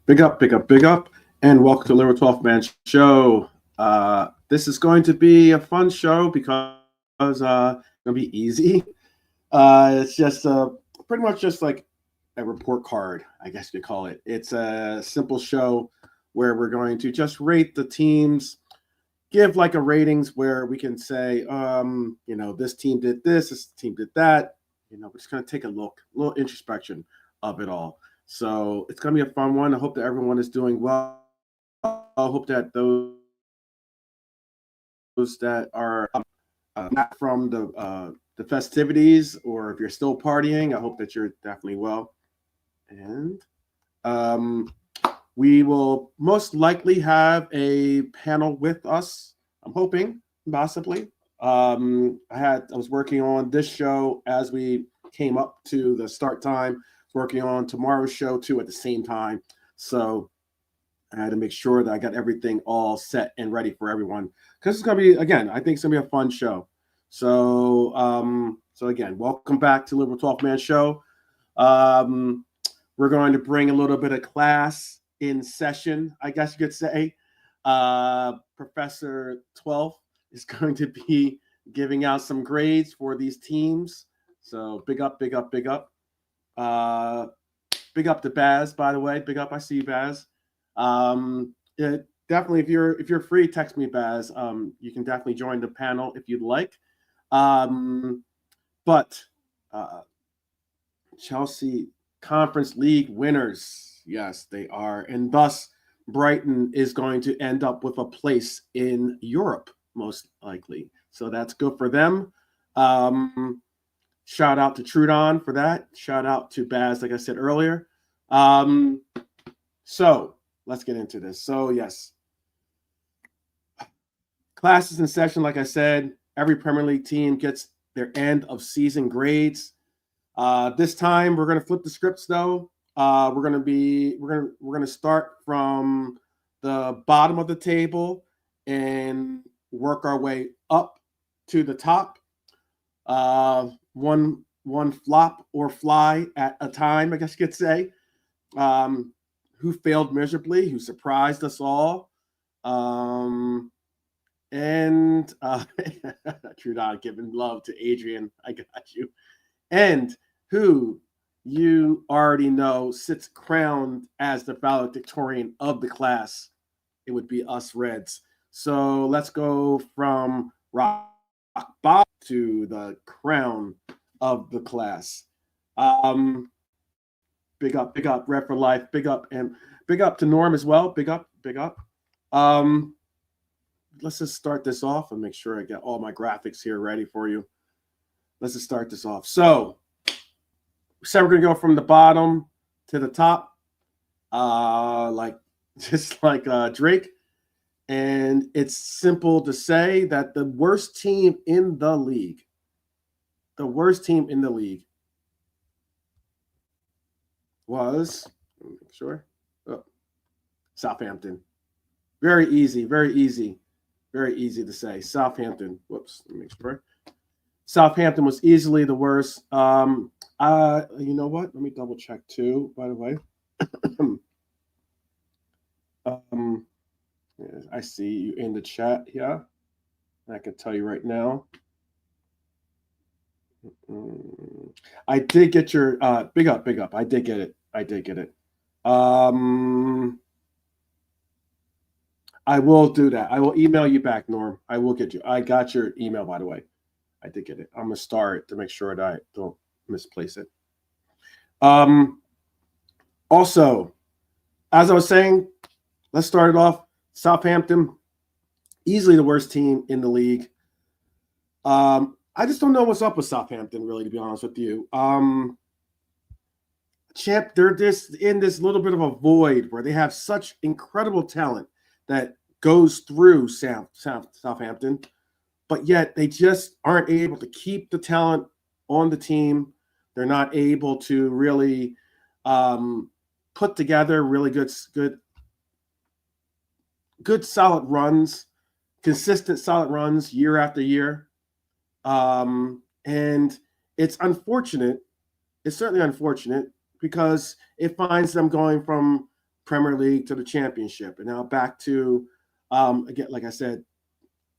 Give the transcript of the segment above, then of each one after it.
Big up, big up, big up, and welcome to Liverpool 12th Man Show. This is going to be a fun show because it's going to be easy. It's just pretty much just like a report card, I guess you could call it. It's a simple show where we're going to just rate the teams, give like a ratings where we can say, this team did this team did that. We're just going to take a little introspection of it all. So it's going to be a fun one. I hope that everyone is doing well. I hope that those that are not from the festivities, or if you're still partying, I hope that you're definitely well. And we will most likely have a panel with us. I'm hoping, possibly. I was working on this show as we came up to the start time. Working on tomorrow's show too at the same time, so I had to make sure that I got everything all set and ready for everyone, because it's gonna be, again, I think it's gonna be a fun show. So again, welcome back to Liverpool 12th Man Show. We're going to bring a little bit of class in session, I guess you could say. Professor 12th is going to be giving out some grades for these teams, so big up, big up, big up. Big up to Baz, by the way. Big up, I see you, Baz. Definitely, if you're free, text me, Baz. You can definitely join the panel if you'd like. But Chelsea Conference League winners, yes, they are, and thus Brighton is going to end up with a place in Europe, most likely. So that's good for them. Shout out to Trudon for that. Shout out to Baz, like I said earlier. So let's get into this. So yes, classes in session. Like I said, every Premier League team gets their end of season grades. This time we're going to flip the scripts though. We're going to start from the bottom of the table and work our way up to the top. One flop or fly at a time, I guess you could say, who failed miserably, who surprised us all. And Trudon giving love to Adrian, I got you. And who you already know sits crowned as the valedictorian of the class. It would be us Reds. So let's go from rock bottom to the crown of the class. Big up, Red for Life. Big up, and big up to Norm as well. Big up, big up. Let's just start this off and make sure I get all my graphics here ready for you. Let's just start this off. So we said we're gonna go from the bottom to the top, like Drake. And it's simple to say that the worst team in the league was, let me make sure, Southampton. Very easy to say. Southampton. Whoops, let me make sure. Southampton was easily the worst. You know what? Let me double check too, by the way. I see you in the chat here. I can tell you right now. I did get your big up. I did get it. I will do that. I will email you back, Norm. I will get you. I got your email, by the way. I did get it. I'm gonna star it to make sure that I don't misplace it. Also, as I was saying, let's start it off. Southampton, easily the worst team in the league. I just don't know what's up with Southampton, really, to be honest with you. They're just in this little bit of a void where they have such incredible talent that goes through Southampton, but yet they just aren't able to keep the talent on the team. They're not able to really put together really good solid runs, consistent solid runs year after year. And it's unfortunate. It's certainly unfortunate because it finds them going from Premier League to the Championship, and now back to again, like I said,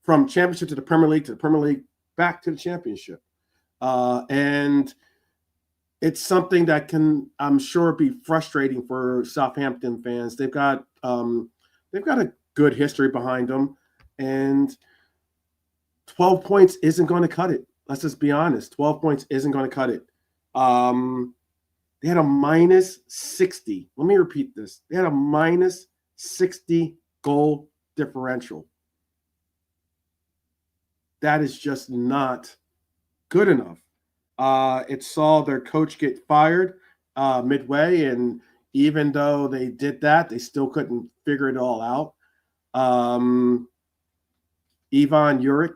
from Championship to the Premier League back to the Championship, and it's something that can, I'm sure, be frustrating for Southampton fans. They've got a good history behind them, and 12 points isn't going to cut it. Let's just be honest. 12 points isn't going to cut it. They had a minus 60. Let me repeat this. They had a minus 60 goal differential. That is just not good enough. It saw their coach get fired midway, and even though they did that, they still couldn't figure it all out. Ivan Juric,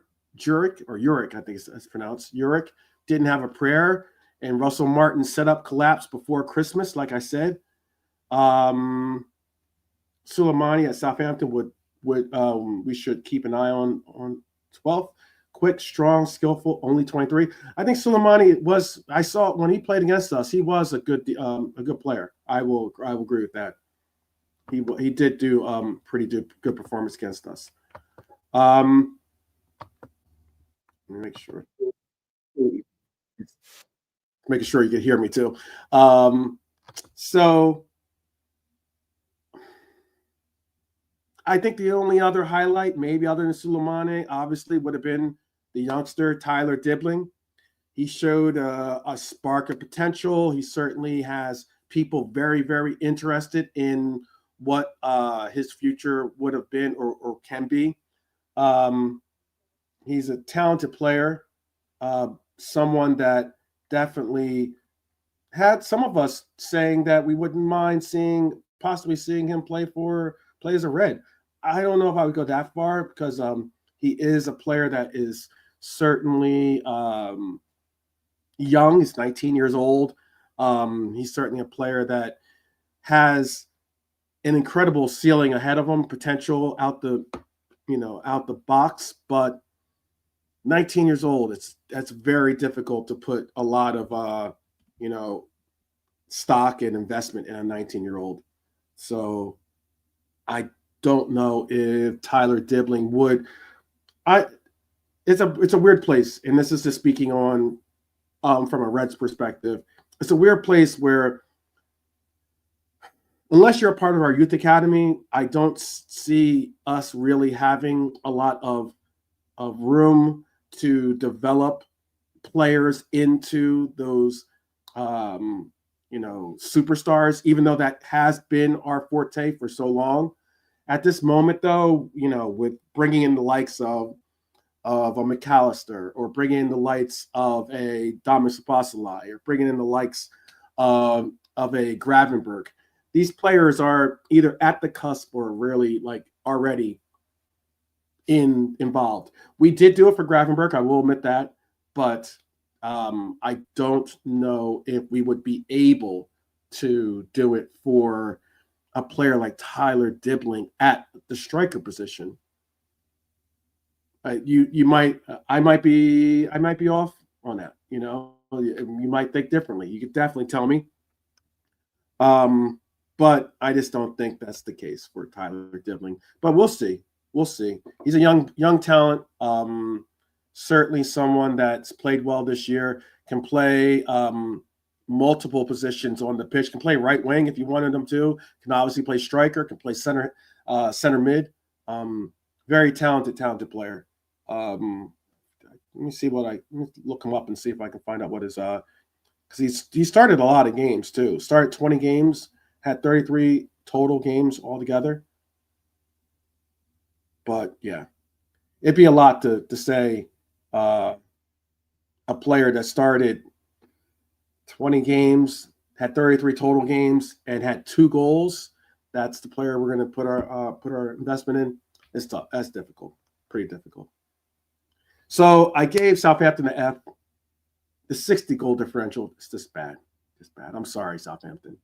I think it's pronounced, Juric, didn't have a prayer, and Russell Martin's setup collapsed before Christmas, like I said. Soleimani at Southampton would we should keep an eye on 12th. Quick, strong, skillful, only 23. I think Soleimani was. I saw when he played against us, he was a good player. I will agree with that. He did do pretty good performance against us. Let me make sure. Making sure you can hear me too. So I think the only other highlight, maybe other than Soleimani, obviously would have been the youngster Tyler Dibbling. He showed a spark of potential. He certainly has people very, very interested in what his future would have been or can be. He's a talented player, someone that definitely had some of us saying that we wouldn't mind possibly seeing him play as a Red. I don't know if I would go that far because he is a player that is certainly young. He's 19 years old. He's certainly a player that has an incredible ceiling ahead of him, potential out the box, but 19 years old, that's very difficult to put a lot of stock and investment in a 19-year-old. So I don't know if Tyler Dibbling would. It's a weird place, and this is just speaking on from a Reds perspective. It's a weird place where, unless you're a part of our youth academy, I don't see us really having a lot of room to develop players into those superstars, even though that has been our forte for so long. At this moment, though, with bringing in the likes of a McAllister, or bringing in the likes of a Domus Basalai, or bringing in the likes of a Gravenberg, these players are either at the cusp or really already involved. We did do it for Gravenberg, I will admit that, but I don't know if we would be able to do it for a player like Tyler Dibbling at the striker position. I might be off on that. You might think differently. You could definitely tell me. But I just don't think that's the case for Tyler Dibbling. But we'll see. He's a young talent. Certainly someone that's played well this year, can play multiple positions on the pitch, can play right wing if you wanted him to, can obviously play striker, can play center mid. Very talented player. Let me look him up and see if I can find out what his because he started a lot of games too. Started 20 games, had 33 total games altogether. But yeah, it'd be a lot to say a player that started 20 games, had 33 total games, and had 2 goals. That's the player we're going to put our investment in. It's tough. That's difficult. Pretty difficult. So I gave Southampton an F. The 60 goal differential is just bad. It's bad. I'm sorry, Southampton.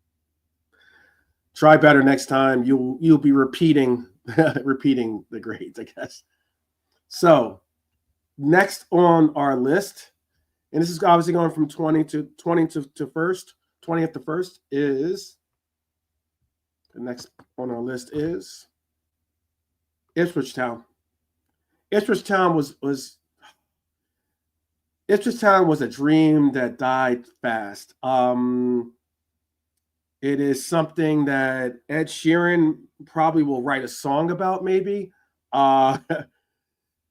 Try better next time. You'll be repeating the grades, I guess. So next on our list, and this is obviously going from 20th to first, is The next on our list is Ipswich Town. Ipswich Town was Ipswich Town was a dream that died fast. It is something that Ed Sheeran probably will write a song about, maybe. Uh,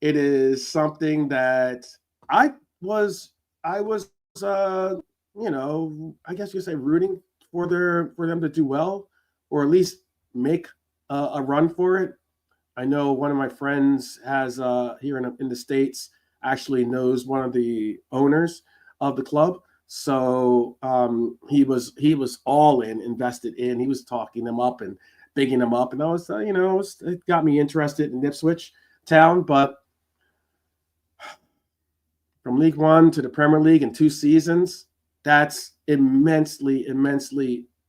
it is something that I was, I was, I guess you could say rooting for them to do well, or at least make a run for it. I know one of my friends has here in the States actually knows one of the owners of the club. So he was all in, invested in. He was talking them up and bigging them up, and I was it got me interested in Ipswich Town. But from League One to the Premier League in 2 seasons, that's immensely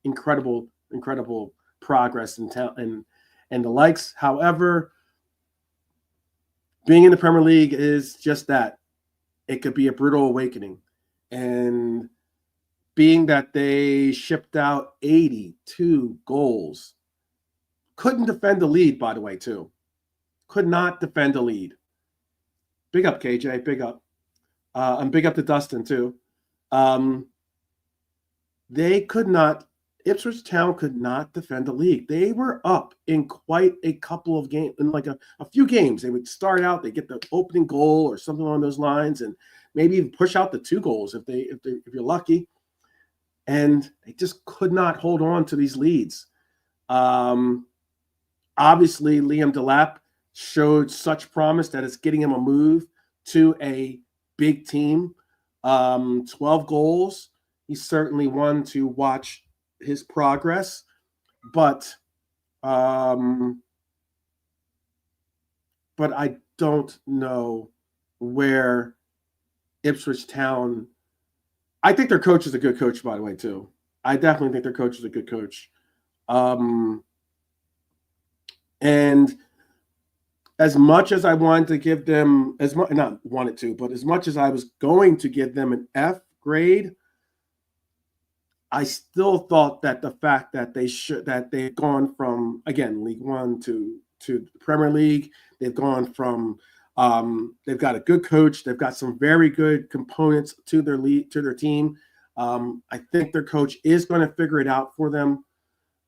incredible progress in town and the likes. However, being in the Premier League is just that. It could be a brutal awakening. And being that they shipped out 82 goals, couldn't defend the lead, by the way, too. Could not defend the lead. Big up, KJ. Big up. And big up to Dustin, too. They could not, Ipswich Town could not defend the league. They were up in quite a couple of games, in like a few games. They would start out, they get the opening goal or something along those lines, and maybe even push out the 2 goals if you're lucky. And they just could not hold on to these leads. Obviously, Liam Delap showed such promise that it's getting him a move to a big team. 12 goals. He's certainly one to watch his progress, but I don't know where Ipswich Town. I think their coach is a good coach, by the way, too. I definitely think their coach is a good coach. And as much as I wanted to give them, not wanted to, but as much as I was going to give them an F grade, I still thought that the fact that they've gone from, again, League One to the Premier League, they've gone from they've got a good coach, they've got some very good components to their team. I think their coach is going to figure it out for them.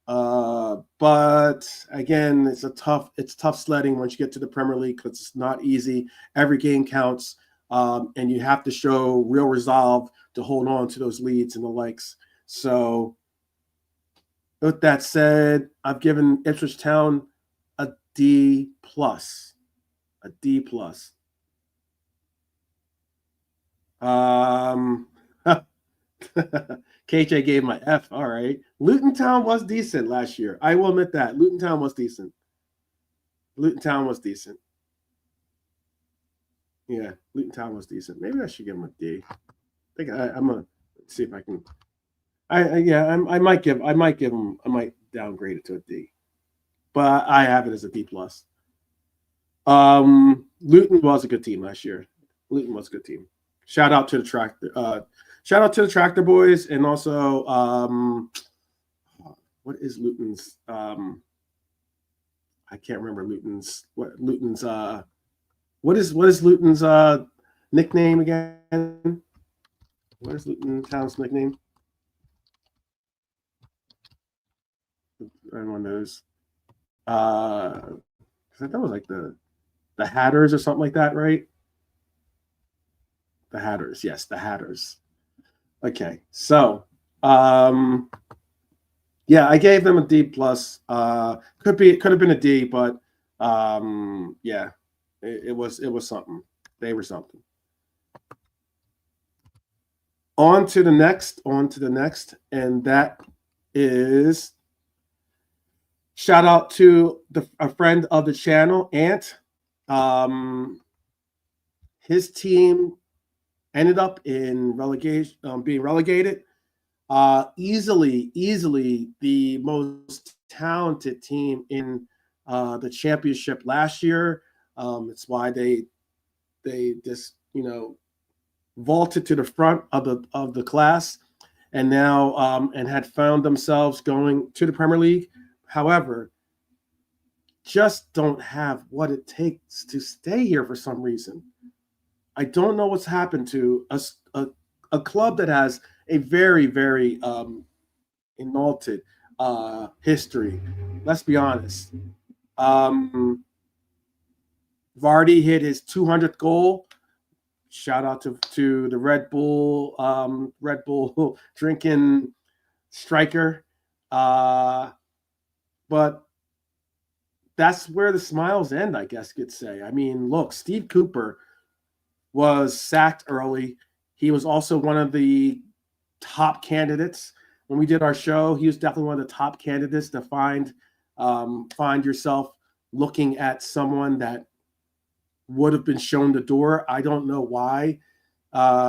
But again, it's tough sledding once you get to the Premier League, because it's not easy. Every game counts, and you have to show real resolve to hold on to those leads and the likes. So with that said, I've given Ipswich Town a D+. A D+. KJ gave my F. All right. Luton Town was decent last year. I will admit that. Luton Town was decent. Yeah, Luton Town was decent. Maybe I should give him a D. I think I'm gonna see if I can. I might downgrade it to a D, but I have it as a D+. Luton was a good team last year. Luton was a good team. Shout out to the Tractor Boys, and also what is Luton's I can't remember Luton's what is Luton's nickname again? What is Luton Town's nickname? Everyone knows. I think that was like the Hatters or something like that, right? The Hatters, yes, the Hatters. Okay, so yeah, I gave them a D+. Could have been a D, but yeah, it was something. They were something. On to the next, and that is shout out to a friend of the channel, Ant. His team ended up in relegation, being relegated. Easily the most talented team in the championship last year. It's why they just vaulted to the front of the class, and now and had found themselves going to the Premier League. However, just don't have what it takes to stay here for some reason. I don't know what's happened to a club that has a very, very inaltered history. Let's be honest. Vardy hit his 200th goal. Shout out to the Red Bull drinking striker. But that's where the smiles end, I guess you could say. I mean, look, Steve Cooper was sacked early. He was also one of the top candidates. When we did our show, he was definitely one of the top candidates to find yourself looking at someone that would have been shown the door. I don't know why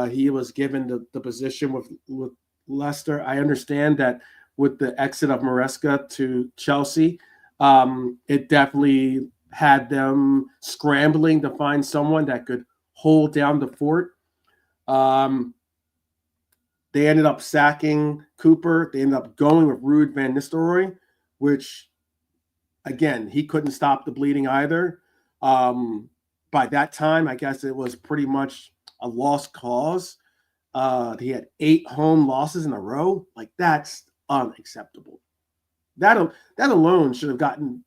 he was given the position with Leicester. I understand that with the exit of Maresca to Chelsea, it definitely had them scrambling to find someone that could hold down the fort. They ended up sacking Cooper. They ended up going with Ruud van Nistelrooy, which, again, he couldn't stop the bleeding either. By that time, I guess it was pretty much a lost cause. He had 8 home losses in a row. Like, that's unacceptable. That alone should have gotten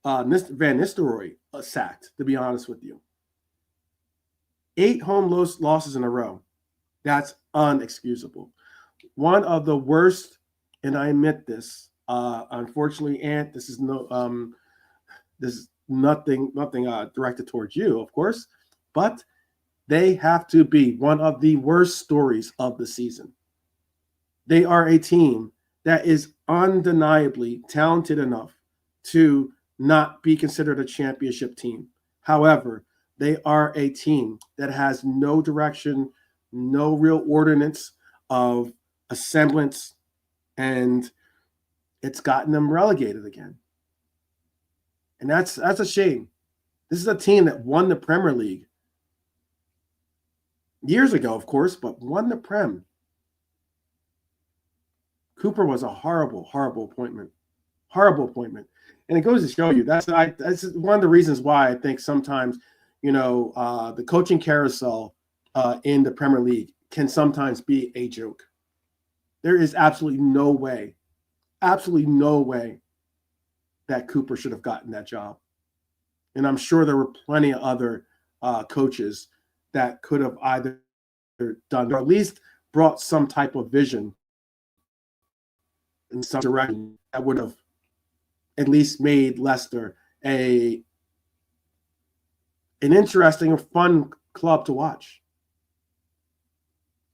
Van Nistelrooy sacked, to be honest with you. 8 home losses in a row. That's unexcusable. One of the worst, and I admit this, unfortunately, Ant, this is nothing directed towards you, of course, but they have to be one of the worst stories of the season. They are a team that is undeniably talented enough to not be considered a championship team. However, they are a team that has no direction, no real ordinance of a semblance, and it's gotten them relegated again. And that's a shame. This is a team that won the Premier League years ago, of course, but won the Prem. Cooper was a horrible, horrible appointment. Horrible appointment. And it goes to show you, that's one of the reasons why I think sometimes, the coaching carousel in the Premier League can sometimes be a joke. There is absolutely no way that Cooper should have gotten that job. And I'm sure there were plenty of other coaches that could have either done or at least brought some type of vision in some direction that would have at least made Leicester an interesting, fun club to watch.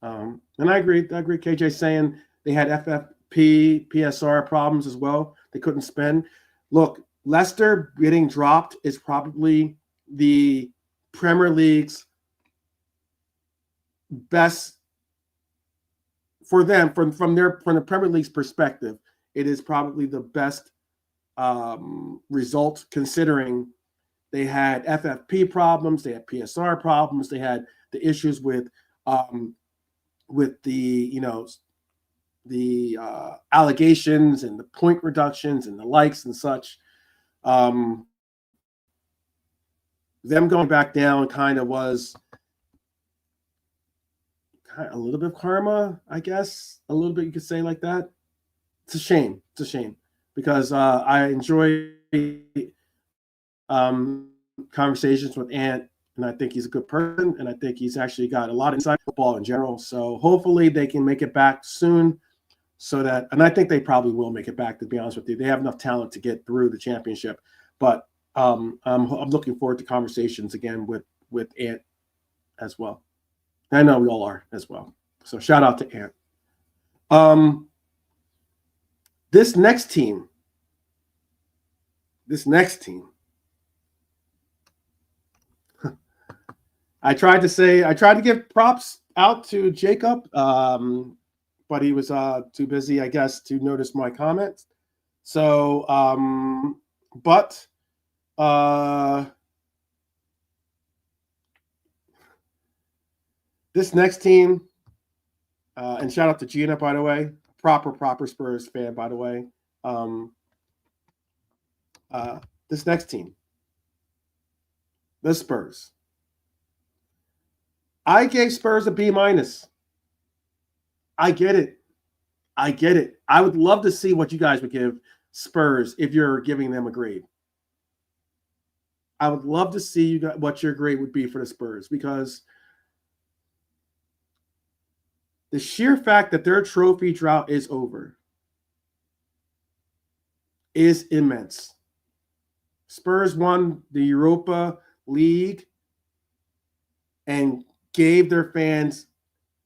And I agree. KJ saying they had FFP, PSR problems as well. They couldn't spend. Look, Leicester getting dropped is probably the Premier League's best for them from the Premier League's perspective. It is probably the best result, considering they had FFP problems, they had PSR problems, they had the issues with the allegations and the point reductions and the likes and such. Them going back down kind of was a little bit of karma, I guess. A little bit, you could say, like that. It's a shame. It's a shame because I enjoy conversations with Ant, and I think he's a good person, and I think he's actually got a lot of insight football in general. So hopefully they can make it back soon. And I think they probably will make it back, to be honest with you. They have enough talent to get through the championship. But I'm looking forward to conversations again with Ant as well. I know we all are as well. So shout out to Ant. This next team. I tried to give props out to Jacob, but he was too busy, I guess, to notice my comments. So, this next team, and shout out to Gina, by the way, proper Spurs fan, by the way. this next team, the Spurs. I gave Spurs a B minus. I get it. I would love to see what you guys would give Spurs if you're giving them a grade. I would love to see what your grade would be for the Spurs, because the sheer fact that their trophy drought is over is immense. Spurs won the Europa League and gave their fans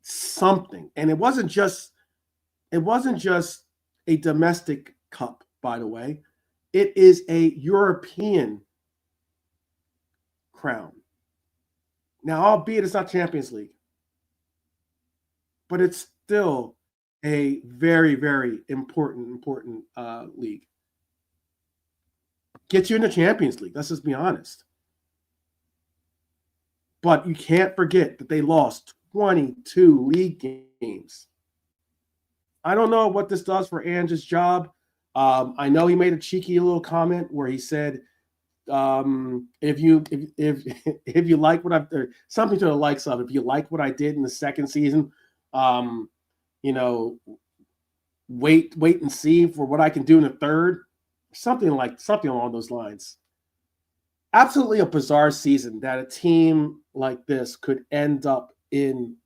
something. And it wasn't just a domestic cup, by the way. It is a European crown. Now, albeit it's not Champions League, but it's still a very, very important league. Gets you in the Champions League. Let's just be honest. But you can't forget that they lost 22 league games. I don't know what this does for Ange's job. I know he made a cheeky little comment where he said, if you like what I've something to the likes of, if you like what I did in the second season, wait and see for what I can do in the third. Something along those lines. Absolutely a bizarre season that a team like this could end up in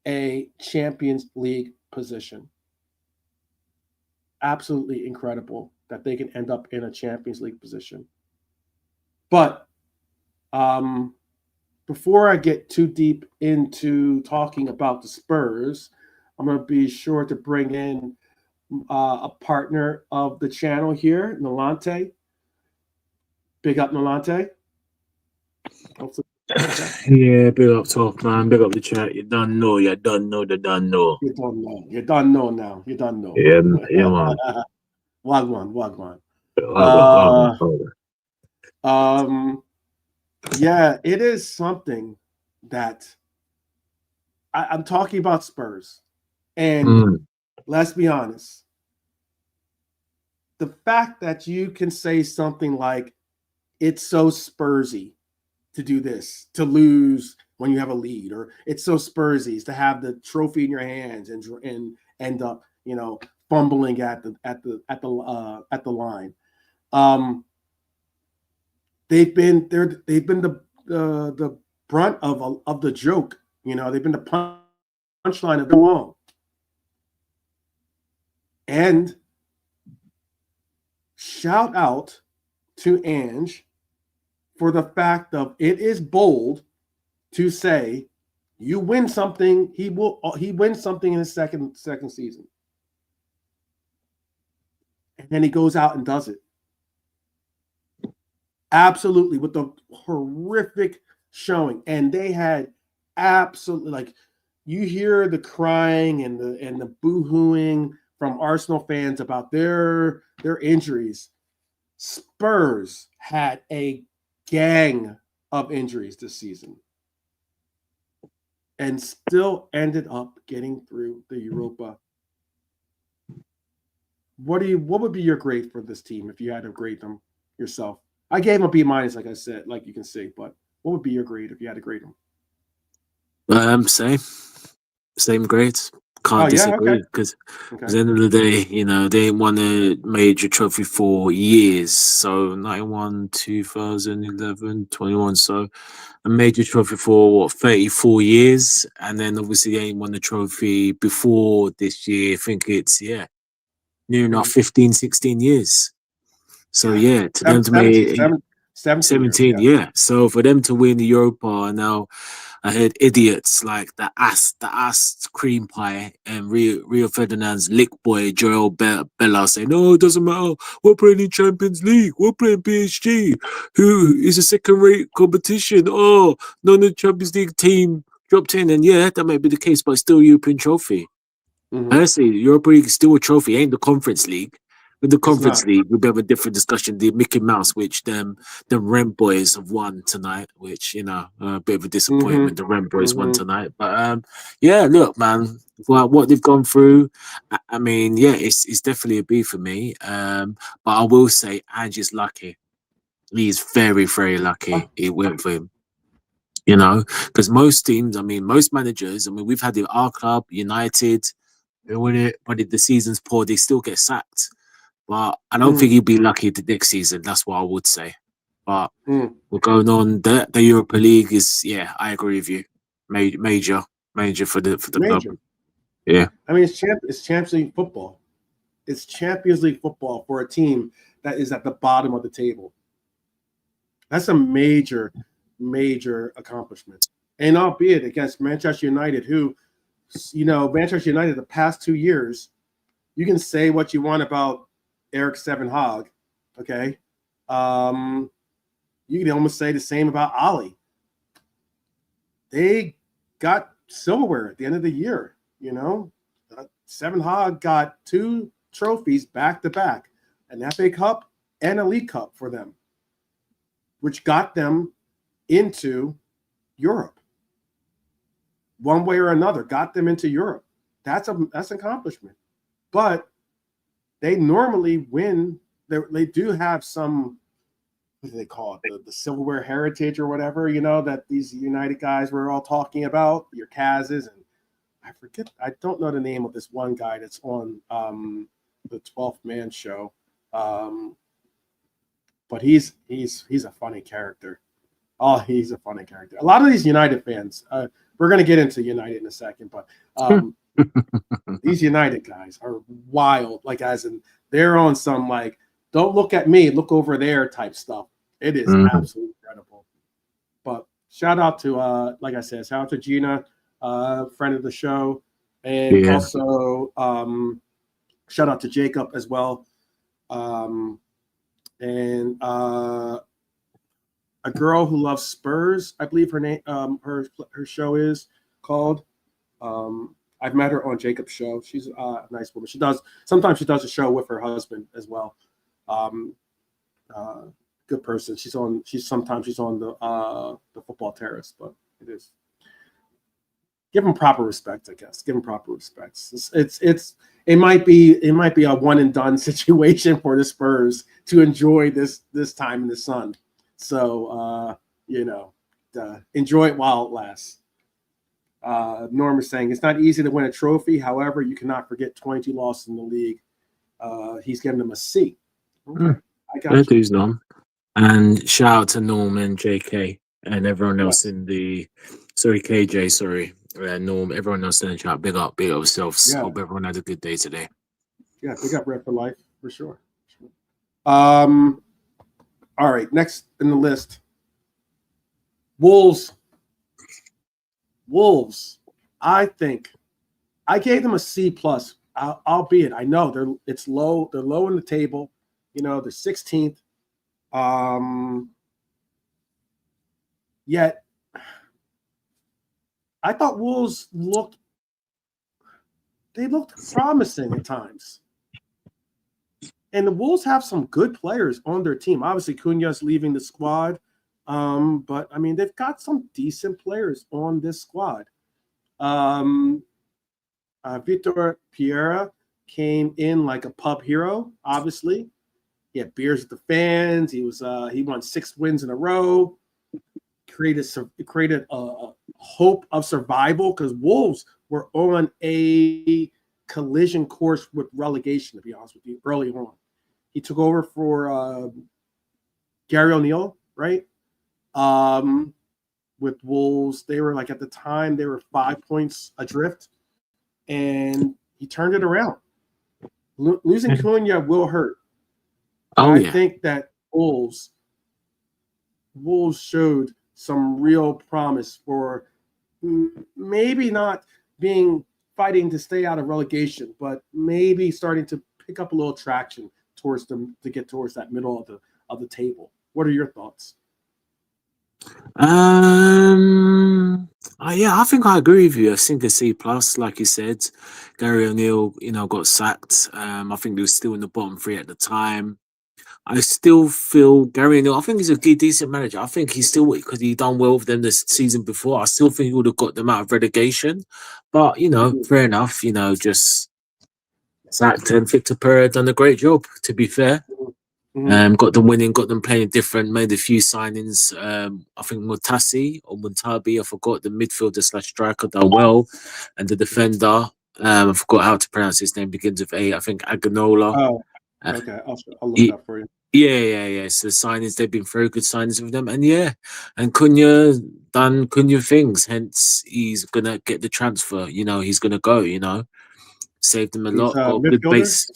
a Champions League position. Absolutely incredible that they can end up in a Champions League position. But before I get too deep into talking about the Spurs, I'm going to be sure to bring in a partner of the channel here, Nolante. Big up, Nolante. Yeah, big up, tough man. Big up the chat. You don't know. You don't know now. You don't know. Yeah, man. Wagwan. Yeah, it is something that I'm talking about Spurs. And let's be honest. The fact that you can say something like, it's so Spursy to do this, to lose when you have a lead, or it's so Spursy to have the trophy in your hands and end up, fumbling at the line. They've been the brunt of the joke. They've been the punchline of it all. And shout out to Ange for the fact of it is bold to say you win something, he wins something in his second season. And then he goes out and does it. Absolutely, with the horrific showing. And they had absolutely, you hear the crying and the boo-hooing from Arsenal fans about their injuries. Spurs had a gang of injuries this season and still ended up getting through the Europa. What would be your grade for this team if you had to grade them yourself? I gave them a B minus, like I said, like you can see, but what would be your grade if you had to grade them? Same grades. Can't disagree, because at the end of the day, they won a major trophy for years. So 91, 2011, 21. So a major trophy for 34 years. And then obviously they won the trophy before this year. I think it's, near enough 15, 16 years. So to them to make 17, yeah. So for them to win the Europa now, I heard idiots like the ass cream pie and Rio Ferdinand's lick boy Joel Bella saying, "No, it doesn't matter. We're playing in Champions League. We're playing PSG, who is a second-rate competition. Oh, none of the Champions League team dropped in, and that might be the case, but it's still a European trophy. Honestly, the Europa League is still a trophy. It ain't the Conference League, with the Conference League, we'll have a different discussion. The Mickey Mouse, which the Rent Boys have won tonight, which, you know, a bit of a disappointment. The Rent Boys won tonight. But, yeah, look, man, what they've gone through, I mean, yeah, it's definitely a B for me. But I will say Angie's lucky. He's very, very lucky it went for him. You know, because most teams, I mean, most managers, I mean, we've had our club, United, when the season's poor, they still get sacked. But I don't think he'll be lucky the next season. That's what I would say. But we're going on. The Europa League is, yeah, I agree with you. Major for the club. Yeah. I mean, it's Champions League football. It's Champions League football for a team that is at the bottom of the table. That's a major accomplishment. And albeit against Manchester United, who, you know, Manchester United the past 2 years, you can say what you want about Eric Seven Hag, okay? You can almost say the same about Ali. They got silverware at the end of the year, you know? Seven Hag got 2 trophies back-to-back, an FA Cup and a League Cup for them, which got them into Europe. One way or another, got them into Europe. That's an accomplishment. But they normally win. They do have some, what do they call it? The silverware heritage or whatever, you know, that these United guys were all talking about, your Kazes, and I don't know the name of this one guy that's on the 12th Man show. But he's a funny character. Oh, he's a funny character. A lot of these United fans, we're going to get into United in a second, but these United guys are wild. Like, as in, they're on some, like, don't look at me, look over there type stuff. It is absolutely incredible. But shout out to, like I said, shout out to Gina, friend of the show. And also shout out to Jacob as well. And a girl who loves Spurs, I believe her name, her show is called. I've met her on Jacob's show. She's a nice woman. Sometimes she does a show with her husband as well. Good person. Sometimes she's on the Football Terrace, but it is. Give them proper respect, I guess. Give them proper respect. It might be a one and done situation for the Spurs to enjoy this time in the sun. So enjoy it while it lasts. Norm is saying it's not easy to win a trophy. However, you cannot forget 22 losses in the league. He's giving them a C. Okay. I got you. Norm. And shout out to Norm and JK and everyone else in the. Sorry, KJ. Sorry, Norm. Everyone else in the chat. Big up yourselves. Hope everyone had a good day today. Yeah, big up Red for Life for sure. All right, next in the list, Wolves. I think I gave them a C plus. Albeit I know it's low. They're low in the table. You know, they're 16th. Yet I thought Wolves looked promising at times. And the Wolves have some good players on their team. Obviously, Cunha's leaving the squad. But, I mean, they've got some decent players on this squad. Vitor Pereira came in like a pub hero, obviously. He had beers with the fans. He won 6 wins in a row. Created a hope of survival because Wolves were on a collision course with relegation, to be honest with you, early on. He took over for Gary O'Neill, right? With Wolves, they were at the time, they were 5 points adrift, and he turned it around. Losing Cunha will hurt. I think that Wolves showed some real promise for maybe not fighting to stay out of relegation, but maybe starting to pick up a little traction towards them to get towards that middle of the table. What are your thoughts? Yeah, I think I agree with you. I think a C plus, like you said. Gary O'Neill, got sacked. I think they were still in the bottom three at the time. I still feel Gary O'Neill. I think he's a good, decent manager. I think he's still because he done well with them this season before. I still think he would have got them out of relegation. But fair enough. Just sacked and Victor Pereira done a great job. To be fair. Got them winning, got them playing different, made a few signings. I think Mutasi or Muntabi, I forgot the midfielder slash striker done well. And the defender, I forgot how to pronounce his name, begins with A. I think Aganola. Oh, okay. I'll look it up for you. Yeah. So the signings, they've been very good signings with them. And and Cunha done Cunha things. Hence, he's going to get the transfer. He's going to go, saved them a lot. Got a good base.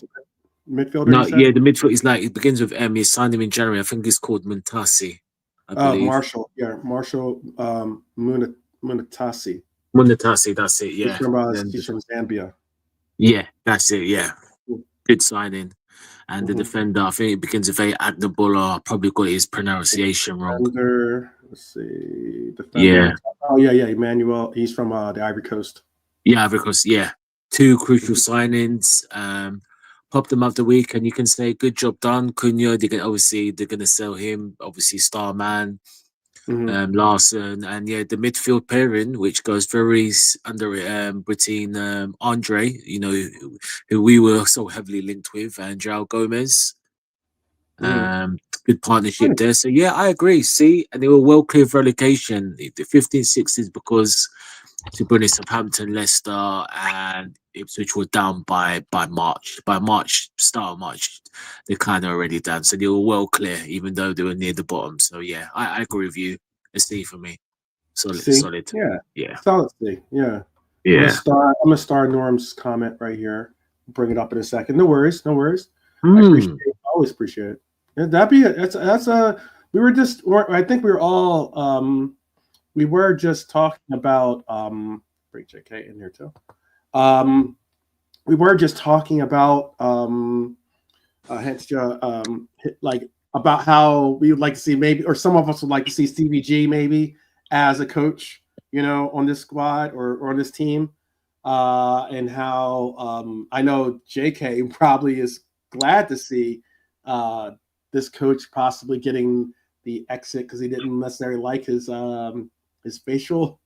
Midfielder? No, yeah, the midfield is it begins with M. He signed him in January. I think it's called Muntasi. I believe. Marshall. Yeah, Marshall Munatasi. Munatasi, that's it. Yeah, he's from Zambia. Yeah, that's it. Yeah, good signing. And the defender, I think it begins with A. Agnabola. Probably got his pronunciation wrong. Let's see. Defender. Yeah. Oh yeah, Emmanuel. He's from the Ivory Coast. Yeah, Ivory Coast. Yeah, two crucial signings. Popped them up the week, and you can say good job done. Cunha, they're going to sell him. Obviously, Starman, Larson, and the midfield pairing, which goes very under between Andre, who we were so heavily linked with, and João Gomez. Good partnership there. So I agree. See, and they were well clear of relegation. The 15-6 because to be honest, Southampton, Leicester, and Ipswich were down by March. By March, start of March, they're kind of already down. So they were well clear, even though they were near the bottom. So I agree with you. A C for me. Solid. Yeah. Solid C. Yeah. Yeah. I'm gonna star Norm's comment right here. Bring it up in a second. No worries. I appreciate it. Always appreciate it. Yeah, that'd be it. That's a. We were just. I think we were all. We were just talking about bring JK in here too. We were just talking about like about how we would like to see maybe, or some of us would like to see Stevie G maybe as a coach, on this squad or on this team, and how I know JK probably is glad to see this coach possibly getting the exit because he didn't necessarily like his facial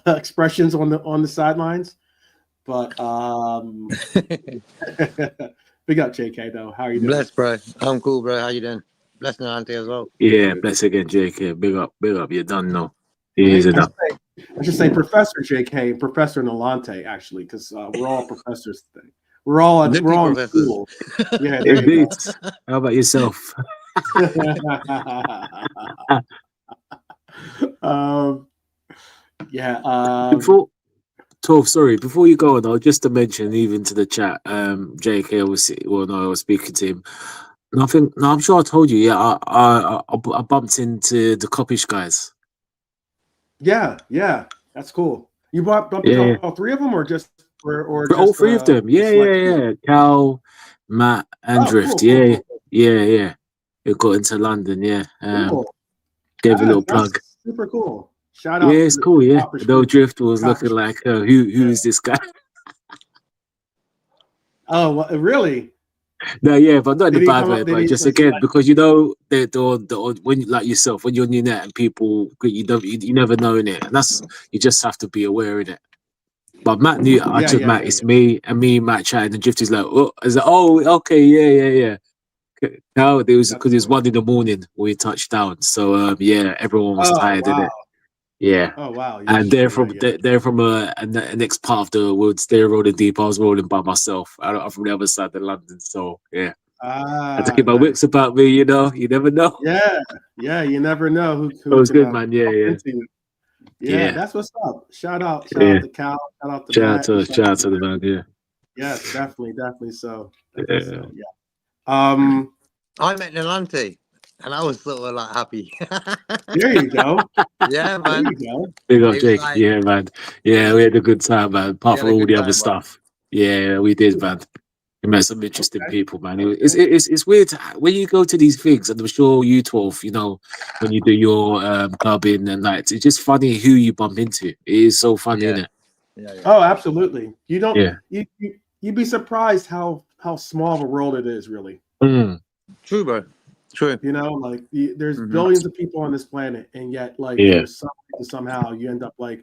expressions on the sidelines. But big up JK though. How are you doing? Bless, bro. I'm cool, bro. How you doing? Bless Nalante as well. Yeah, bless again, JK. Big up. You done know. I should say Professor JK and Professor Nalante actually, because we're all professors today. We're all in school. Yeah, indeed. How about yourself? Before you go on, though, just to mention, even to the chat, JK obviously. Well, no, I was speaking to him. I'm sure I told you. Yeah, I bumped into the Coppish guys. Yeah, that's cool. You bumped into all three of them, or just all three of them? Yeah. Cal, Matt, and Drift. Cool. Yeah. It got into London. Yeah. Cool. Gave a little plug. Super cool. Shout out. Yeah, it's cool. Yeah. Though Drift was looking like, who is this guy? Oh, well, really? No, yeah, but not in a bad way. But just again, because the when like yourself, when you're on your net and people, you never know in it, and you just have to be aware in it. But Matt knew. I told Matt, it's me, Matt chatting, and Drift is like, okay, yeah. No, there was because it was 1 a.m. when we touched down. So everyone was tired in it. Yeah. Oh wow. Yeah, and they're from a next part of the woods. They're rolling deep. I was rolling by myself. I'm from the other side of London. So yeah. I had to keep my wits about me. You never know. Yeah. You never know who it was good, man. Yeah. That's what's up. Shout out to Cal. Shout out to Matt. Shout out to the man. Yeah. Yes, definitely so. I met Nalante. And I was sort of like happy. There you go. Yeah, man. There you go. Big up, Jake. Like, yeah, man. Yeah, we had a good time, man. Apart from all the other stuff. Yeah, we did, man. You met some interesting people, man. It's weird when you go to these things, and I'm sure you 12, you know, when you do your clubbing and nights, it's just funny who you bump into. It is so funny, isn't it? Yeah. Oh, absolutely. You don't. Yeah. You'd be surprised how small of a world it is, really. True, bro. True. You know, like there's billions of people on this planet, and yet, like, for somehow you end up like.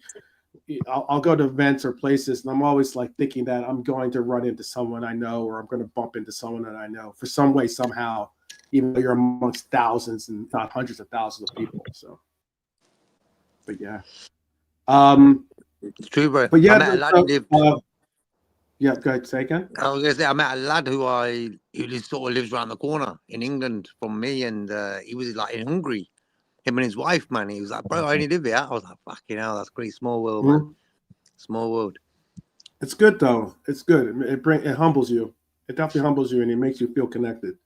I'll go to events or places, and I'm always like thinking that I'm going to run into someone I know, or I'm going to bump into someone that I know for some way, somehow, even though you're amongst thousands and not hundreds of thousands of people. So, but yeah, it's true, bro. But yeah, I met a lad who lived. Yeah, go ahead, say again. I was gonna say I met a lad who sort of lives around the corner in England from me, and he was like in Hungary. Him and his wife, man. He was like, bro, I only live here. I was like, fucking hell, that's pretty small world, man. Small world. It's good though. It's good. It humbles you. It definitely humbles you, and it makes you feel connected.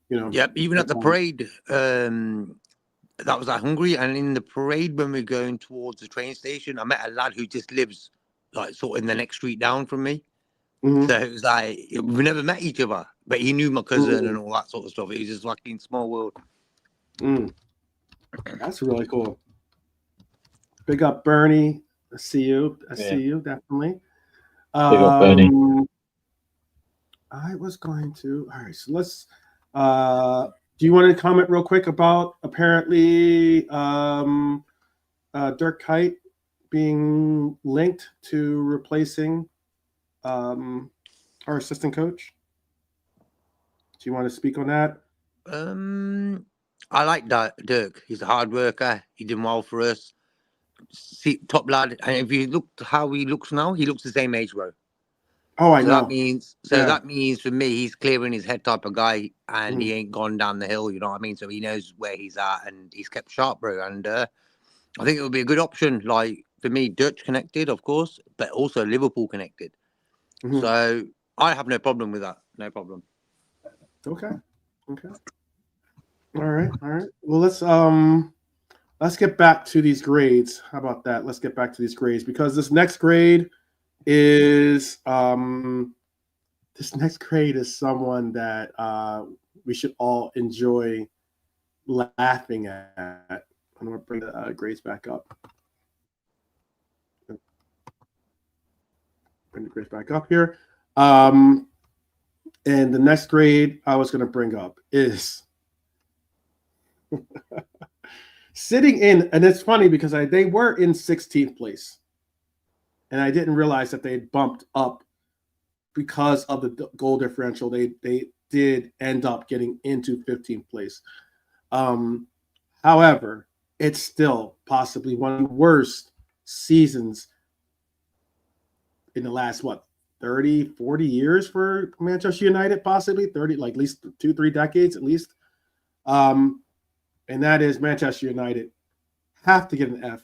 You know. Yep. Even at the parade, that was at Hungary, and in the parade when we're going towards the train station, I met a lad who just lives like sort of in the next street down from me. So it was like we never met each other, but he knew my cousin and all that sort of stuff. It was just fucking small world. That's really cool. Big up, Bernie. I see you. See you, definitely. Big up, Bernie. I was going to. All right, so let's. Do you want to comment real quick about apparently Dirk Kuyt being linked to replacing our assistant coach? Do you want to speak on that? I like Dirk. He's a hard worker. He did well for us. Top lad. And if you look how he looks now, he looks the same age, bro. Oh, I know. That means for me, he's clearing his head type of guy, and he ain't gone down the hill. You know what I mean? So he knows where he's at, and he's kept sharp, bro. And I think it would be a good option. Like for me, Dutch connected, of course, but also Liverpool connected. So I have no problem with that. No problem. Okay. All right. Well, let's get back to these grades. How about that? Let's get back to these grades, because this next grade is someone that we should all enjoy laughing at. I'm going to bring the grades back up. Bring the grades back up here. And the next grade I was going to bring up is sitting in, and it's funny because they were in 16th place, and I didn't realize that they had bumped up because of the goal differential. They did end up getting into 15th place. However, it's still possibly one of the worst seasons in the last 30, 40 years for Manchester United, possibly 30, like at least 2-3 decades at least. And that is Manchester United have to get an F.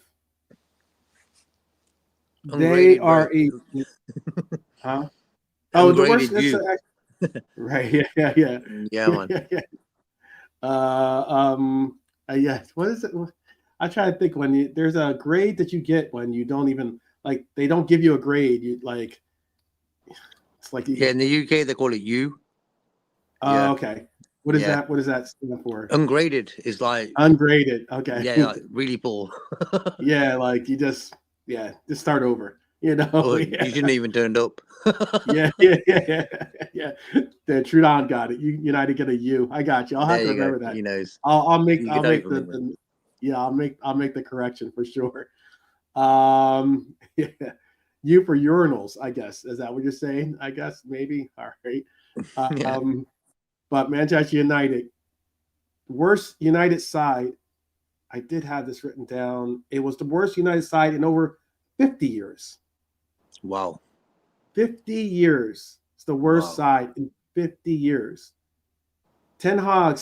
They are a huh? Oh, the worst. Right? Yeah. Yeah, man. Yeah. What is it? I try to think when there's a grade that you get when you don't even like. They don't give you a grade. You like. It's like in the UK they call it U. Okay. What is that? What does that stand for? Ungraded is like ungraded. Okay. Yeah, like really poor. Yeah, like you just start over. You know, you shouldn't even turned up. yeah. The Trudon got it. United get a U. I got you. I'll have to remember that. He knows. I'll make the correction for sure. U for urinals, I guess. Is that what you're saying? I guess maybe. All right. But Manchester United, worst United side. I did have this written down. It was the worst United side in over 50 years. Wow. 50 years. It's the worst side in 50 years. Ten Hag,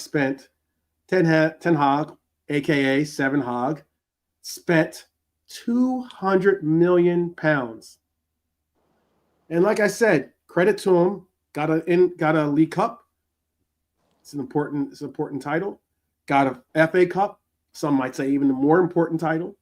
aka Seven Hag, spent £200 million. And like I said, credit to him. Got a League Cup. It's an important title. Got a FA Cup. Some might say even a more important title.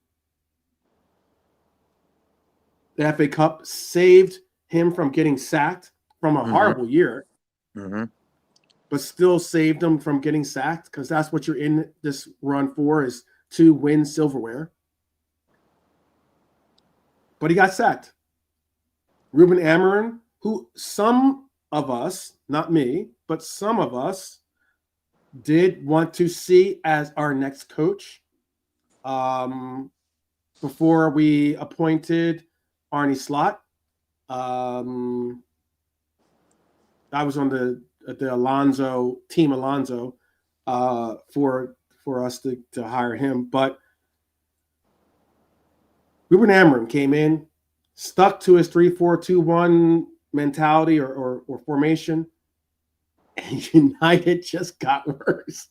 The FA Cup saved him from getting sacked from a horrible year. but still saved them from getting sacked, because that's what you're in this run for, is to win silverware. But he got sacked. Ruben Amorim, who some of us, not me, but some of us did want to see as our next coach, before we appointed Arne Slot. I was on the Alonso team, for us to hire him. But Ruben Amorim came in, stuck to his 3-4-2-1 mentality or formation, and United just got worse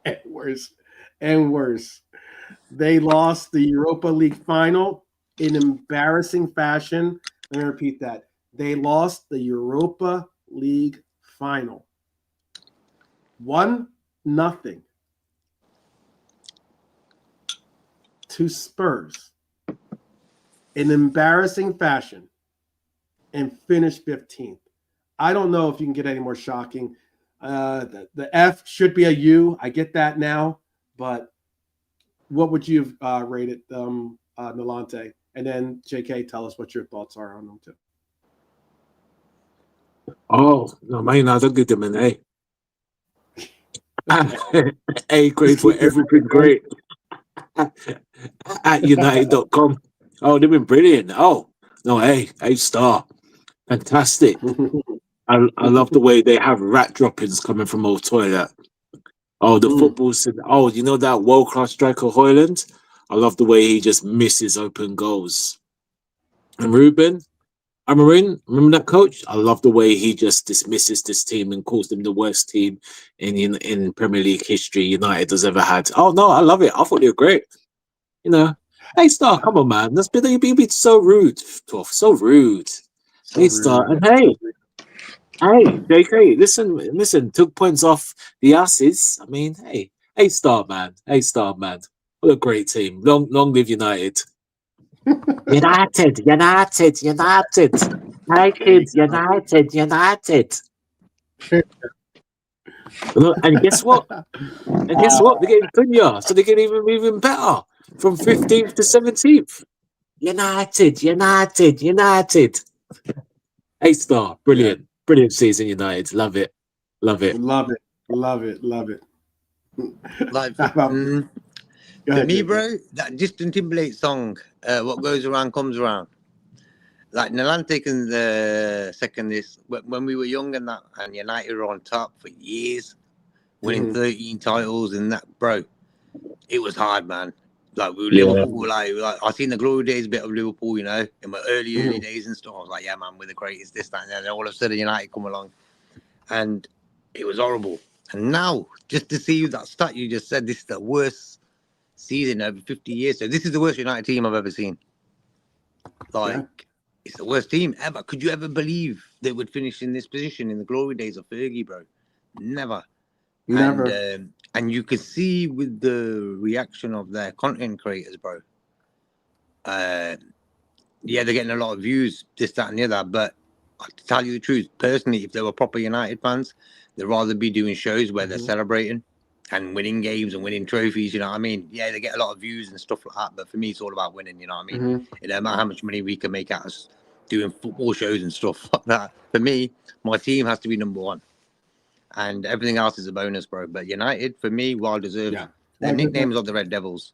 and worse and worse. They lost the Europa League final in embarrassing fashion. Let me repeat that. They lost the Europa League final. 1-0 to Spurs in embarrassing fashion and finished 15th. I don't know if you can get any more shocking. The F should be a U. I get that now, but what would you have rated Nolante? And then JK, tell us what your thoughts are on them too. Oh no, man! I don't give them an A. A grade for everything great at United.com. Oh, they've been brilliant. Oh no, A star, fantastic. I love the way they have rat droppings coming from old toilet. Oh, the football scene. Oh, you know that world-class striker Hoyland? I love the way he just misses open goals. And Ruben Amorim, remember that coach? I love the way he just dismisses this team and calls them the worst team in Premier League history United has ever had. Oh no, I love it. I thought they were great. You know, hey Star, come on, man. You've been so rude, Toff. So rude. Hey Star, and hey, JK, listen. Took points off the asses. I mean, hey Star, man. What a great team. Long live United. United. Hey kids, United. And guess what? They're getting Cunha, so they're getting even better from 15th to 17th. United. Hey Star, brilliant. Brilliant season, United. Love it. Love it. Like, to me, bro, that Justin Timberlake song, "What Goes Around Comes Around." Like Nolante can second this. When we were young and United were on top for years, winning 13 titles and that, bro, it was hard, man. Like we were Liverpool, like I seen the glory days bit of Liverpool, you know, in my early days and stuff. I was like, yeah, man, we're the greatest, this, that, and then all of a sudden United come along, and it was horrible. And now, just to see that stat you just said, this is the worst season over 50 years. So this is the worst United team I've ever seen. Like, it's the worst team ever. Could you ever believe they would finish in this position in the glory days of Fergie, bro? Never. And you could see with the reaction of their content creators, bro. They're getting a lot of views, this, that, and the other. But to tell you the truth, personally, if they were proper United fans, they'd rather be doing shows where they're celebrating and winning games and winning trophies, you know what I mean? Yeah, they get a lot of views and stuff like that, but for me, it's all about winning, you know what I mean? It doesn't matter how much money we can make out of doing football shows and stuff like that. For me, my team has to be number one. And everything else is a bonus, bro. But United, for me, well deserved. Yeah. Their nicknames are the Red Devils.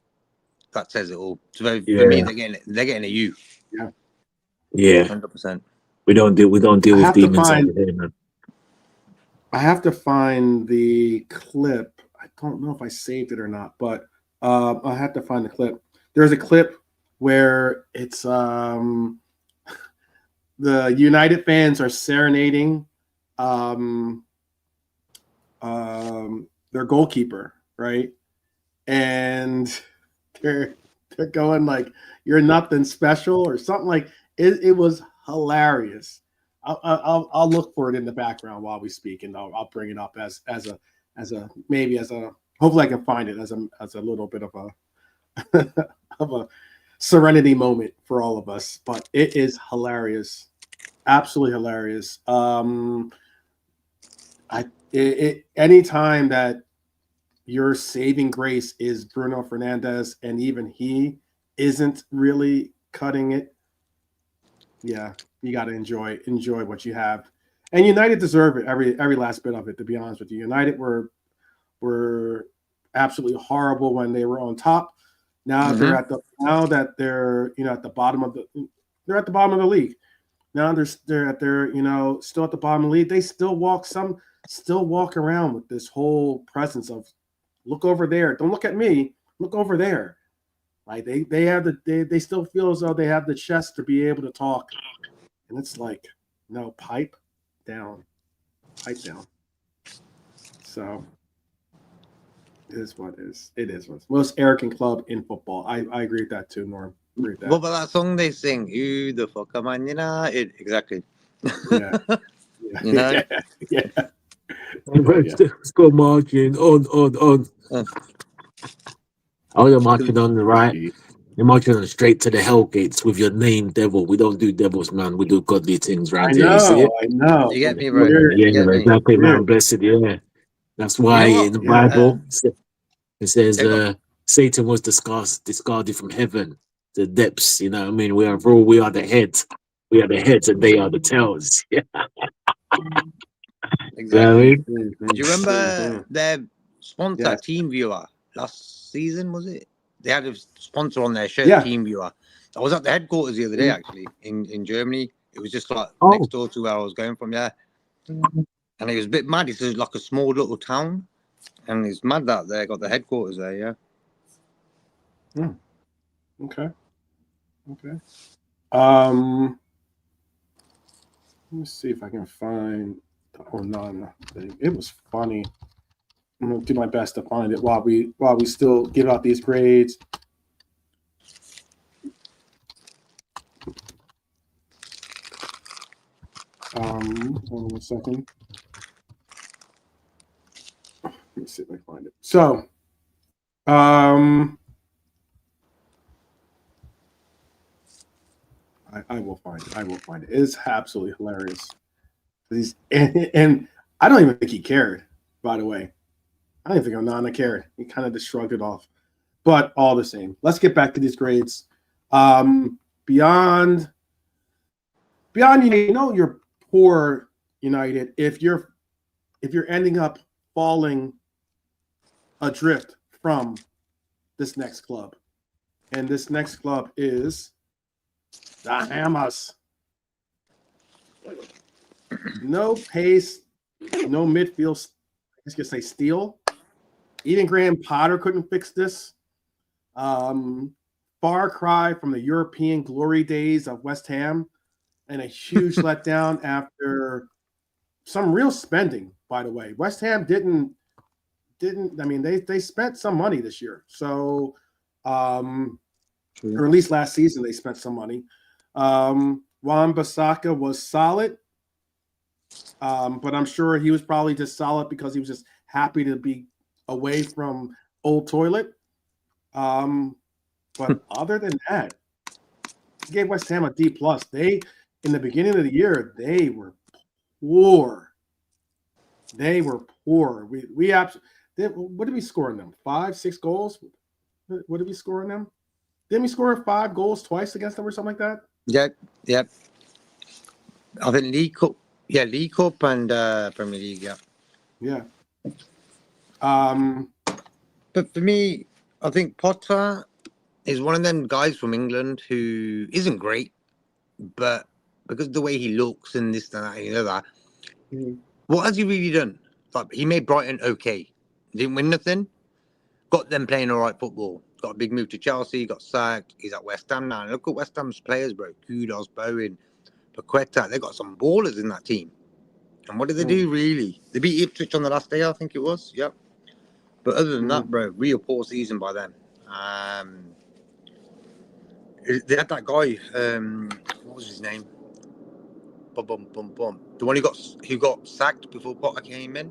That says it all. So for me, they're getting a U. Yeah. 100%. We don't deal with demons over here, man. I have to find the clip. I don't know if I saved it or not, but I have to find the clip. There's a clip where it's the United fans are serenading their goalkeeper, right? And they're going like, "You're nothing special" or something like. It was hilarious. I'll look for it in the background while we speak, and I'll bring it up as a hopefully I can find it as a little bit of a serenity moment for all of us. But it is hilarious, absolutely hilarious. Any time that your saving grace is Bruno Fernandes, and even he isn't really cutting it, yeah, you got to enjoy what you have. And United deserve it, every last bit of it. To be honest with you, United were absolutely horrible when they were on top. Now they're at the at the bottom of the league. Now they're at their still at the bottom of the league. They still walk around with this whole presence of look over there. Don't look at me. Look over there. Like they still feel as though they have the chest to be able to talk. And it's like, no, pipe down. So it is what it is. It is what's most arrogant club in football. I agree with that too, Norm. Agree with that. What about that song they sing? Who the fuck am I? Exactly. Yeah. Yeah. Yeah. Let's go marching on. Oh, you're marching on the right. You're marching on straight to the hell gates with your name, devil. We don't do devils, man. We do godly things right here. You see it? I know. You get me, bro? Yeah, exactly, man. Blessed, yeah. That's why in the Bible it says Satan was discarded from heaven, the depths. You know what I mean? We are the heads. We are the heads and they are the tails. Yeah. Exactly. You Do you remember their sponsor, TeamViewer, last season, was it? They had a sponsor on their shirt, TeamViewer. I was at the headquarters the other day, actually, in Germany. It was just like next door to where I was going from, And it was a bit mad. It's just like a small little town. And it's mad that they got the headquarters there, Okay. Let me see if I can find the Onana thing. It was funny. I'm gonna do my best to find it while we still give out these grades. Hold on 1 second. Let me see if I can find it. So, I will find it. It is absolutely hilarious. And I don't even think he cared, by the way. I don't even think Onana cared. He kind of just shrugged it off. But all the same, let's get back to these grades. Beyond you're poor United if you're ending up falling adrift from this next club. And this next club is the Hammers. No pace, no midfield. I was gonna say steal. Even Graham Potter couldn't fix this. Far cry from the European glory days of West Ham, and a huge letdown after some real spending. By the way, West Ham didn't. I mean, they spent some money this year. So, or at least last season they spent some money. Wan-Bissaka was solid, but I'm sure he was probably just solid because he was just happy to be away from Old Toilet. But other than that, he gave West Ham a D+. They, in the beginning of the year, they were poor. We absolutely. What did we score in them? 5, 6 goals? What did we score in them? Didn't we score 5 goals twice against them or something like that? Yep. I think League Cup and Premier League, Yeah. But for me, I think Potter is one of them guys from England who isn't great, but because of the way he looks and this and that, that. What has he really done? Like, he made Brighton okay. Didn't win nothing. Got them playing all right football. Got a big move to Chelsea. Got sacked. He's at West Ham now. And look at West Ham's players, bro. Kudos, Bowen, Paqueta. They got some ballers in that team. And what did they do, really? They beat Ipswich on the last day, I think it was. Yep. But other than that, bro, real poor season by them. They had that guy. What was his name? The one who got sacked before Potter came in.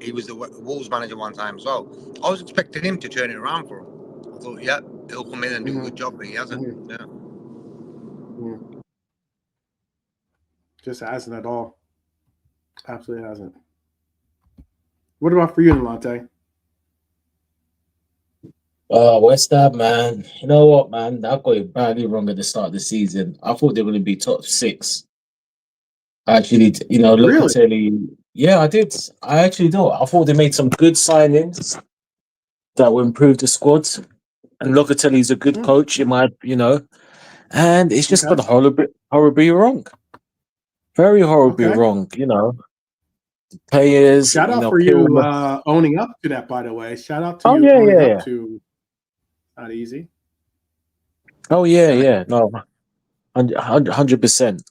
He was the Wolves manager one time as well. I was expecting him to turn it around for him. I thought, he'll come in and do a good job, but he hasn't. Just hasn't at all. Absolutely hasn't. What about for you, Nalante? West Ham, man. You know what, man? I got it badly wrong at the start of the season. I thought they were going to be top six. Actually, Really? Locatelli. Yeah, I did. I actually do. I thought they made some good signings that will improve the squad. And Locatelli's a good coach, and it's just gone horribly wrong. Very horribly wrong, Players, shout out for you owning up to that, by the way. Shout out to you owning up to not easy. Oh yeah. No, 100%.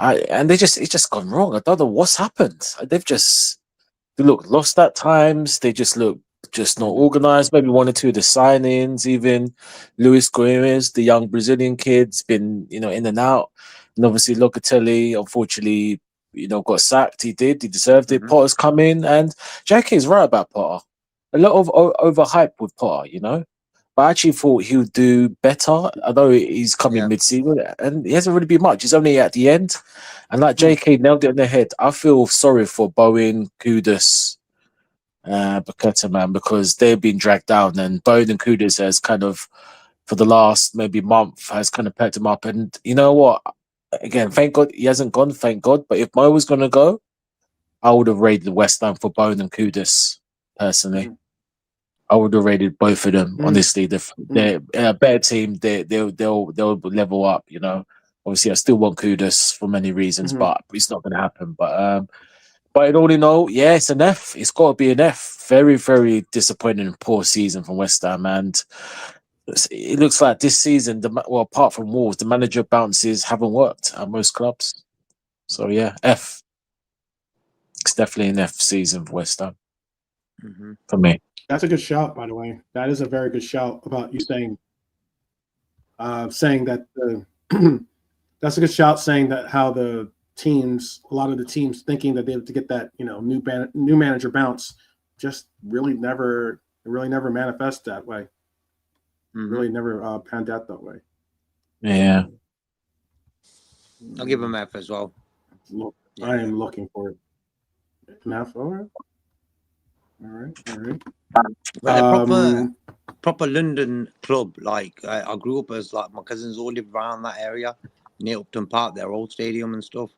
It's just gone wrong. I don't know what's happened. They've just lost at times. They just look not organized. Maybe one or two of the signings, even Luis Guimaraes, the young Brazilian kid's been in and out, and obviously Locatelli, unfortunately, got sacked. He deserved it. Potter's come in, and Jackie is right about Potter. A lot of overhype with Potter, But I actually thought he would do better. I know he's coming mid-season, and he hasn't really been much. He's only at the end. And like JK nailed it on the head, I feel sorry for Bowen, Kudus, Paqueta, man, because they've been dragged down. And Bowen and Kudus has kind of, for the last maybe month, has kind of pepped him up. And you know what? Again, thank God he hasn't gone, thank God. But if Mo was going to go, I would have rated West Ham for Bowen and Kudus, personally. I would have rated both of them. Honestly, they're a better team. They'll level up. Obviously, I still want Kudus for many reasons, but it's not going to happen. But in all, yeah, it's an F. It's got to be an F. Very, very disappointing and poor season from West Ham, and it looks like this season, apart from Wolves, the manager bounces haven't worked at most clubs. So yeah, F. It's definitely an F season for West Ham for me. That's a good shout, by the way. That is a very good shout about you saying that that's a good shout saying that how a lot of the teams thinking that they have to get that new manager bounce just really never manifest that way. Really never panned out that way. Yeah, I'll give him F as well. I am looking for it. F, all right. But proper London club. Like I grew up as my cousins all live around that area near Upton Park, their old stadium and stuff.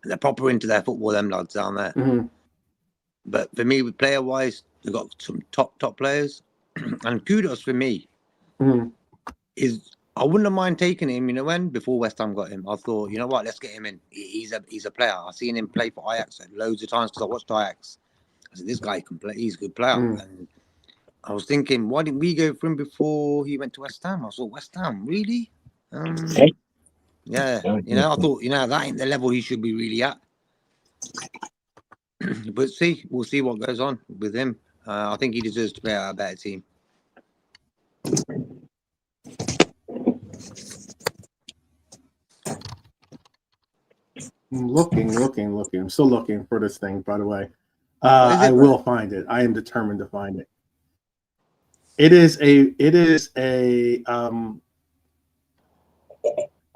And they're proper into their football, them lads down there. But for me, player wise, they've got some top players. And kudos for me is I wouldn't have mind taking him. Before West Ham got him, I thought, you know what, let's get him in. He's a player. I've seen him play for Ajax loads of times because I watched Ajax. I said, this guy can play. He's a good player. And I was thinking, why didn't we go for him before he went to West Ham? I thought, West Ham, really? Yeah. I thought, that ain't the level he should be really at. But we'll see what goes on with him. I think he deserves to play at a better team. I'm looking. I'm still looking for this thing, by the way. I will find it. I am determined to find it. It is a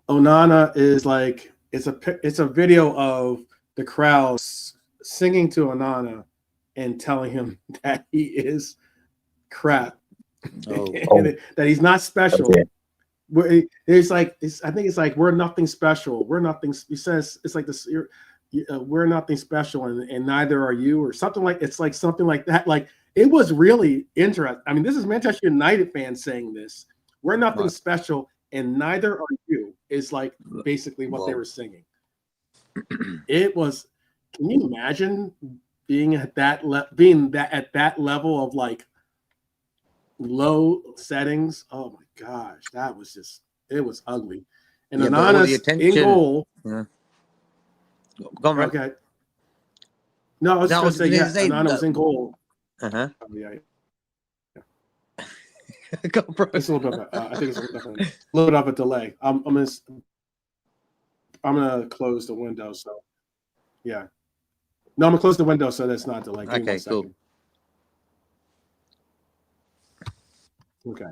Onana is like it's a video of the crowd singing to Onana and telling him that he is crap. That he's not special. It's like I think it's like we're nothing special. We're nothing. He says it's like this. We're nothing special, and neither are you, or something like it's like something like that. Like it was really interesting. I mean, this is Manchester United fans saying this. We're nothing special, and neither are you. Is like basically what they were singing. It was. Can you imagine being at that at that level of like low settings? Oh my gosh, that was just it was ugly. And Onana's in goal. Yeah. Go on, okay. No, I was just going to say, Onana was in goal. Uh-huh. Yeah. Go, bro. It's a little bit. I think it's a little bit of a delay. I'm gonna close the window. So, yeah. No, I'm gonna close the window so that's not delayed. Okay, cool. Okay.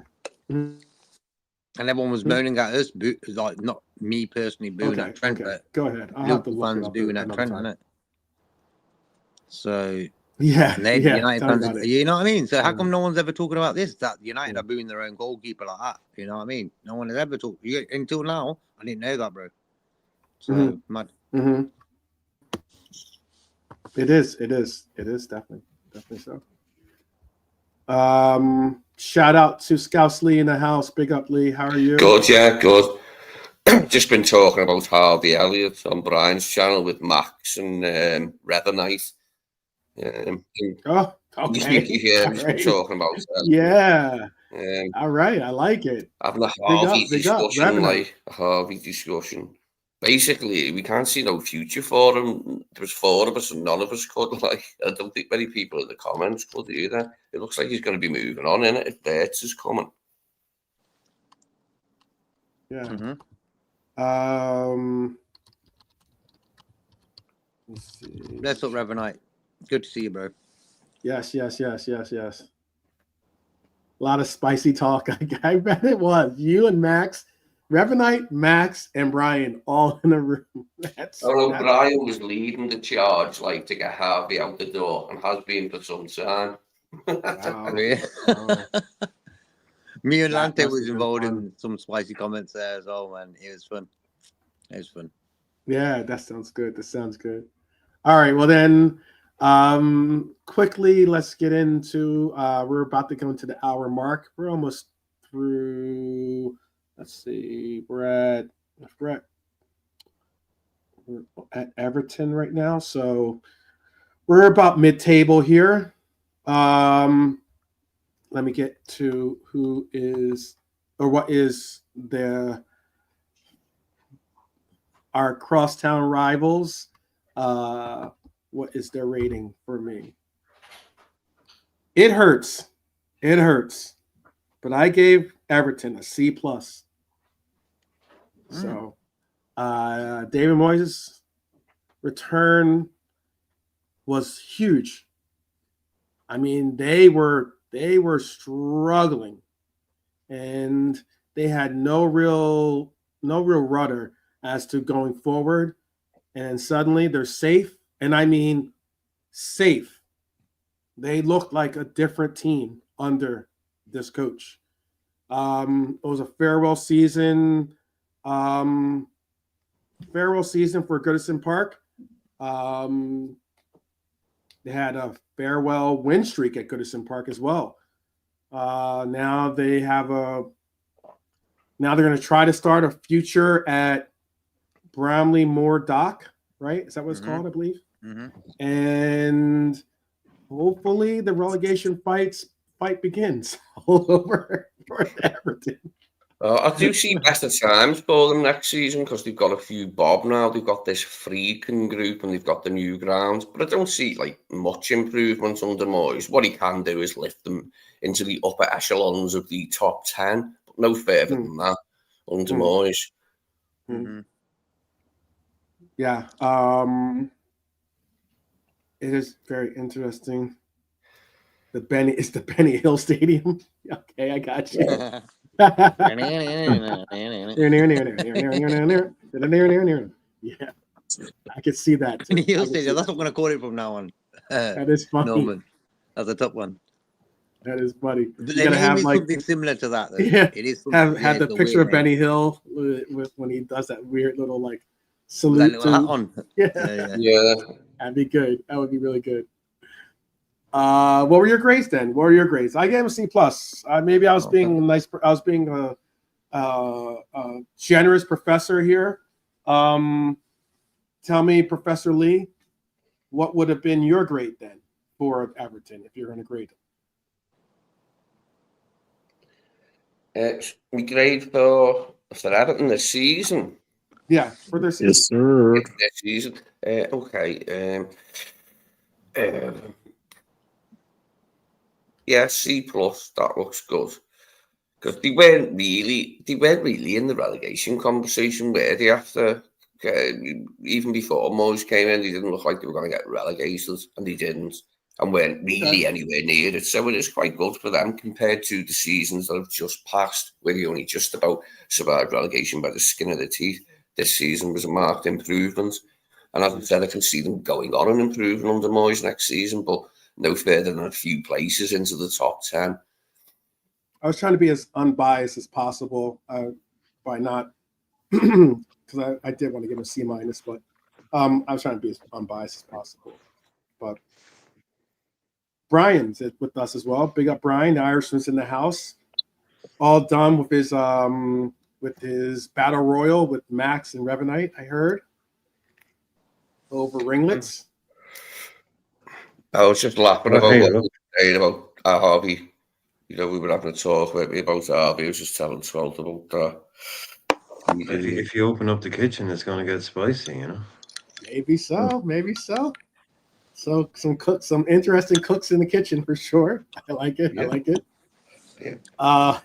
And everyone was moaning at us, like not me personally booing at Trent, but go ahead. I'll Liverpool fans booing at Trent, innit? So Yeah, and then yeah. United Tell me fans, about it. you know what I mean? So how Yeah. come no one's ever talking about this? That United Yeah. are booing their own goalkeeper like that. You know what I mean? No one has ever talked until now. I didn't know that, bro. So mad. Mm-hmm. It is definitely so. Shout out to Scouts Lee in the house. Big up, Lee. How are you? Good, yeah, good. Just been talking about Harvey Elliott on Brian's channel with Max and Rethernight. Oh, okay. Yeah, he's been talking about yeah. All right, I like it. Having a Harvey discussion. Basically, we can't see no future for him. There was 4 of us and none of us could. Like, I don't think many people in the comments could either. It looks like he's going to be moving on, innit? If Bertz is coming. Yeah. Let's see. Let's up, Revenite. Good to see you, bro. Yes. A lot of spicy talk. I bet it was you and Max, Revenite, Max, and Brian all in a room. Brian was leading the charge, like, to get Harvey out the door, and has been for some time. Wow. Me and Lante was involved in some spicy comments there as well, man. It was fun. Yeah, that sounds good. All right, well then, quickly, let's get into, we're about to go into the hour mark. We're almost through, let's see, we're at Everton right now, so we're about mid-table here. Let me get to who is, or what is our crosstown rivals. What is their rating for me? It hurts, but I gave Everton a C+. So, David Moyes' return was huge. I mean, they were struggling, and they had no real rudder as to going forward. And suddenly they're safe, and I mean safe. They looked like a different team under this coach. It was a farewell season. For Goodison Park. They had a farewell win streak at Goodison Park as well. Now they're going to try to start a future at Bramley Moor Dock, right? Is that what it's called, I believe? And hopefully the relegation fight begins all over for Everton. I do see better times for them next season because they've got a few bob now. They've got this Friedkin group and they've got the new ground. But I don't see like much improvement under Moyes. What he can do is lift them into the upper echelons of the top 10, but no further than that under Moyes. Yeah. It is very interesting. It's the Benny Hill Stadium. Okay, I got you. Yeah, I could see that. Benny Hill Stadium. That's what I'm going to call it from now on. That is funny. Norman. That's a top one. That is funny. The name is something similar to that, though. Yeah, it is. Have the picture of Benny Hill with when he does that weird little like salute. That little hat on. Yeah. That'd be good. That would be really good. What were your grades then? I gave him a C+. Maybe I was being nice. I was being a generous professor here. Tell me, Professor Lee, what would have been your grade then for Everton if you're going to grade them? We grade for Everton this season. Yeah, for this season. Yes, sir. This season. Okay. Yeah, C+. That looks good. Because they weren't really in the relegation conversation, were they? After even before Moyes came in, they didn't look like they were going to get relegated, and they didn't, and weren't really anywhere near it. So it is quite good for them compared to the seasons that have just passed, where they only just about survived relegation by the skin of their teeth. This season was a marked improvement. And as I said, I can see them going on and improving under Moyes next season, but no further than a few places into the top 10. I was trying to be as unbiased as possible by not, because I did want to give him a C-, but I was trying to be as unbiased as possible. But Brian's with us as well. Big up Brian. The Irishman's in the house. All done with his battle royal with Max and Revenite, I heard. Over ringlets. I was just laughing about what you were saying about Harvey. You know, we were having a talk with me about Harvey. I was just telling Swelt about that. If you open up the kitchen, it's going to get spicy, you know? Maybe so. Maybe so. So some interesting cooks in the kitchen for sure. I like it. Yeah. I like it. Yeah.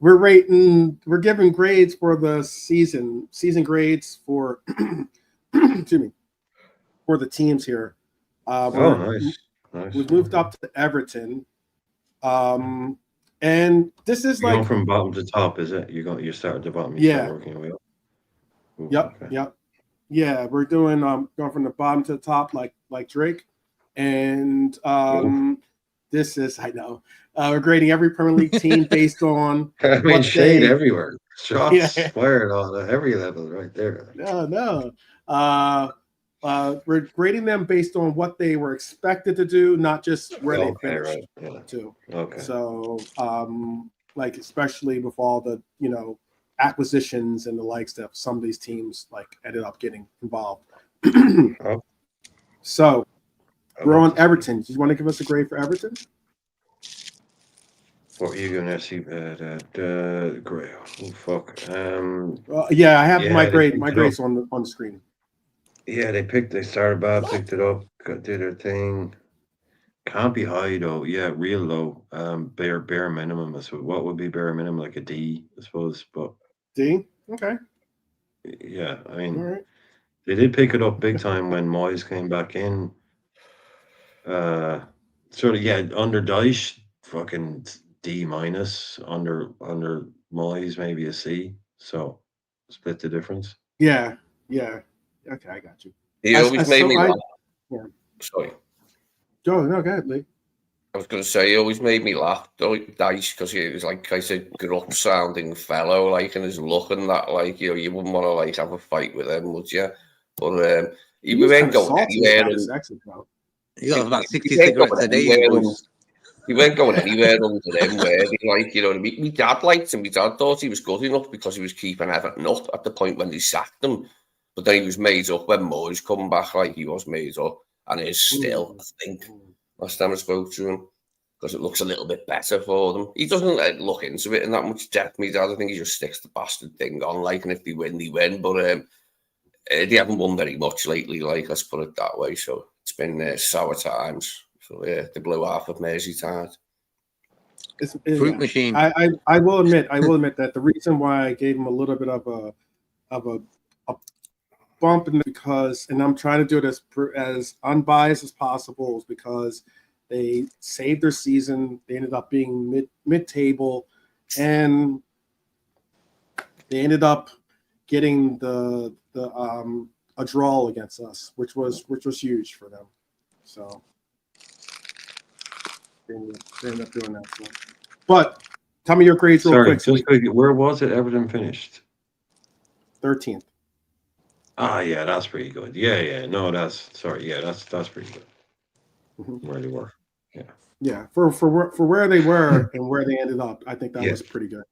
We're giving grades for the season grades for excuse me, for the teams here. Nice. We've moved up to Everton. And this is You're going from bottom to top, is it? You start at the bottom, start working your way up. Ooh, yep, okay. Yep. Yeah, we're doing going from the bottom to the top like Drake. And this is, I know. We're grading every Premier League team based on shade everywhere. Shots fired on every level right there. No. We're grading them based on what they were expected to do, not just where they finished. Right. Yeah. Too. Okay. So, especially with all the acquisitions and the likes that some of these teams ended up getting involved. So, we're on Everton. Do you want to give us a grade for Everton? What are you going to see? Grade. Oh fuck. I have my grade. My grade's on the screen. Yeah, they started bad, picked it up, did their thing. Can't be high though. Yeah, real low. Bare minimum. So what would be bare minimum? Like a D, I suppose. But D? Okay. Yeah, I mean, they did pick it up big time when Moyes came back in. Under Dyche, fucking D-. Under Moyes, maybe a C. So split the difference. Yeah. Okay, I got you. He always made me laugh. Yeah. Sorry. Go ahead, Lee. I was going to say, he always made me laugh, Dyche, because he was like, I said, gruff sounding fellow, and his look and that, you wouldn't want to have a fight with him, would you? But he went going anywhere. He got about 60 cigarettes a day. He weren't going anywhere under him, where you know what I mean? My dad liked him. My dad thought he was good enough because he was keeping Everton up at the point when they sacked him. But then he was made up when Moyes come back, he was made up, and is still, I think. Last time I spoke to him, because it looks a little bit better for them. He doesn't look into it in that much depth, my dad. I think he just sticks the bastard thing on, and if they win, they win. But they haven't won very much lately, let's put it that way. So it's been sour times. So they blew half of Merseyside. Fruit machine. I will admit that the reason why I gave him a little bit of a bump because I'm trying to do it as unbiased as possible is because they saved their season. They ended up being mid-table, and they ended up getting a draw against us, which was huge for them. So they ended up doing that. So. But tell me your grades real quick. Just quick. Where was it? Everton finished 13th. Yeah, that's pretty good. Yeah. No, that's pretty good. Mm-hmm. Where they were. Yeah. For where they were and where they ended up, I think that was pretty good.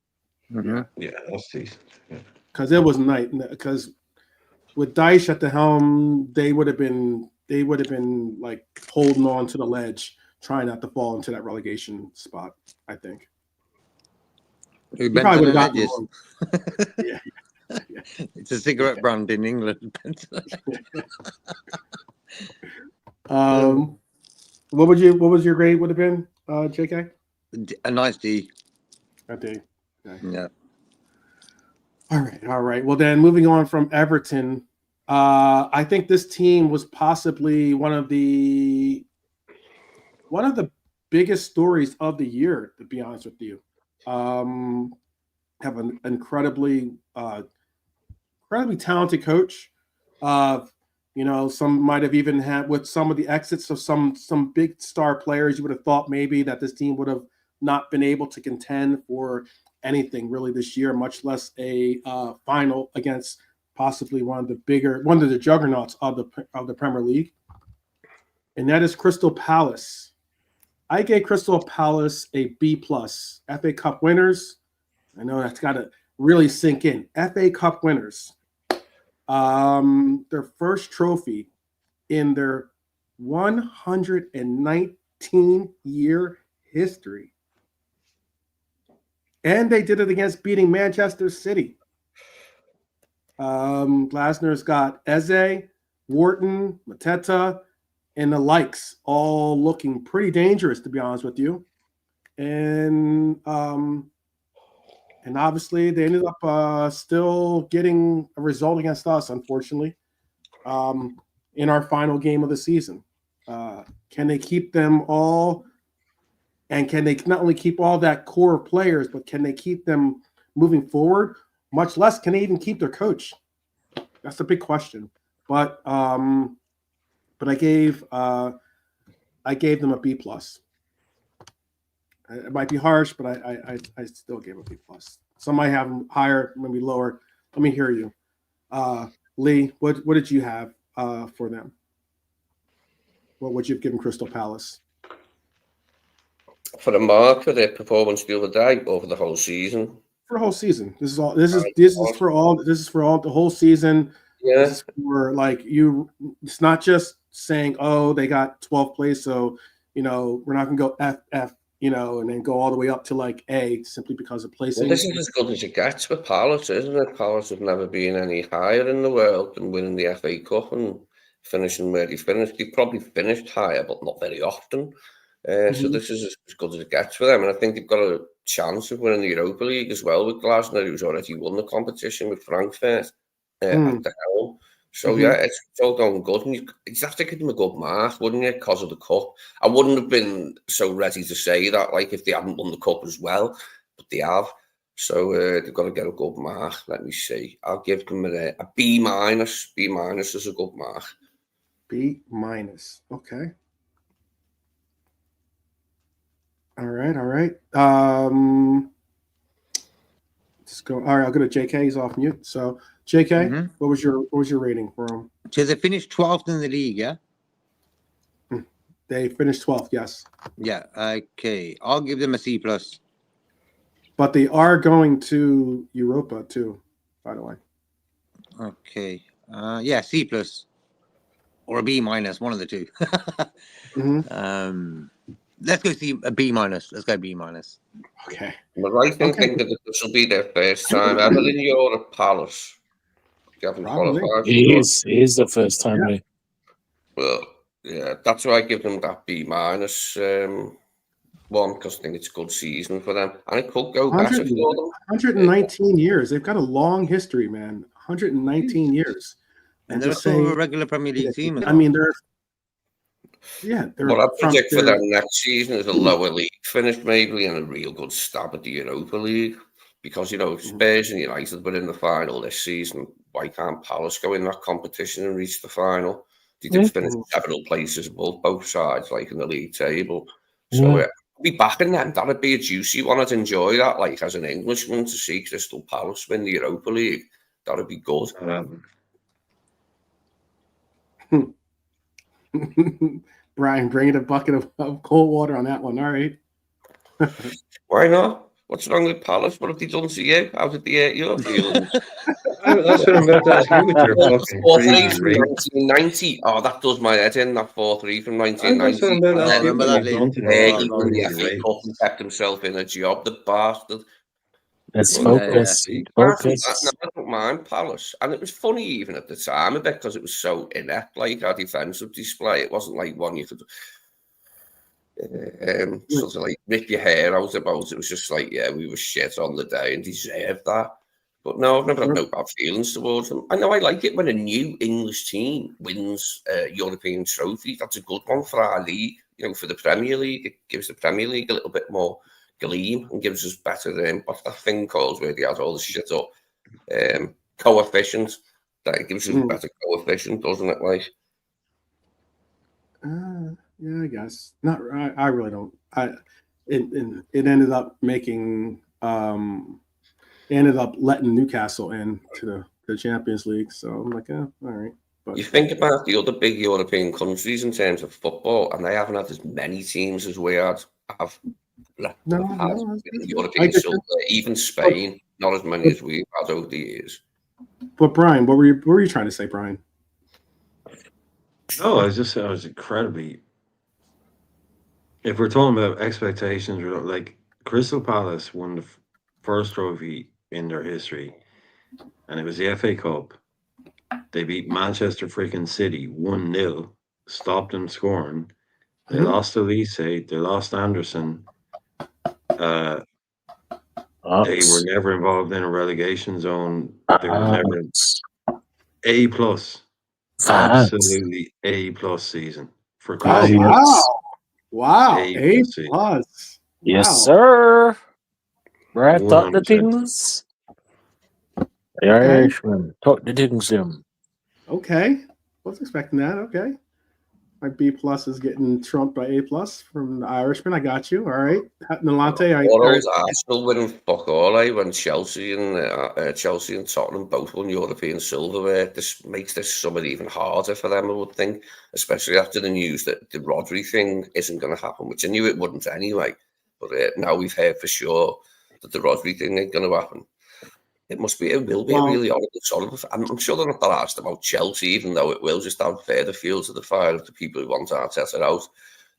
Mm-hmm. Yeah, that's decent. Because it was night. Because with Dyche at the helm, they would have been holding on to the ledge, trying not to fall into that relegation spot. I think. We probably would have gotten yeah. It's a cigarette brand in England. What was your grade would have been, JK? A nice D. A D. Okay. Yeah. All right. Well, then moving on from Everton, I think this team was possibly one of the biggest stories of the year, to be honest with you. Have an incredibly talented coach. You know, some might have even had with some of the exits of some big star players. You would have thought maybe that this team would have not been able to contend for anything really this year, much less a final against possibly one of the juggernauts of the Premier League, and that is Crystal Palace. I gave Crystal Palace a B+. FA Cup winners. I know that's got to really sink in. FA Cup winners. Their first trophy in their 119-year history. And they did it against beating Manchester City. Glasner's got Eze, Wharton, Mateta, and the likes, all looking pretty dangerous, to be honest with you. And obviously they ended up still getting a result against us, unfortunately, in our final game of the season. Can they keep them all? And can they not only keep all that core of players, but can they keep them moving forward? Much less, can they even keep their coach? That's the big question. But I gave them a B+. It might be harsh, but I still gave a B+. Some might have them higher, maybe lower. Let me hear you. Lee, what did you have for them? What would you have given Crystal Palace? For the mark for their performance the other day, over the whole season. For the whole season. This is for the whole season. Yeah. This is for it's not just saying, oh, they got 12th place, so we're not gonna go F, and then go all the way up to like A simply because of placing. Well, this is as good as it gets with Palace, isn't it? Palace have never been any higher in the world than winning the FA Cup and finishing where they finished. They probably finished higher, but not very often. So this is as good as it gets for them. And I think they've got a chance of winning the Europa League as well with Glasner, who's already won the competition with Frankfurt at the helm. So, yeah, it's all going good. And you'd have to give them a good mark, wouldn't you, because of the cup? I wouldn't have been so ready to say that, if they hadn't won the cup as well. But they have. So they've got to get a good mark. Let me see. I'll give them a B-. B- is a good mark. B-. Okay. All right. Let's go. All right, I'll go to JK. He's off mute. So, JK, what was your rating for him? So they finished 12th in the league, yeah? They finished 12th, yes. Yeah, okay. I'll give them a C+. But they are going to Europa too, by the way. Okay. Yeah, C+. Or a B-, one of the two. Let's go see a B-. Let's go B-. Okay. But I think that this will be their first time ever in Europe, Palace. They haven't qualified. It is the first time. Yeah. Well, yeah, that's why I give them that B- one, because I think it's a good season for them. And it could go better for them. 119 years. They've got a long history, man. 119 years. And they're still a regular Premier League team. I mean, they're what I predict for them next season is a lower league finish, maybe, and a real good stab at the Europa League. Because, Spurs and United were in the final this season. Why can't Palace go in that competition and reach the final? They did finish several places above both sides, in the league table. So I'll be backing them. That'd be a juicy one. I'd enjoy that, as an Englishman, to see Crystal Palace win the Europa League. That'd be good. Brian, bringing a bucket of cold water on that one. All right. Why not? What's wrong with Palace? What have they done to you? How did they hurt your feelings? That's what I'm about to ask you with your fucking 4-3 from 1990. Oh, that does my head in, that 4-3 from 1990. I remember that. He won the FA Cup and kept himself in a job, the bastard. Let's focus. I don't mind Palace. And it was funny even at the time a bit because it was so inept, our defensive display. It wasn't like one you could sort of rip your hair out about. It was just we were shit on the day and deserved that. But no, I've never had no bad feelings towards them. I know I like it when a new English team wins a European trophy. That's a good one for our league, for the Premier League. It gives the Premier League a little bit more gleam and gives us better what's that thing called where they add all the shit up? Coefficient. That gives you a better coefficient, doesn't it? Like, yeah, I guess not. I really don't. It ended up making ended up letting Newcastle into the Champions League. So I'm like, all right. But you think about the other big European countries in terms of football, and they haven't had as many teams as we have. European silver, even Spain, not as many as we've had over the years. But Brian, what were you trying to say, Brian? No, I was incredibly. If we're talking about expectations, like Crystal Palace won the first trophy in their history, and it was the FA Cup. They beat Manchester freaking City 1-0, stopped them scoring. They lost Elise, they lost Anderson. They were never involved in a relegation zone. They were never A+. Absolutely A+ season for Crystal Palace. Wow. A+. Yes, sir. Right, talk the things. Irishman, talk the things. Okay. Wasn't expecting that. Okay. My B+ is getting trumped by A+ from the Irishman. I got you. All right. Nolante. Arsenal winning fuck all, when Chelsea and Tottenham both won European silverware. This makes this summer even harder for them, I would think, especially after the news that the Rodri thing isn't going to happen, which I knew it wouldn't anyway. But now we've heard for sure that the Rodri thing ain't going to happen. It will be a really horrible sort of. I'm sure they're not that asked about Chelsea, even though it will just add further fuel to the fire of the people who want Arteta out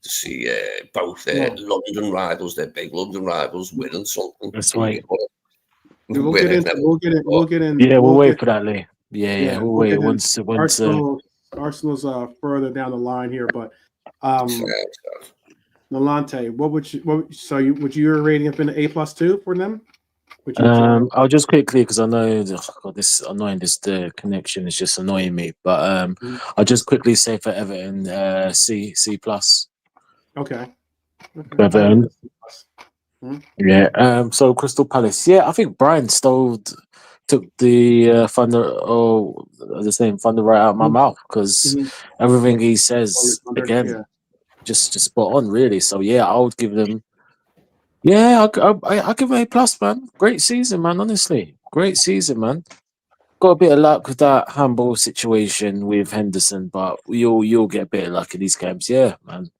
to see both London rivals, their big London rivals, winning something. That's right. We'll get in. Yeah, we'll wait for that, Lee. Yeah, we'll wait once. Arsenal's further down the line here, but Nolante, would your rating have been an A+ too for them? I'll just quickly, because I know this annoying. The connection is just annoying me. But I'll just quickly say for Everton, C+. Okay. Everton. Yeah. So Crystal Palace. Yeah, I think Brian took the thunder right out of my mouth, because everything he says again, just spot on really. So yeah, I would give them. Yeah, I'll give it A+, man. Great season, man. Honestly, great season, man. Got a bit of luck with that handball situation with Henderson, but you'll get a bit of luck in these games. Yeah, man.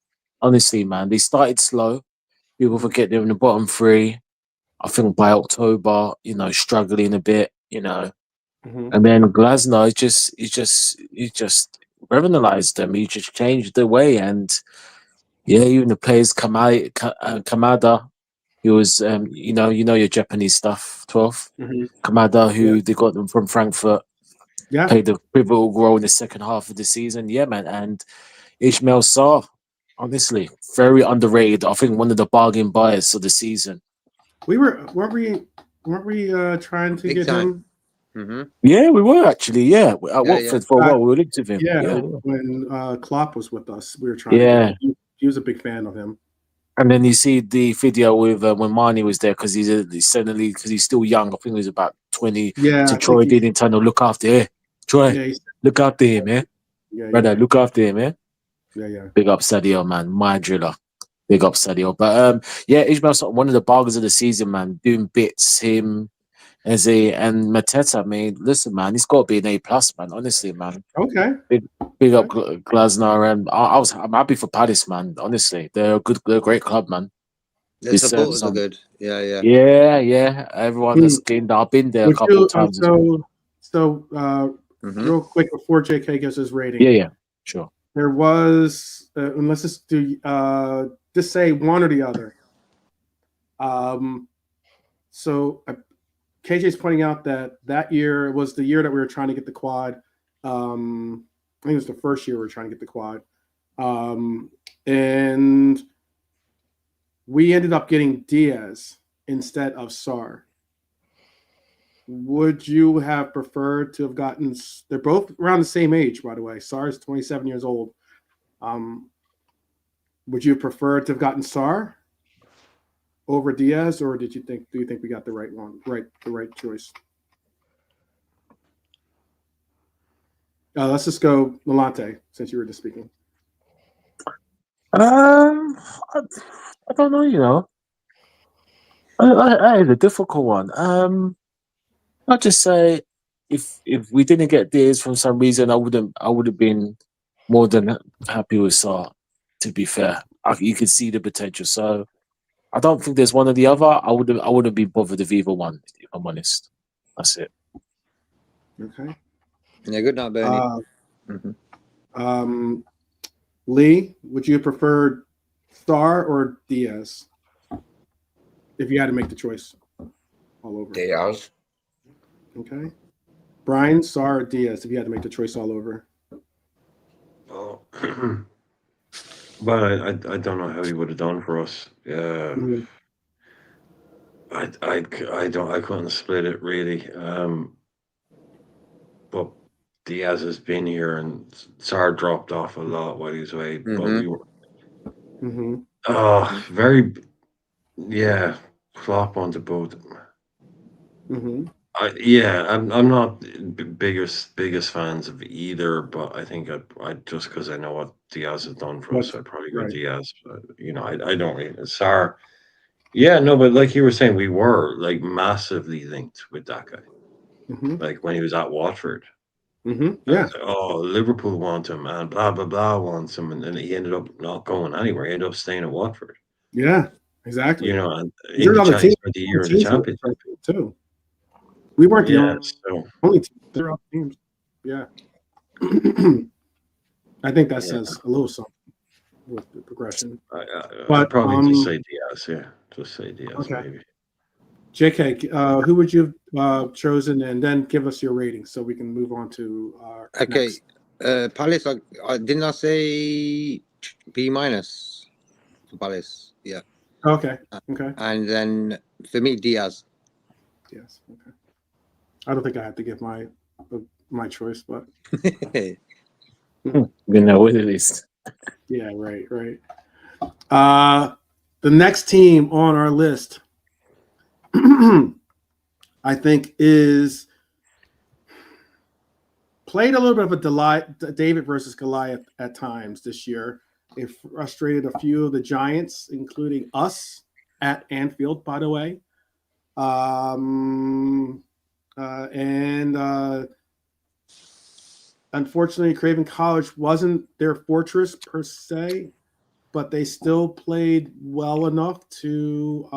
Honestly, man, they started slow. People forget they're in the bottom three. I think by October, struggling a bit, and then Glasner, he just revolutionized them. He just changed the way, and yeah, even the players Kamada. He was, your Japanese stuff, 12th. Kamada, who they got them from Frankfurt, played a pivotal role in the second half of the season. Yeah, man. And Ismail Sarr, honestly, very underrated. I think one of the bargain buyers of the season. Weren't we trying to get him? Yeah, we were actually. Yeah, at Watford for a while. We were linked with him. Yeah. When Klopp was with us, we were trying. Yeah, he was a big fan of him. And then you see the video with when Marnie was there, because he's still young. I think he was about 20. Yeah. So Troy didn't tell him, look after him. Troy, look after him, man. Brother, look after him, man. Yeah. Big up Sadio, man. My driller. Big up Sadio. But Ismail, one of the bargains of the season, man. Doing bits, him, Eze, and Mateta. I mean, listen, man, he's got to be an A+, man. Honestly, man. Okay. Big up Glasner, and I'm happy for Palace, man. Honestly, they're a great club, man. The supporters are good. Yeah. Yeah. Everyone that's I've been there a couple of times. Real quick before JK gives his rating. Yeah, sure. There was, let's just do, just say one or the other. So KJ's pointing out that year was the year that we were trying to get the quad. I think it was the first year we were trying to get the quad. And we ended up getting Diaz instead of Sarr. Would you have preferred to have gotten? They're both around the same age, by the way. Sarr is 27 years old. Would you prefer to have gotten Sarr over Diaz, or do you think we got the right one, the right choice? Let's just go Lalante, since you were just speaking. I don't know. You know, I had a difficult one. I'll just say if we didn't get Diaz from some reason, I would have been more than happy with Sarr. To be fair, you could see the potential. So I don't think there's one or the other. I wouldn't be bothered with either one, if I'm honest. That's it. Okay. Yeah, good night, Bernie. Lee, would you prefer Sarr or Diaz if you had to make the choice all over? Diaz. Okay. Brian, Sarr or Diaz if you had to make the choice all over? Oh, but I don't know how he would have done for us. I couldn't split it really. But Diaz has been here and Sarr dropped off a lot while he was away. But we were very flop onto both. I'm not biggest fans of either, but I think I just because I know what Diaz has done for us, I'd probably go Diaz. But I don't really Sarr. Yeah, no, but like you were saying, we were like massively linked with that guy. Like when he was at Watford. Yeah. Like, Liverpool want him and blah blah blah wants him, and then he ended up not going anywhere. He ended up staying at Watford. Yeah, exactly. And in the Chinese for the year of the championship too. We weren't the only team. There were other teams. Yeah. I think that says a little something with the progression. I'd probably just say Diaz. Yeah, just say Diaz maybe. JK, who would you have chosen, and then give us your rating so we can move on to next. Palace. I didn't I say B- for Palace? Yeah. Okay. And then for me, Diaz. Yes. Okay. I don't think I have to give my choice, but you know what it is. Yeah. Right. The next team on our list, I think, is played a little bit of a David versus Goliath at times this year. It frustrated a few of the Giants, including us at Anfield, by the way. Unfortunately, Craven College wasn't their fortress per se, but they still played well enough to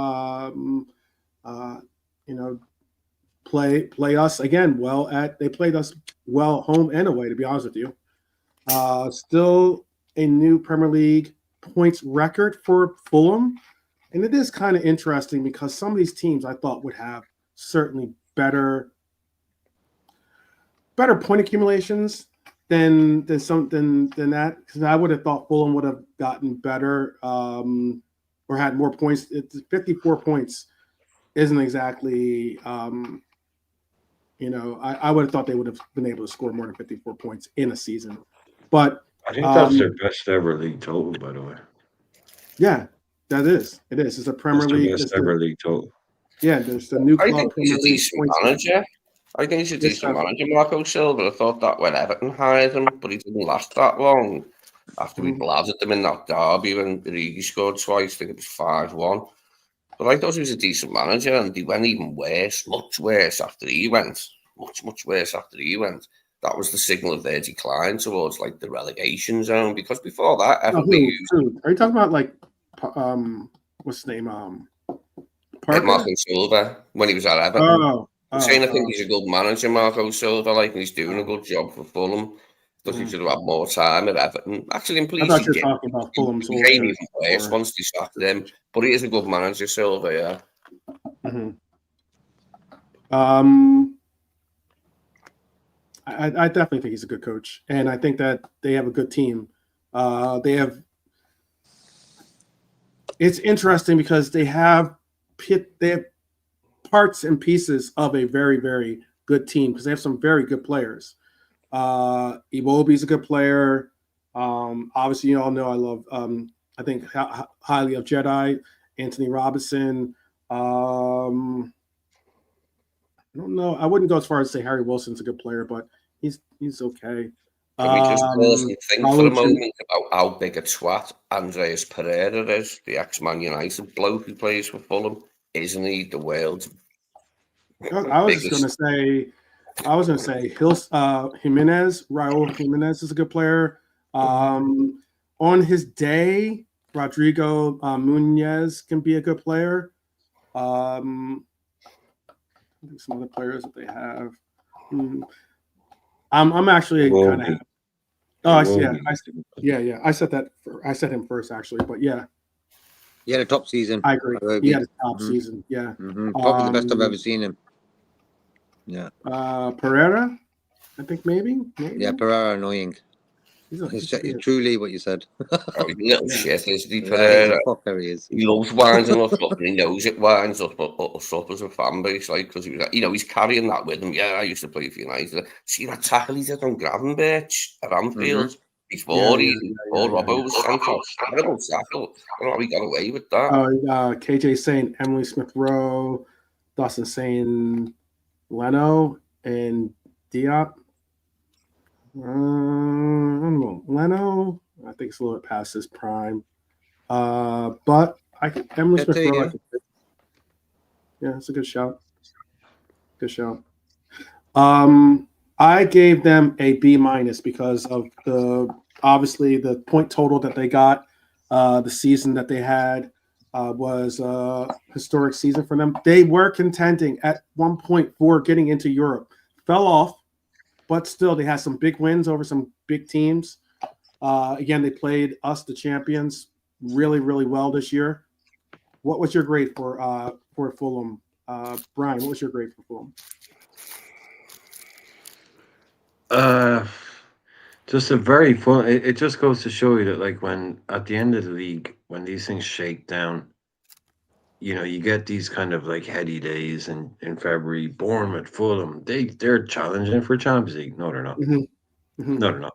play us again well they played us well home and away, to be honest with you. Still a new Premier League points record for Fulham. And it is kind of interesting because some of these teams I thought would have certainly better point accumulations than that. Because I would have thought Fulham would have gotten better or had more points. 54 points isn't exactly I would have thought they would have been able to score more than 54 points in a season. But I think that's their best ever league total, by the way. Yeah, that is. It is. It's a Premier League. Best ever league total. Yeah, there's the new club. I think he's a decent manager. Marco Silva. I thought that when Everton hired him, but he didn't last that long. After we blasted them in that derby when Origi scored twice, I think it was 5-1. But I thought he was a decent manager, and he went even worse, much worse after he went. Much worse after he went. That was the signal of their decline towards like the relegation zone. Because before that, Everton are you talking about like what's his name? Marco Silva when he was at Everton. I'm saying I think he's a good manager, Marco Silva, and he's doing a good job for Fulham. I thought he should have had more time at Everton. Actually, I'm pleased he did. Talking about Fulham. He became even worse once they sacked him. But he is a good manager, Silva, yeah. I definitely think he's a good coach, and I think that they have a good team. It's interesting because they have parts and pieces of a very, very good team because they have some very good players. Iwobi's a good player. Obviously, you all know I love. I think highly of Jedi, Anthony Robinson. I don't know. I wouldn't go as far as say Harry Wilson's a good player, but he's okay. Can we just pause and think for a Raul moment about how big a twat Andreas Pereira is, the ex-Man United bloke who plays for Fulham? Isn't he the world's I was going to say Jimenez, Raul Jimenez is a good player. On his day, Rodrigo Munez can be a good player. I think some other players that they have. I'm actually kind of. Oh, yeah. I said that. I said him first, actually, but yeah. He had a top season. I agree. He had a top season. Yeah. Probably the best I've ever seen him. Yeah. Pereira, I think maybe. Yeah, Pereira annoying. It's truly what you said. Oh, little shit, isn't he, Yeah, Pereira? fucker he is. He loves winding us up, and he knows it winds us up as a fan base, like, because he's carrying that with him. Yeah, I used to play for United. See that tackle he did on Gravenberch at Anfield before Robbo was sent off. Terrible tackle. I don't know how he got away with that. KJ saying Emily Smith Rowe, Dawson saying Leno and Diop. I don't know. Leno, I think it's a little bit past his prime. But Emily Smith Rowe. Yeah, it's a good shout. Good shout. I gave them a B- because of obviously the point total that they got. The season that they had was a historic season for them. They were contending at one point for getting into Europe. Fell off, but still they had some big wins over some big teams. Again, they played us, the champions, really, really well this year. What was your grade for Fulham? Brian, what was your grade for Fulham? Just a very fun. It just goes to show you that, like, when at the end of the league, when these things shake down, you get these kind of like heady days in February. Bournemouth, Fulham, they're challenging for Champions League. No, they're not. No, they're not.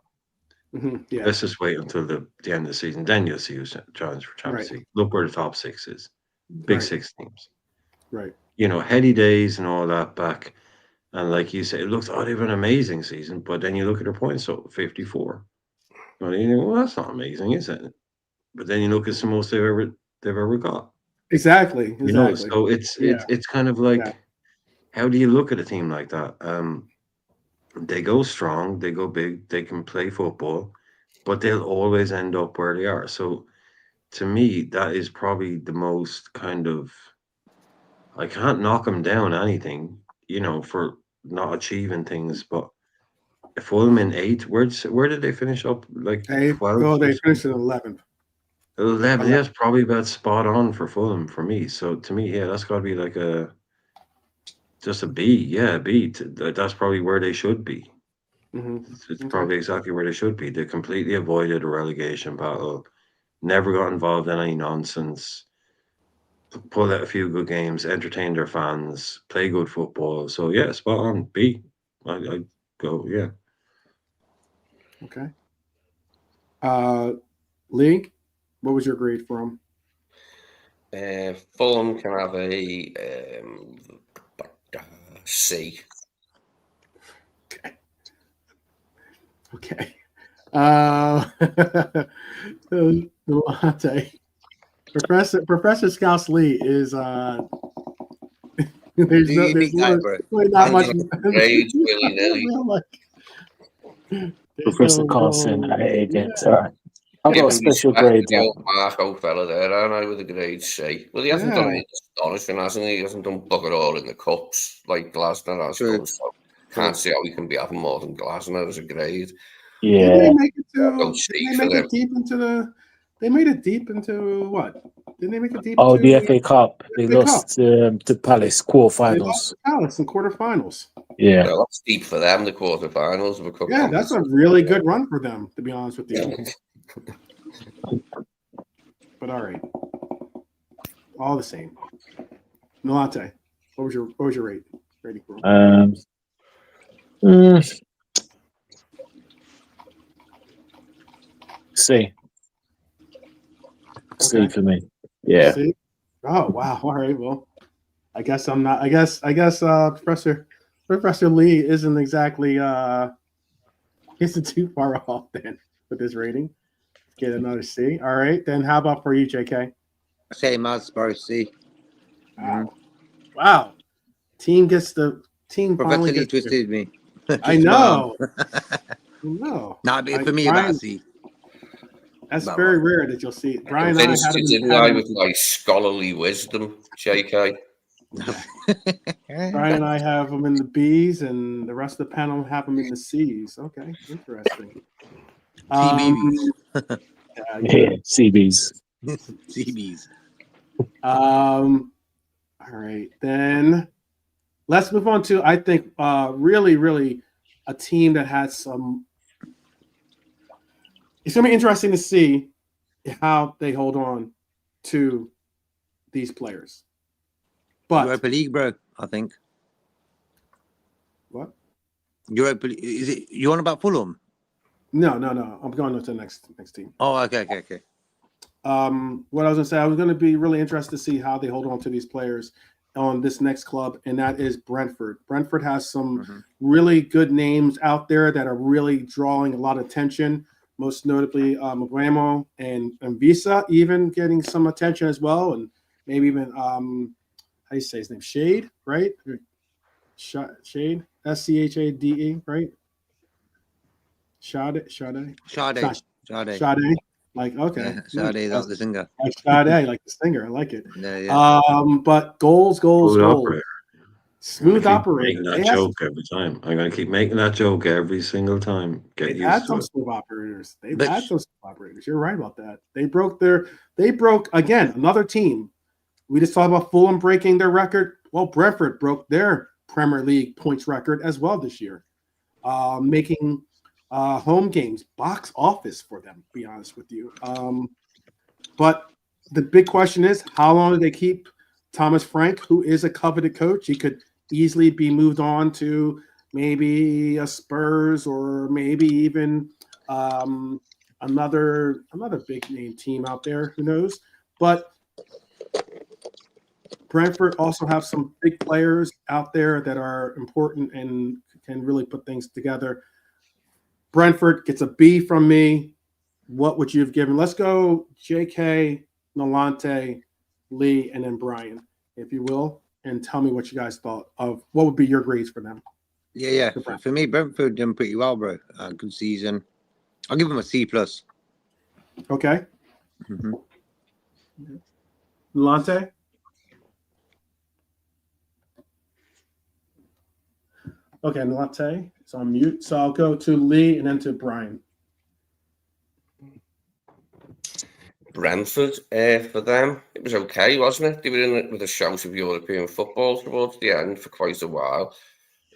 Yeah. Let's just wait until the end of the season. Then you'll see who's challenging for Champions League. Look where the top six is. Big six teams. Right. Heady days and all that back. And like you say, it looks, they've an amazing season. But then you look at their points, so 54. Well, you think, well, that's not amazing, is it? But then you look at the most they've ever got. Exactly. So it's kind of like, how do you look at a team like that? They go strong, they go big, they can play football, but they'll always end up where they are. So to me, that is probably the most kind of, I can't knock them down anything, for not achieving things. But Fulham in 8th, where did they finish up? Like 12th? Oh, they finished in 11th. 11th, that's probably about spot on for Fulham for me. So to me, that's got to be like just a B. Yeah, a B. That's probably where they should be. It's probably exactly where they should be. They completely avoided a relegation battle, never got involved in any nonsense, pulled out a few good games, entertained their fans, play good football. So yeah, spot on. B. I go, yeah. Okay. Lee, what was your grade for them? Fulham can have a C. Okay. Latte. Professor Scouse Lee is there's really not much grades willy-nilly. Professor Carson, all right. I've got a special grade. The old Marco fella there, aren't I, with a grade C? Well, he hasn't done anything astonishing, hasn't he? He hasn't done bugger all in the cups like Glasner has done. So can't see how he can be having more than Glasner as a grade. Yeah. Did they make it deep into the? They made it deep into what? Didn't they make it deep? Oh, the FA Cup. They lost to Palace quarterfinals. They lost to Palace in quarterfinals. Yeah. That's deep for them. The quarterfinals of a cup. Yeah, that's a really good run for them, to be honest with you. But all right, all the same. Nolate, what was your rating for? C. C for me. Yeah. C? Oh wow. All right. Well, I guess I'm not. I guess Professor Lee isn't exactly isn't too far off then with this rating. Get another C. All right. Then how about for you, JK? Same as Spurs C. Wow. Wow. Team finally Professor Lee gets twisted me. I know. No. Nah, but for me, about a C. That's About very right. rare that you'll see. Brian and I Convinced had you him. didn't lie with my scholarly wisdom, JK. Brian and I have them in the B's, and the rest of the panel have them in the C's. Okay, interesting. CBBs. Yeah, CBs. CBs. All right, then let's move on to, I think, really, really a team that has some. It's going to be interesting to see how they hold on to these players. But Europa League, bro, I think. What? Europa League. Is it you on about Fulham? No. I'm going on to the next team. Oh, okay. What I was going to say, I was going to be really interested to see how they hold on to these players on this next club, and that is Brentford. Brentford has some really good names out there that are really drawing a lot of attention, most notably Maguamo and Visa even getting some attention as well, and maybe even, how do you say his name? Shade, right? Shade, Schade, right? Sade. Like, okay. Yeah, Sade, that's the singer. Like Sade, like the singer. I like it. Yeah. But goals. Smooth operator. Making that joke every time. I'm going to keep making that joke every single time. Get used to it. Smooth operators. They've had some smooth operators. You're right about that. They broke again, another team. We just talked about Fulham breaking their record. Well, Brentford broke their Premier League points record as well this year, making home games box office for them, to be honest with you. But the big question is, how long do they keep Thomas Frank, who is a coveted coach? He could easily be moved on to maybe a Spurs or maybe even another big name team out there. Who knows? But Brentford also have some big players out there that are important and can really put things together. Brentford gets a B from me. What would you have given? Let's go JK, Nolante, Lee, and then Brian, if you will, and tell me what you guys thought of what would be your grades for them. Yeah. For me, Brentford done pretty well, bro. Good season. I'll give them a C+. Okay. Nolante? Okay, Nolante is on mute. So I'll go to Lee and then to Brian. Brentford, for them, it was okay, wasn't it? They were in it with a shout of European football towards the end for quite a while,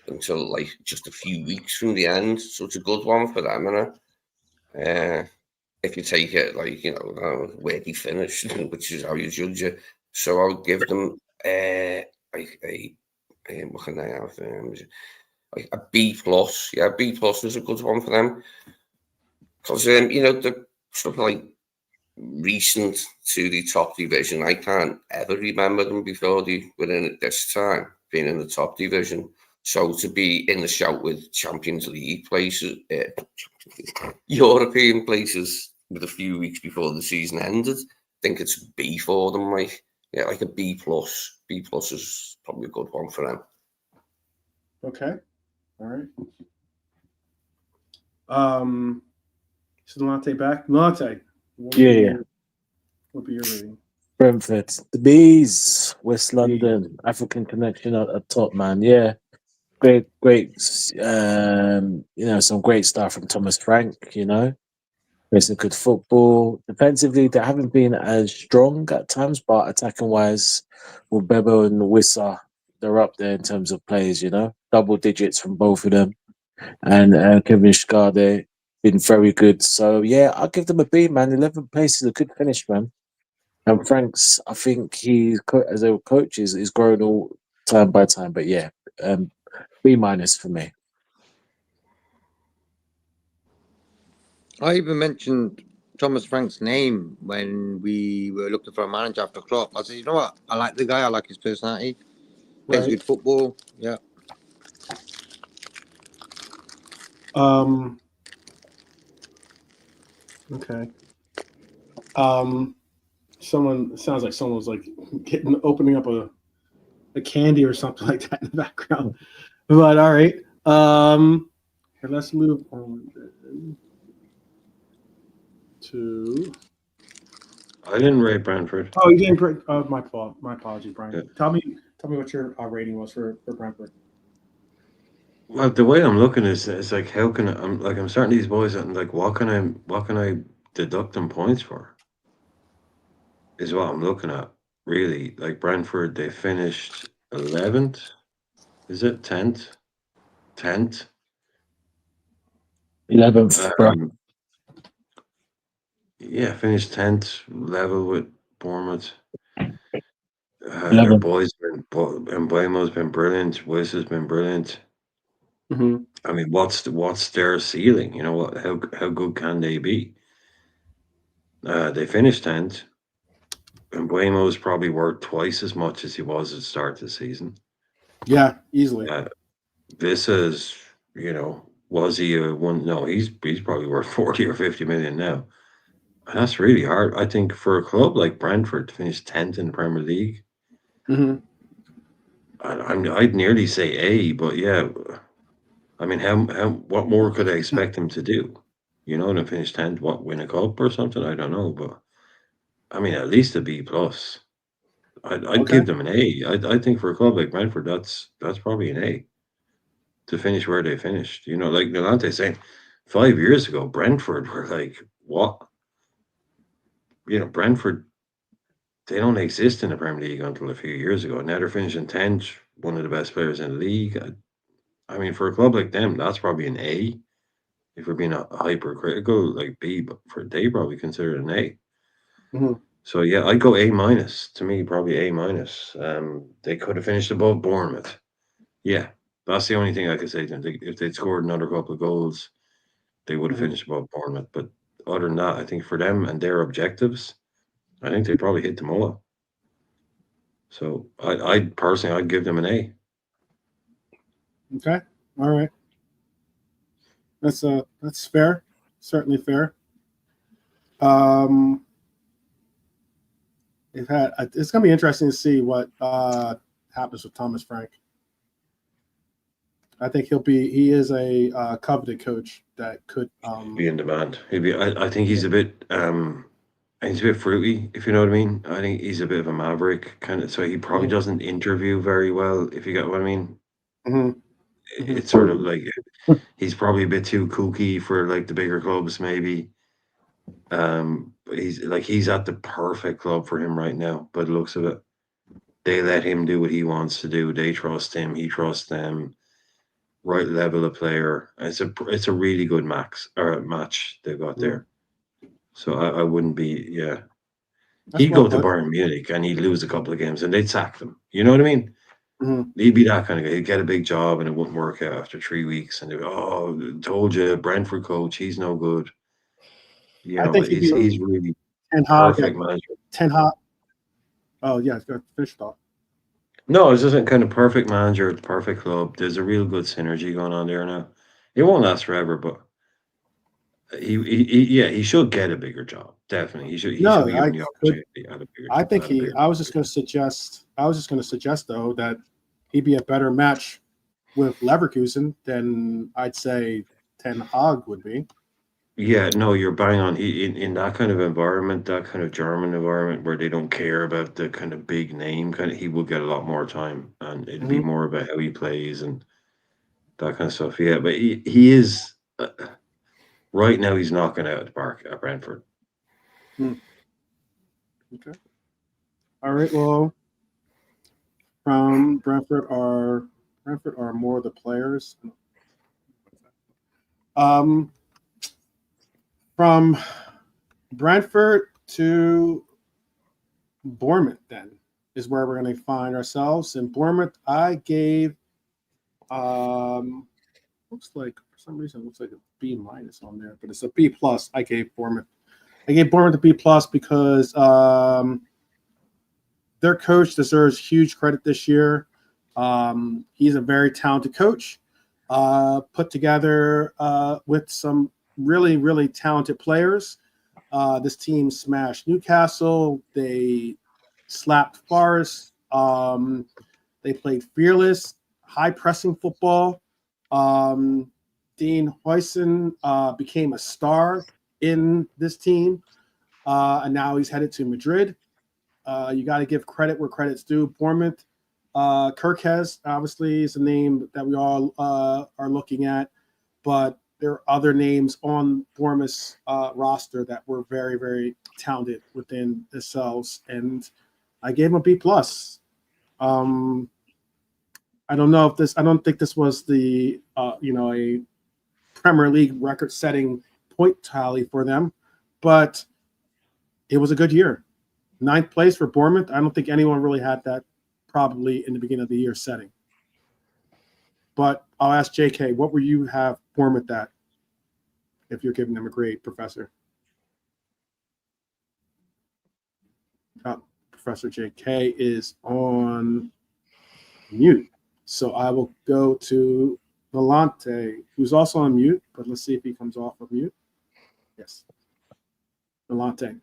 until like just a few weeks from the end. So it's a good one for them, innit? If you take it like, where they finished, which is how you judge it. So I would give them what can I have? Like a B+. Yeah, B+ is a good one for them. Because, the sort of like recent to the top division, I can't ever remember them before they were in it this time, being in the top division. So to be in the shout with Champions League places, European places with a few weeks before the season ended, I think it's a B for them. Like a B+. B+ is probably a good one for them. Okay. All right. Is Nolante back? Nolante. Yeah. What would be your rating? Brentford. The Bees. West London. African connection at top, man. Yeah. Great. Some great stuff from Thomas Frank, There's some good football. Defensively, they haven't been as strong at times, but attacking-wise, with Bebo and Wissa, they're up there in terms of players, Double digits from both of them. And Kevin Schade been very good. So, yeah, I'll give them a B, man. 11th place is a good finish, man. And Frank's, I think he, as a coach, is growing all time by time. But, yeah, B- for me. I even mentioned Thomas Frank's name when we were looking for a manager after Klopp. I said, you know what? I like the guy. I like his personality. Plays good football. Yeah. Okay. Someone sounds like someone was like opening up a candy or something like that in the background. But all right. Here, let's move on then to. I didn't rate Brentford. Oh, you didn't. My fault. My apologies, Brian. Yeah. Tell me what your rating was for Brentford. Well, the way I'm looking is like, how can I'm starting these boys and like, what can I deduct them points for? Is what I'm looking at. Really, like Brentford, they finished 11th. Is it 10th? 10th. 11th, bro. Yeah, finished 10th, level with Bournemouth. Their 11. boys Mbuemo's been brilliant. Wiss has been brilliant. Mm-hmm. I mean, what's their ceiling? You know what? How good can they be? They finished 10th. And Mbuemo's probably worth twice as much as he was at the start of the season. Yeah, easily. This is, was he a one? No, he's probably worth 40 or 50 million now. And that's really hard. I think for a club like Brentford to finish 10th in the Premier League, Mm-hmm. I'd nearly say A, but yeah, I mean, what more could I expect him to do? To finish 10th, win a cup or something? I don't know, but I mean, at least a B plus. I'd give them an A. I think for a club like Brentford, that's probably an A to finish where they finished. Like Nolante saying, 5 years ago, Brentford were like, what? Brentford, they don't exist in the Premier League until a few years ago. Now they're finishing 10th, one of the best players in the league. I mean, for a club like them, that's probably an A. If we're being hypercritical, like B, but they probably consider it an A. Mm-hmm. So yeah, I'd go A minus. To me, probably A minus. They could have finished above Bournemouth. Yeah, that's the only thing I could say to them. If they'd scored another couple of goals, they would have finished above Bournemouth. But other than that, I think for them and their objectives, I think they probably hit them all. So I personally, I'd give them an A. Okay. All right. That's fair. Certainly fair. It's gonna be interesting to see what happens with Thomas Frank. I think he is a coveted coach that could be in demand. I think he's a bit fruity, if you know what I mean. I think he's a bit of a maverick kind of, so he probably doesn't interview very well, if you get what I mean. Mm-hmm. It's sort of like he's probably a bit too kooky for like the bigger clubs, maybe. But he's at the perfect club for him right now, by the looks of it. They let him do what he wants to do. They trust him. He trusts them. Right level of player. It's a really good match they've got there. So I wouldn't be, yeah. He'd go to Bayern Munich and he'd lose a couple of games and they'd sack them. You know what I mean? Mm-hmm. He'd be that kind of guy. He'd get a big job and it wouldn't work out after 3 weeks. And they'd be, oh, told you, Brentford coach, he's no good. I think he's really Ten Hag. perfect manager. Ten Hag. Oh yeah, it's got finished off. No, it's just a kind of perfect manager at the perfect club. There's a real good synergy going on there now. It won't last forever, but he should get a bigger job. Definitely, he should be given the opportunity at a bigger. I think I was just going to suggest though that he'd be a better match with Leverkusen than I'd say Ten Hag would be. Yeah, no, you're bang on. In that kind of environment, that kind of German environment where they don't care about the kind of big name, he will get a lot more time, and it'd be more about how he plays and that kind of stuff. Yeah, but he is right now. He's knocking out the park at Brentford. Okay. All right. Well, from Brentford are more the players. From Brentford to Bournemouth then is where we're going to find ourselves. In Bournemouth, I gave looks like for some reason it looks like a B minus on there, but it's a B plus. I gave Bournemouth a B plus because their coach deserves huge credit this year. He's a very talented coach, put together with some really, really talented players. This team smashed Newcastle. They slapped Forest. They played fearless, high-pressing football. Dean Huijsen became a star in this team, and now he's headed to Madrid. You got to give credit where credit's due. Bournemouth, Kirkhez, obviously, is a name that we all are looking at, but there are other names on Bournemouth's roster that were very, very talented within themselves, and I gave him a B+. I don't think this was the a Premier League record-setting point tally for them, but it was a good year. 9th place for Bournemouth. I don't think anyone really had that probably in the beginning of the year setting. But I'll ask JK, what will you have Bournemouth at if you're giving them a grade, Professor? Professor JK is on mute. So I will go to Volante, who's also on mute, but let's see if he comes off of mute. Yes. Volante.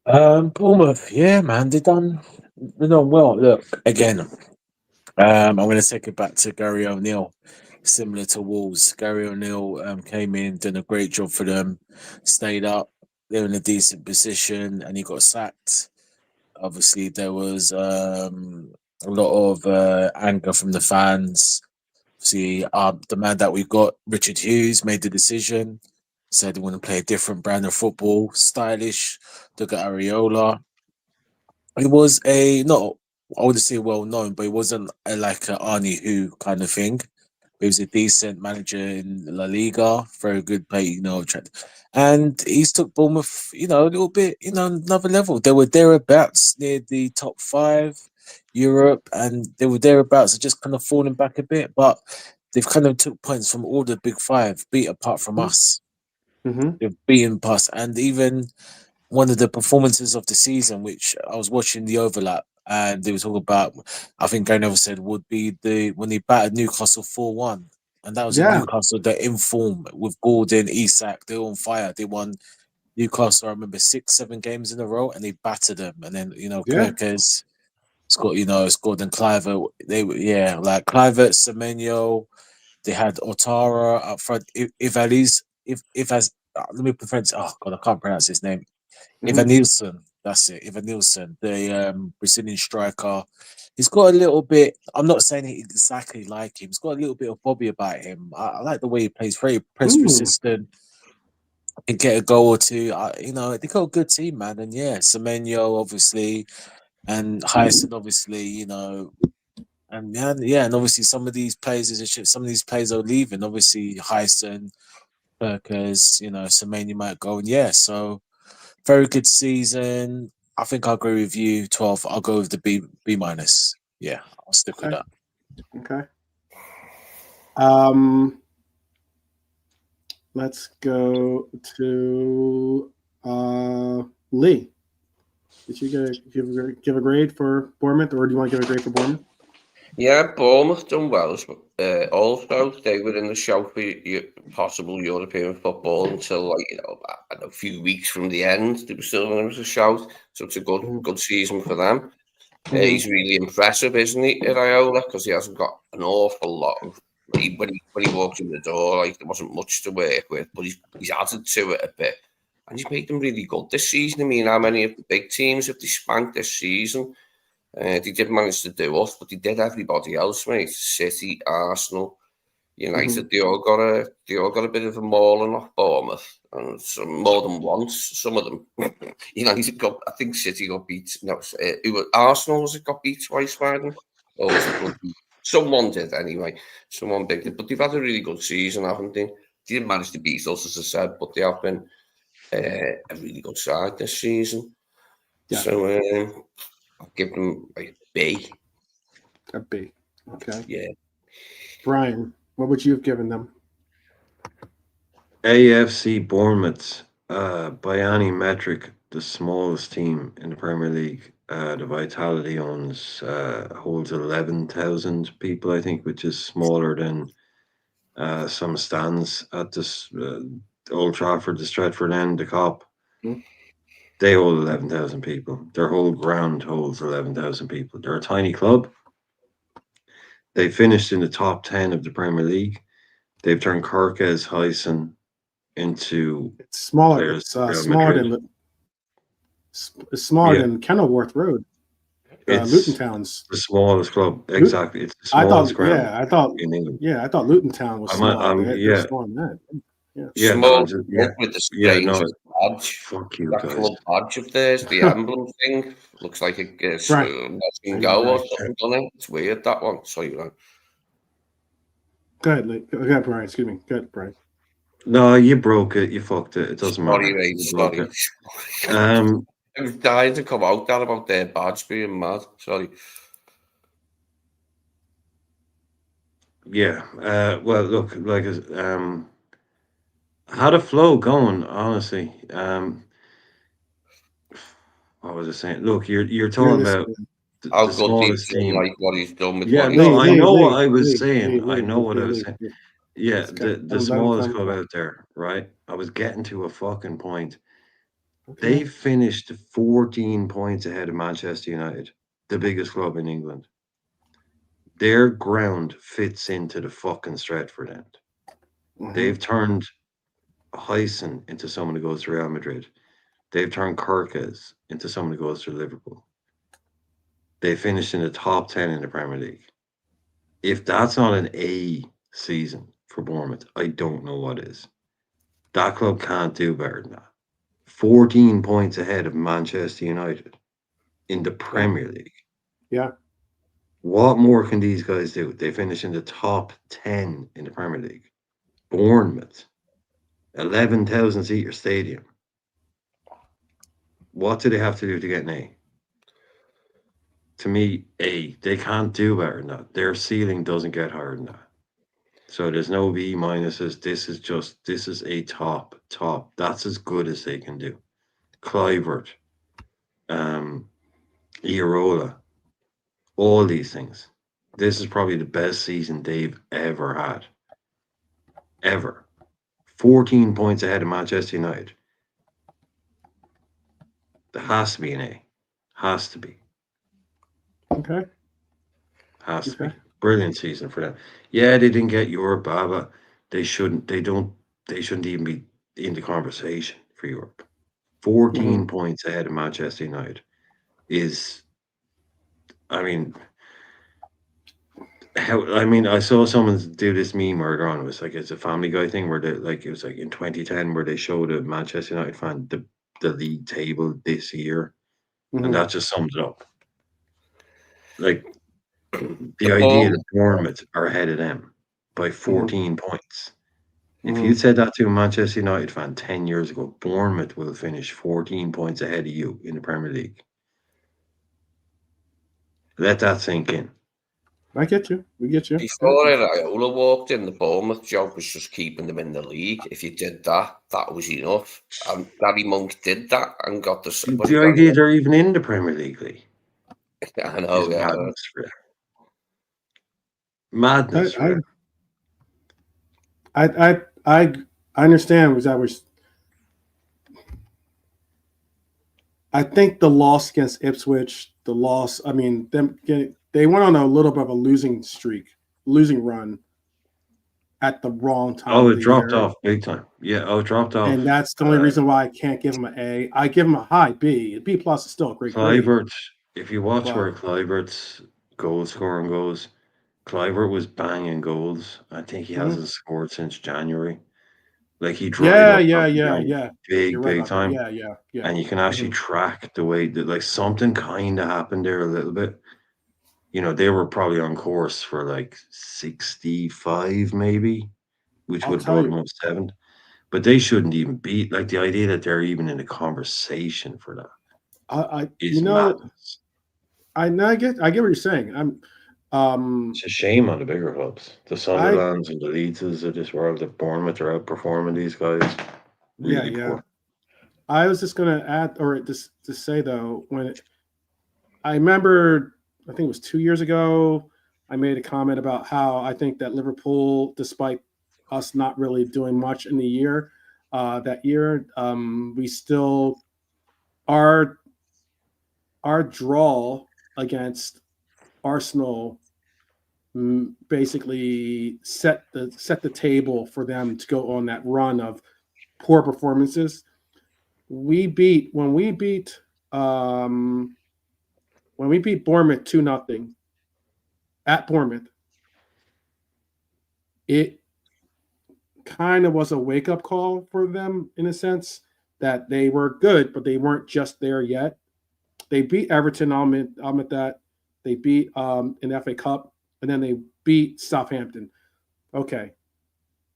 Bournemouth, yeah, man, they're done well. Look, again, I'm going to take it back to Gary O'Neill, similar to Wolves. Gary O'Neill came in, done a great job for them, stayed up, they're in a decent position, and he got sacked. Obviously, there was a lot of anger from the fans. See, the man that we got, Richard Hughes, made the decision, said they want to play a different brand of football, stylish. Look at Areola. It was I wouldn't say well known, but it wasn't like an Arne who kind of thing. He was a decent manager in La Liga, very good play, and he's took Bournemouth, a little bit, another level. They were thereabouts near the top 5 Europe, and they were thereabouts, just kind of falling back a bit, but they've kind of took points from all the big 5, beat apart from us. Mm-hmm. They've beaten us, and even one of the performances of the season, which I was watching the overlap, and they were talking about, I think Gary Neville said, would be when they battered Newcastle 4-1. And that was in Newcastle, they're in form with Gordon, Isak, they're on fire. They won Newcastle, I remember, 6-7 games in a row, and they battered them. And then, Kirkez, scored in Clivert. Clivert, Semenyo, they had Otara up front. Let me pronounce, oh God, I can't pronounce his name. Ivan Nielsen, that's it. Ivan Nielsen, the Brazilian striker. He's got a little bit. I'm not saying exactly like him. He's got a little bit of Bobby about him. I like the way he plays. Very press resistant. And get a goal or two. They got a good team, man. And yeah, Semenyo obviously, and Hyson obviously. And and obviously some of these players are leaving. Obviously Hyson, Perkers, Semenyo might go. And so. Very good season. I think I'll agree with you. 12. I'll go with the B-. Yeah, I'll stick with that. Okay. Let's go to Lee. Did you give a grade for Bournemouth, or do you want to give a grade for Bournemouth? Yeah, Bournemouth done well. Also, they were in the shout for possible European football until a few weeks from the end. They were still in the shout, so it's a good season for them. He's really impressive, isn't he, Areola? Because he hasn't got an awful lot of. When he walked in the door, there wasn't much to work with, but he's added to it a bit, and he's made them really good this season. I mean, how many of the big teams have they spanked this season? They did manage to do us, but they did everybody else, mate. City, Arsenal, United. They all got a bit of a mauling off Bournemouth, and more than once. Some of them, I think City got beat. No, Arsenal got beat twice by them. Or was it someone did anyway. Someone big did, but they've had a really good season, haven't they? They didn't manage to beat us, as I said, but they have been a really good side this season. Yeah. So. I'll give them a B. A B. Okay. Yeah. Brian, what would you have given them? AFC Bournemouth, by any metric, the smallest team in the Premier League. The Vitality holds 11,000 people, I think, which is smaller than some stands at this Old Trafford, the Stretford End, the Cop. Mm-hmm. They hold 11,000 people. Their whole ground holds 11,000 people. They're a tiny club. They finished in the top 10 of the Premier League. They've turned Kirkes Heisen into It's smaller. players. It's smaller than Kenilworth Road. It's Luton Town's the smallest club. Exactly. It's the smallest ground in England. I thought Luton Town was small. They're smaller than that. Yeah, small with the strangest badge. Fuck you, that guys. club badge up there, the emblem thing. Looks like a go or something, doesn't it? It's weird, that one. So you Go ahead, Brian. Excuse me. Go ahead, Brian. No, you broke it. You fucked it. It doesn't matter. Sorry. I was dying to come out there about their badge being mad. Sorry. Yeah. Well, look, like, had a flow going, honestly. What was I saying? Look, you're talking about how the good smallest he's team. like what he's done with Yeah, what no, he's I know what I was saying. I know what I was saying. Lee. Yeah, the smallest club out there, right? I was getting to a fucking point. Okay. They finished 14 points ahead of Manchester United, the biggest club in England. Their ground fits into the fucking Stretford End. Mm-hmm. They've turned Heisen into someone who goes to Real Madrid. They've turned Kirkes into someone who goes to Liverpool. They finished in the top 10 in the Premier League. If that's not an A season for Bournemouth, I don't know what is. That club can't do better than that. 14 points ahead of Manchester United in the Premier League. Yeah. What more can these guys do? They finish in the top 10 in the Premier League. Bournemouth, 11,000 seater stadium. What do they have to do to get an A? To me, A. They can't do better than that. Their ceiling doesn't get higher than that. So there's no B minuses. This is a top. That's as good as they can do. Clivert, Iraola, all these things. This is probably the best season they've ever had. Ever. 14 points ahead of Manchester United. There has to be an A. Has to be. Okay. Has to be. Brilliant season for them. Yeah, they didn't get Europe, but they shouldn't even be in the conversation for Europe. 14 points ahead of Manchester United is, I saw someone do this meme earlier on. It was like, it's a Family Guy thing where it was like in 2010 where they showed a Manchester United fan the league table this year. And that just summed it up. Like, the idea that Bournemouth are ahead of them by 14 points. If you said that to a Manchester United fan 10 years ago, Bournemouth will finish 14 points ahead of you in the Premier League. Let that sink in. I get you. We get you. Before Iraola walked in, the Bournemouth job was just keeping them in the league. If you did that, that was enough. And Gary Monk did that and got the idea they're even in the Premier League. Lee. I know, yeah. Madness. I understand was that was. I think the loss against Ipswich, they went on a little bit of a losing run at the wrong time. Oh, it dropped off big time. Yeah, it dropped off. And that's the only reason why I can't give him an A. I give him a high B. B plus is still a great grade. Kluivert, if you watch where Kluivert's goal scoring goes, Kluivert was banging goals. I think he hasn't scored since January. Like, he dried up big time. Yeah. And you can actually track the way that, like, something kind of happened there a little bit. You know, they were probably on course for like 65 maybe, which would have brought them up 7. But they shouldn't even be, like, the idea that they're even in a conversation for that is madness. I get what you're saying. It's a shame on the bigger clubs. The Sunderlands and the Leedses of this world, that Bournemouth are outperforming these guys. Really poor. I was just going to add, or just to say though, I remember, I think it was 2 years ago, I made a comment about how I think that Liverpool, despite us not really doing much in the year, that year. We still our draw against Arsenal basically set the table for them to go on that run of poor performances. When we beat Bournemouth 2-0 at Bournemouth, it kind of was a wake-up call for them in a sense that they were good, but they weren't just there yet. They beat Everton, I'll admit that. They beat in FA Cup, and then they beat Southampton. Okay,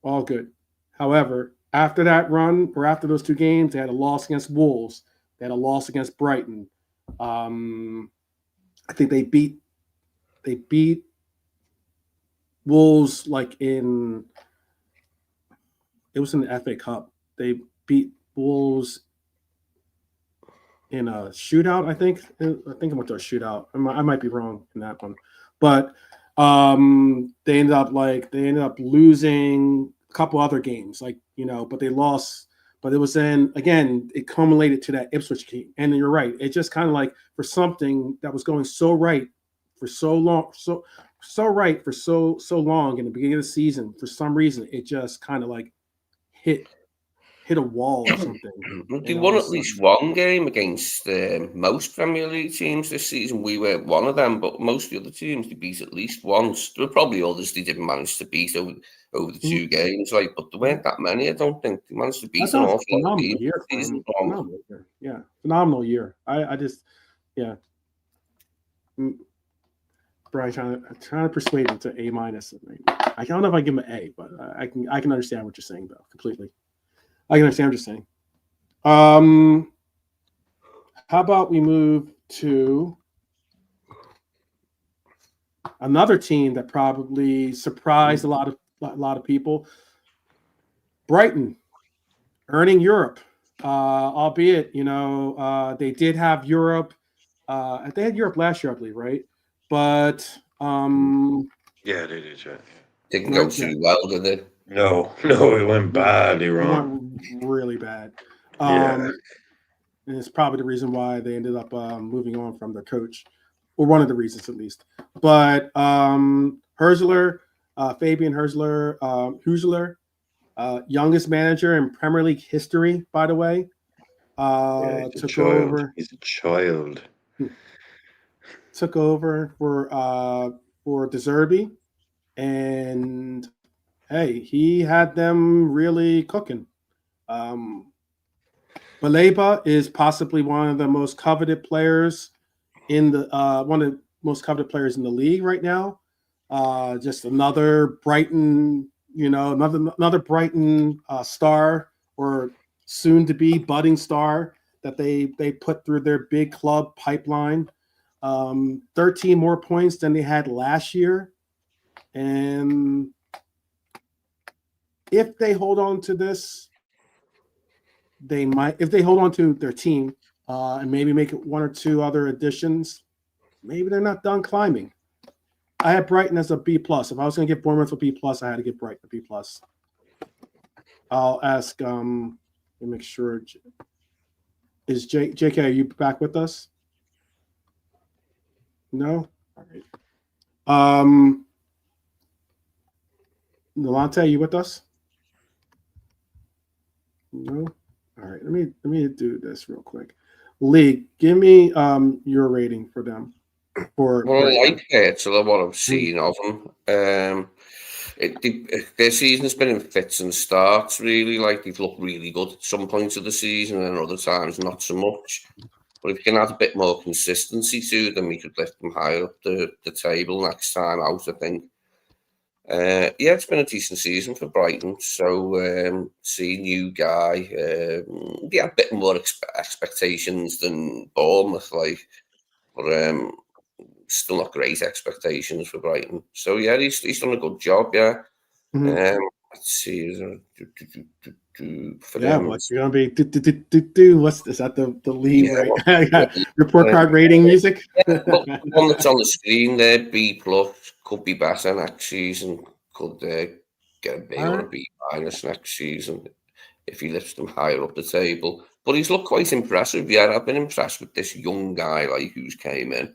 all good. However, after that run, or after those two games, they had a loss against Wolves. They had a loss against Brighton. I think they beat Wolves it was in the FA Cup. They beat Wolves in a shootout, I think. I think it went to a shootout. I might be wrong in that one. But they ended up losing a couple other games, but they lost. But it was then, again, it culminated to that Ipswich game. And you're right. It just kind of like for something that was going so right for so long, so right for so long in the beginning of the season, for some reason, it just kind of like hit a wall or something. They won at least one game against most Premier League teams this season. We were one of them, but most of the other teams they beat at least once. There were probably others they didn't manage to beat over the two games, but there weren't that many. I don't think they managed to beat an awful lot of teams. Phenomenal year. I just, yeah. Brian trying to persuade him to A-. I don't know if I give him an A, but I can understand what you're saying though completely. I can understand what you're saying. How about we move to another team that probably surprised a lot of people? Brighton, earning Europe, albeit they did have Europe. They had Europe last year, I believe, right? But yeah, they did. Yeah. Didn't go too well, did it? No, it went badly wrong. It went really bad. Yeah. And it's probably the reason why they ended up moving on from their coach, or one of the reasons at least. But Fabian Hüsler, youngest manager in Premier League history, by the way, took over. He's a child. Took over for De Zerbi, and hey, he had them really cooking. Baleba is possibly one of the most coveted players in the league right now. Just another Brighton, another Brighton star, or soon to be budding star that they put through their big club pipeline. 13 more points than they had last year, and if they hold on to this, they might. If they hold on to their team and maybe make it one or two other additions, maybe they're not done climbing. I had Brighton as a B+. If I was going to give Bournemouth a B+, I had to give Brighton a B+. I'll ask. Let me make sure. Is JK? Are you back with us? No. All right. Nolante, you with us? No. All right. Let me do this real quick. Lee, give me your rating for them. I like it. So what I've seen of them. Their season has been in fits and starts. Really, they've looked really good at some points of the season, and other times not so much. But if you can add a bit more consistency to them, we could lift them higher up the table next time out, I think. It's been a decent season for Brighton. So, see, new guy. They had a bit more expectations than Bournemouth, but still not great expectations for Brighton. So, yeah, he's done a good job, yeah. Mm-hmm. Let's see. What's going to be? What's is that the lead, right? Report card rating music. The one that's on the screen there, B+, could be better next season. Could get a B or a B- next season. if he lifts them higher up the table. But he's looked quite impressive. Yeah, I've been impressed with this young guy like who's came in.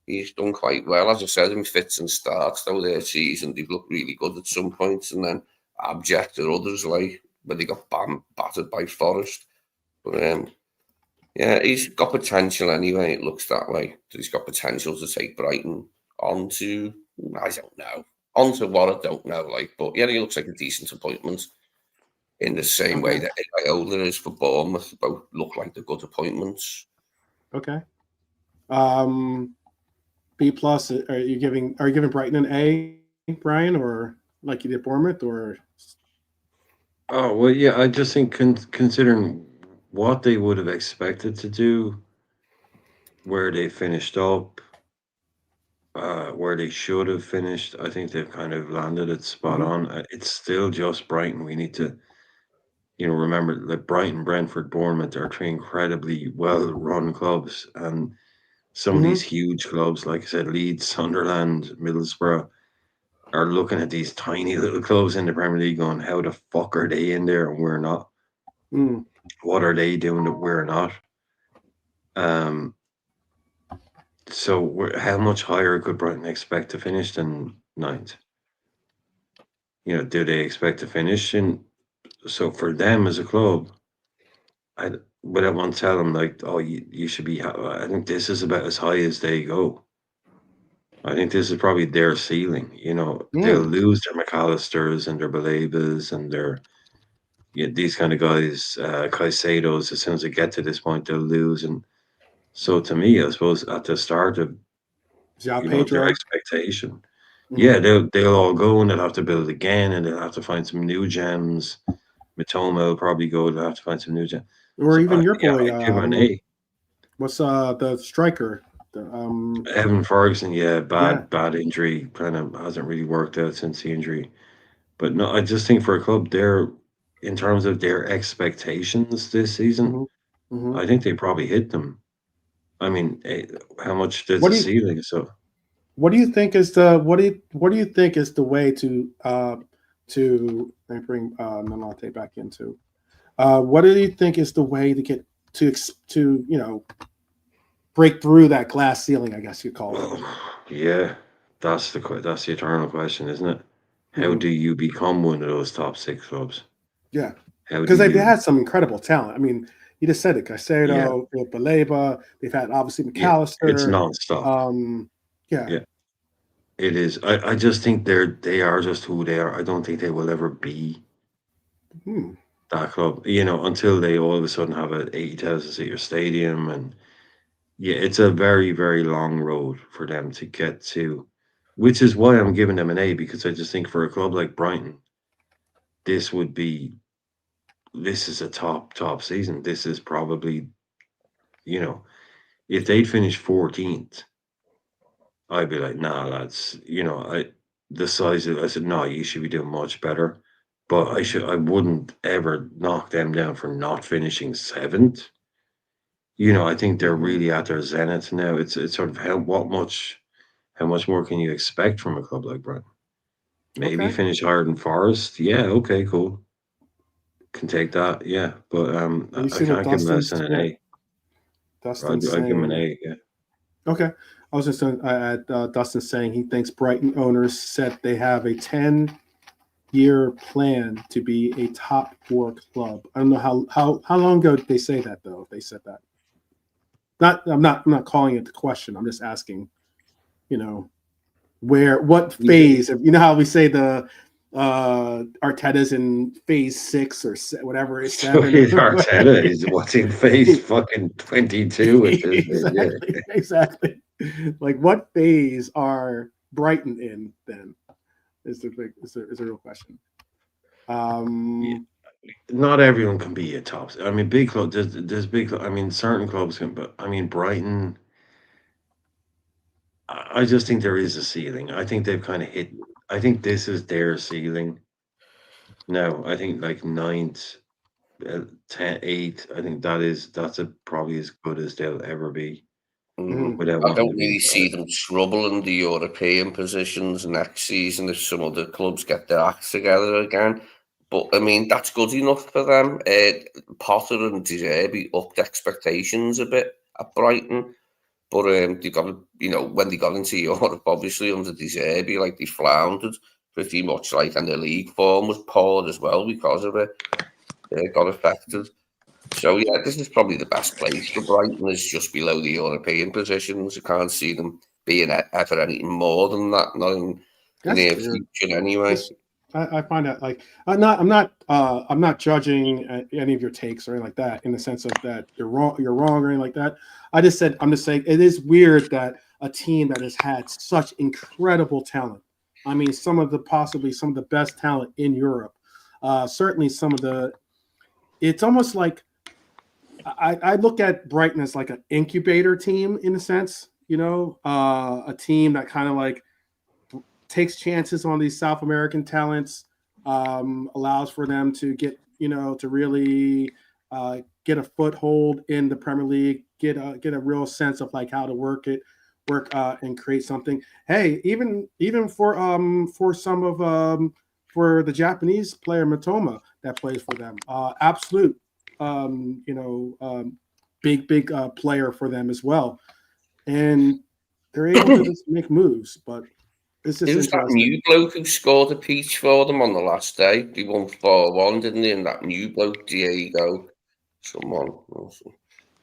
He's done quite well. As I said, in fits and starts, though, their season, they've looked really good at some points, and then abject at others, like when they got battered by Forest. But yeah, he's got potential anyway. It looks that way. He's got potential to take Brighton onto, I don't know, onto what I don't know. Like, but yeah, he looks like a decent appointment. In the same way that Iola is for Bournemouth, both look like the good appointments. Okay. B plus. Are you giving Brighton an A, Brian, or like you did Bournemouth, or? Oh well, yeah. I just think considering what they would have expected to do, where they finished up, where they should have finished, I think they've kind of landed it spot on. It's still just Brighton. We need to, remember that Brighton, Brentford, Bournemouth are three incredibly well-run clubs, and some of these huge clubs, like I said, Leeds, Sunderland, Middlesbrough, are looking at these tiny little clubs in the Premier League going, how the fuck are they in there and we're not? What are they doing that we're not? So how much higher could Brighton expect to finish than ninth? Do they expect to finish in? So for them as a club, I wouldn't want to tell them like, oh, you should be. I think this is about as high as they go. I think this is probably their ceiling. They'll lose their McAllisters and their Balebas and their these kind of guys, Caicedos. As soon as they get to this point, they'll lose. And so to me, I suppose at the start of their expectation, they'll all go and they'll have to build again, and they'll have to find some new gems. Matoma will probably go. They'll have to find some new gems. Or so even your boy, give him an A. What's the striker? Evan Ferguson, bad injury. Kind of hasn't really worked out since the injury. But no, I just think for a club, in terms of their expectations this season, I think they probably hit them. I mean, how much does the ceiling? So, what do you think is the way to bring Nanate back into? What do you think is the way to get to break through that glass ceiling, I guess you call it? Yeah, that's the eternal question, isn't it? How do you become one of those top 6 clubs? Yeah, because they've had some incredible talent. I mean, you just said it, Caicedo, Baleba. They've had obviously McAllister. It's nonstop. Yeah, it is. I just think they are just who they are. I don't think they will ever be that club. Until they all of a sudden have an 80,000 seater stadium, and it's a very, very long road for them to get to. Which is why I'm giving them an A, because I just think for a club like Brighton, this is a top season. This is probably, if they'd finish 14th, I'd be like, nah, lads, the size of, I said, no, you should be doing much better. But I wouldn't ever knock them down for not finishing 7th. I think they're really at their zenith now. It's sort of how much more can you expect from a club like Brighton? Maybe finish higher than Forest. Yeah, okay, cool. Can take that. Yeah, but I can't give them less than an A. I'd give them an A. Yeah. Okay, I was just going to add Dustin saying he thinks Brighton owners said they have a 10-year plan to be a top 4 club. I don't know how long ago did they say that though? If they said that, I'm not calling it the question. I'm just asking. What phase of, how we say the Arteta's in phase 6 or whatever it's 7. Arteta is what's in phase fucking 22 at this exactly. Like what phase are Brighton in then? Is the real question. Not everyone can be a top. I mean, big club. There's big. I mean, certain clubs can, but I mean, Brighton. I just think there is a ceiling. I think they've kind of hit. I think this is their ceiling. No, I think like 9th, 10th, 8th. I think that's probably as good as they'll ever be. I don't really see them troubling the European positions next season if some other clubs get their acts together again. But I mean, that's good enough for them. Potter and De Zerbi upped expectations a bit at Brighton. But they got, when they got into Europe, obviously under De Zerbi, like they floundered pretty much, like, and their league form was poor as well because of it. Got affected. So yeah, this is probably the best place for Brighton, is just below the European positions. I can't see them being ever anything more than that, not in the near future anyway. I find that, like, I'm not judging any of your takes or anything like that, in the sense of that you're wrong or anything like that. I'm just saying it is weird that a team that has had such incredible talent, I mean, possibly some of the best talent in Europe, certainly it's almost like I look at Brighton as like an incubator team, in a sense, a team that kind of like takes chances on these South American talents, allows for them to get, to really get a foothold in the Premier League, get a real sense of like how to work and create something. Hey, even for some of for the Japanese player Matoma that plays for them, absolute big player for them as well, and they're able to just make moves, but. Who's that new bloke who scored a peach for them on the last day? They won 4-1, didn't they? And that new bloke, Diego, someone.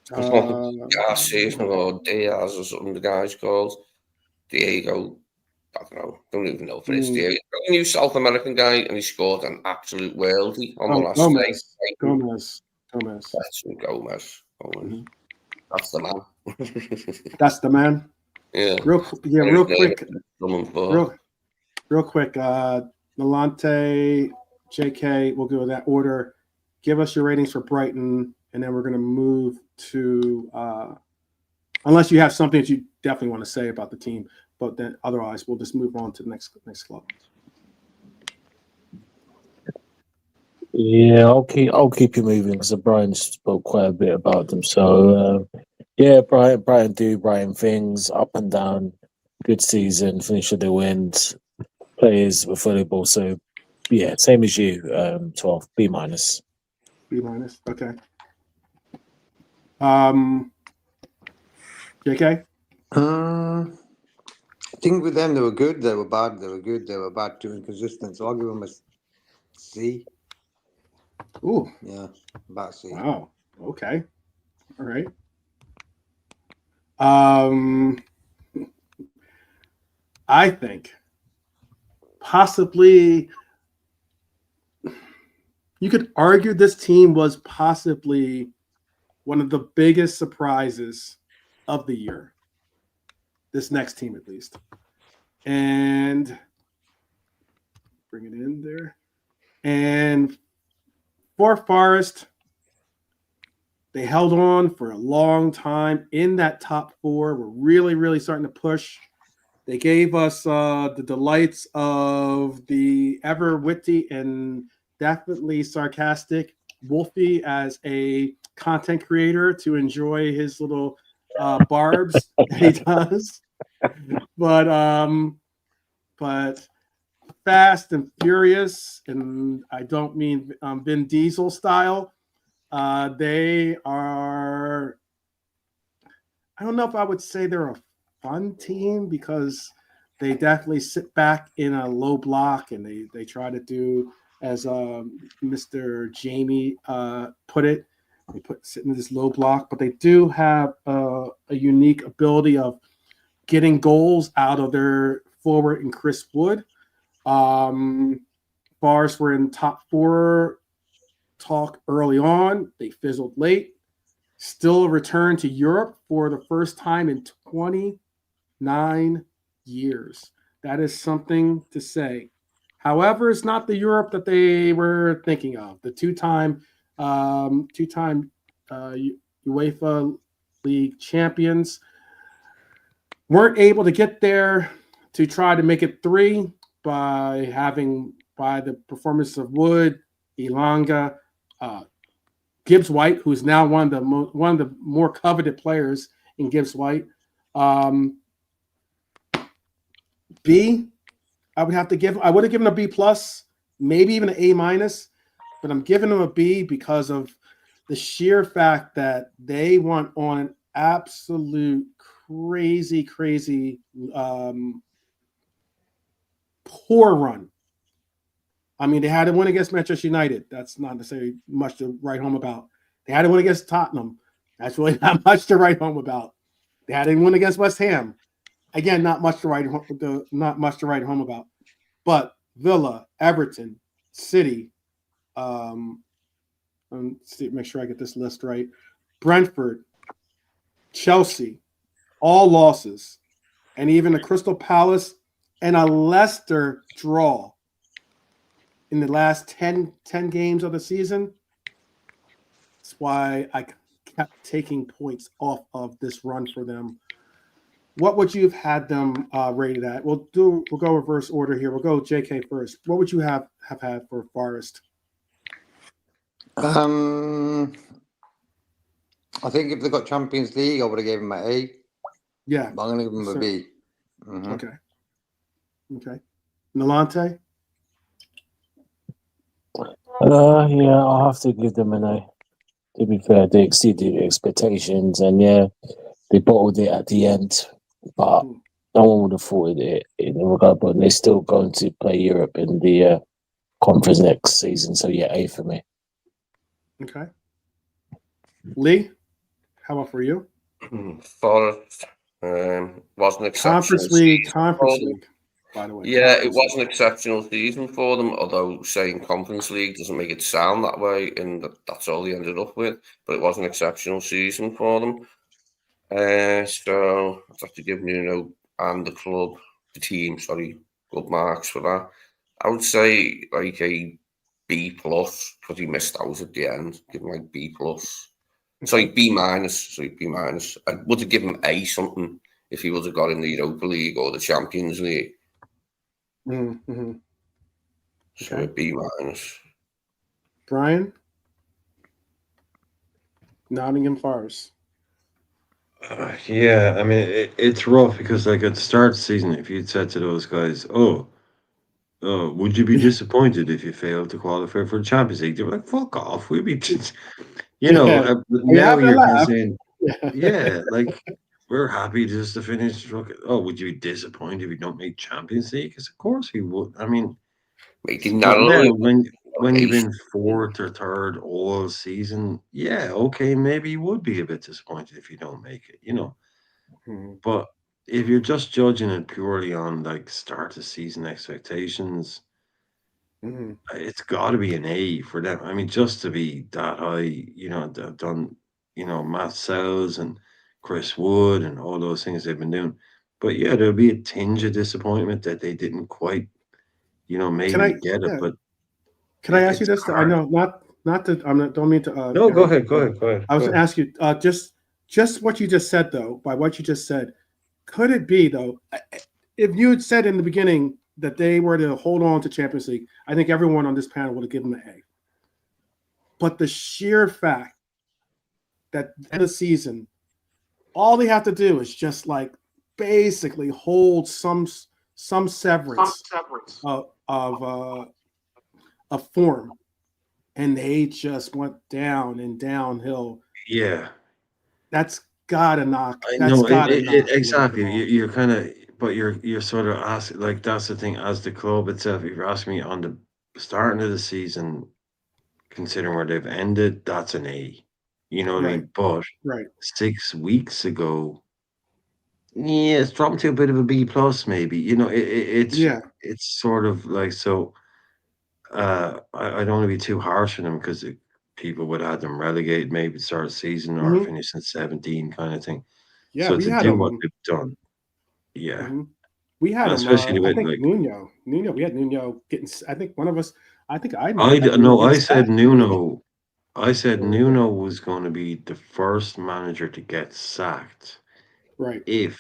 Garcia or Diaz or something, the guy's called. Diego, I don't even know if it's Diego. A new South American guy, and he scored an absolute worldie on the last day. Gomez. That's Gomez. Mm-hmm. That's the man. That's the man. Yeah. Real quick. Nalante, JK, we'll go in that order. Give us your ratings for Brighton, and then we're going to move to, unless you have something that you definitely want to say about the team, but then otherwise we'll just move on to the next club. Yeah, I'll keep you moving, because Brian spoke quite a bit about them. So yeah, Brighton do Brighton things, up and down. Good season, finish with the wins. Players with volleyball, so yeah, same as you. 12 B-. B-, okay. JK. I think with them they were good. They were bad. They were good. They were bad, too inconsistent. So I'll give them a C. Ooh. Yeah, about C. Wow. Okay. All right. I think possibly you could argue this team was possibly one of the biggest surprises of the year. This next team, at least. And bring it in there. And for Forest, they held on for a long time in that top four. We're really, really starting to push. They gave us the delights of the ever witty and definitely sarcastic Wolfie as a content creator to enjoy his little barbs that he does. But fast and furious, and I don't mean Vin Diesel style. They are, I don't know if I would say they're a fun team, because they definitely sit back in a low block, and they try to do, as Mr. Jamie put it, sit in this low block, but they do have a unique ability of getting goals out of their forward and Chris Wood. Bars were in top four talk early on. They fizzled late. Still returned to Europe for the first time in 29 years. That is something to say. However, it's not the Europe that they were thinking of. The two-time UEFA League champions weren't able to get there to try to make it three by the performance of Wood, Elanga, Gibbs White, who's now one of the more coveted players in Gibbs White. B, I would have given a B+, maybe even an A-. but I'm giving them a B because of the sheer fact that they went on an absolute crazy poor run. I mean, they had to win against Manchester United. That's not necessarily much to write home about. They had to win against Tottenham. That's really not much to write home about. They had to win against West Ham. Again, not much to write home about. But Villa, Everton, City, make sure I get this list right. Brentford, Chelsea, all losses, and even a Crystal Palace and a Leicester draw in the last 10 games of the season. That's why I kept taking points off of this run for them. What would you have had them rated at? We'll go reverse order here. We'll go JK first. What would you have had for Forest? I think if they got Champions League, I would have given them an A. Yeah. But I'm going to give them a B. Mm-hmm. Okay. Nalante? Yeah, I'll have to give them an A. To be fair, they exceeded expectations, and yeah, they bottled it at the end. But no one would have thought it in regard. But they're still going to play Europe in the conference next season. So yeah, A for me. Okay. Lee, how about for you? Forest wasn't exceptional. Conference League, by the way. Yeah, it was an exceptional season for them, although saying Conference League doesn't make it sound that way, and that's all they ended up with. But it was an exceptional season for them. So I'd have to give Nuno and the team, good marks for that. I would say like a B plus because he missed out at the end. Give him like B plus. Sorry, B minus. I would have given him A something if he would have got in the Europa League or the Champions League. Mm-hmm. So a B minus. Brian? Nottingham Forest. Yeah, I mean, it's rough because like at the start of the season, if you'd said to those guys, would you be disappointed if you failed to qualify for the Champions League? They were like, fuck off. We'd be just, now you're kind of saying, like, we're happy just to finish. Would you be disappointed if you don't make Champions League? Because of course we would. I mean, when you've been fourth or third all season, yeah, okay, maybe you would be a bit disappointed if you don't make it, But if you're just judging it purely on like start of season expectations, it's got to be an A for them. I mean, just to be that high, they've done, Matt Sells and Chris Wood and all those things they've been doing. But yeah, there'll be a tinge of disappointment that they didn't quite, maybe get it. But can I ask you this? Hard. I know not to. Don't mean to. No, go ahead. I was going to ask you just what you just said though. By what you just said, could it be though? If you had said in the beginning that they were to hold on to Champions League, I think everyone on this panel would have given them an A. But the sheer fact that in the season, all they have to do is just like basically hold some severance of form, and they just went down and downhill. Yeah, that's gotta knock. Exactly. You're kind of, but you're sort of asking, like that's the thing. As the club itself, if you're asking me on the starting of the season, considering where they've ended, that's an A. You know what I mean? But 6 weeks ago, yeah, it's dropped to a bit of a B plus, maybe. It's sort of like so. I don't want to be too harsh on them because people would have them relegated maybe start of season or finish in 17 kind of thing. Yeah, so to do what they've done, we had especially I think Nuno. We had Nuno getting. I think one of us. I said Nuno. I said Nuno was going to be the first manager to get sacked. Right. If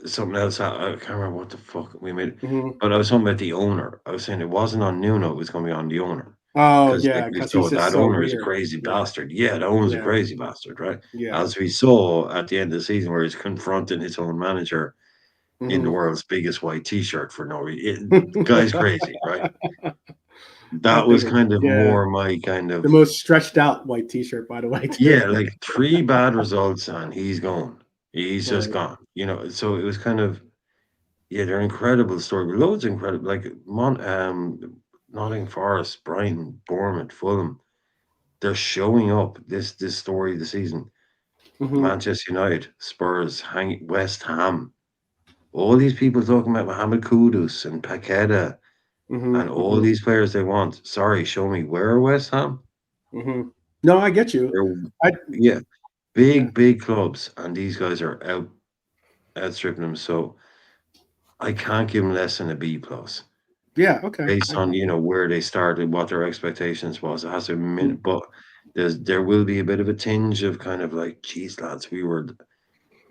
something else, I can't remember what the fuck we made, but I was talking about the owner. I was saying it wasn't on Nuno; it was going to be on the owner. Oh yeah, because that owner is a crazy bastard. Yeah, that owner's a crazy bastard, right? Yeah. As we saw at the end of the season, where he's confronting his own manager in the world's biggest white T-shirt for no reason. The guy's crazy, right? That was kind of more my kind of the most stretched out white T-shirt, by the way. Too. Yeah, like 3 bad results and he's gone. He's just gone. You know, so it was kind of they're incredible story. Loads of incredible like Nottingham Forest, Brighton, Bournemouth, Fulham. They're showing up this story of the season. Manchester United, Spurs, West Ham. All these people talking about Mohamed Kudus and Paqueta and all these players they want. Sorry, show me where are West Ham? No, I get you. Big clubs, and these guys are outstripping them. So I can't give them less than a B plus. Yeah, okay. Based on where they started, what their expectations was. It has to be but there will be a bit of a tinge of kind of like, geez, lads, we were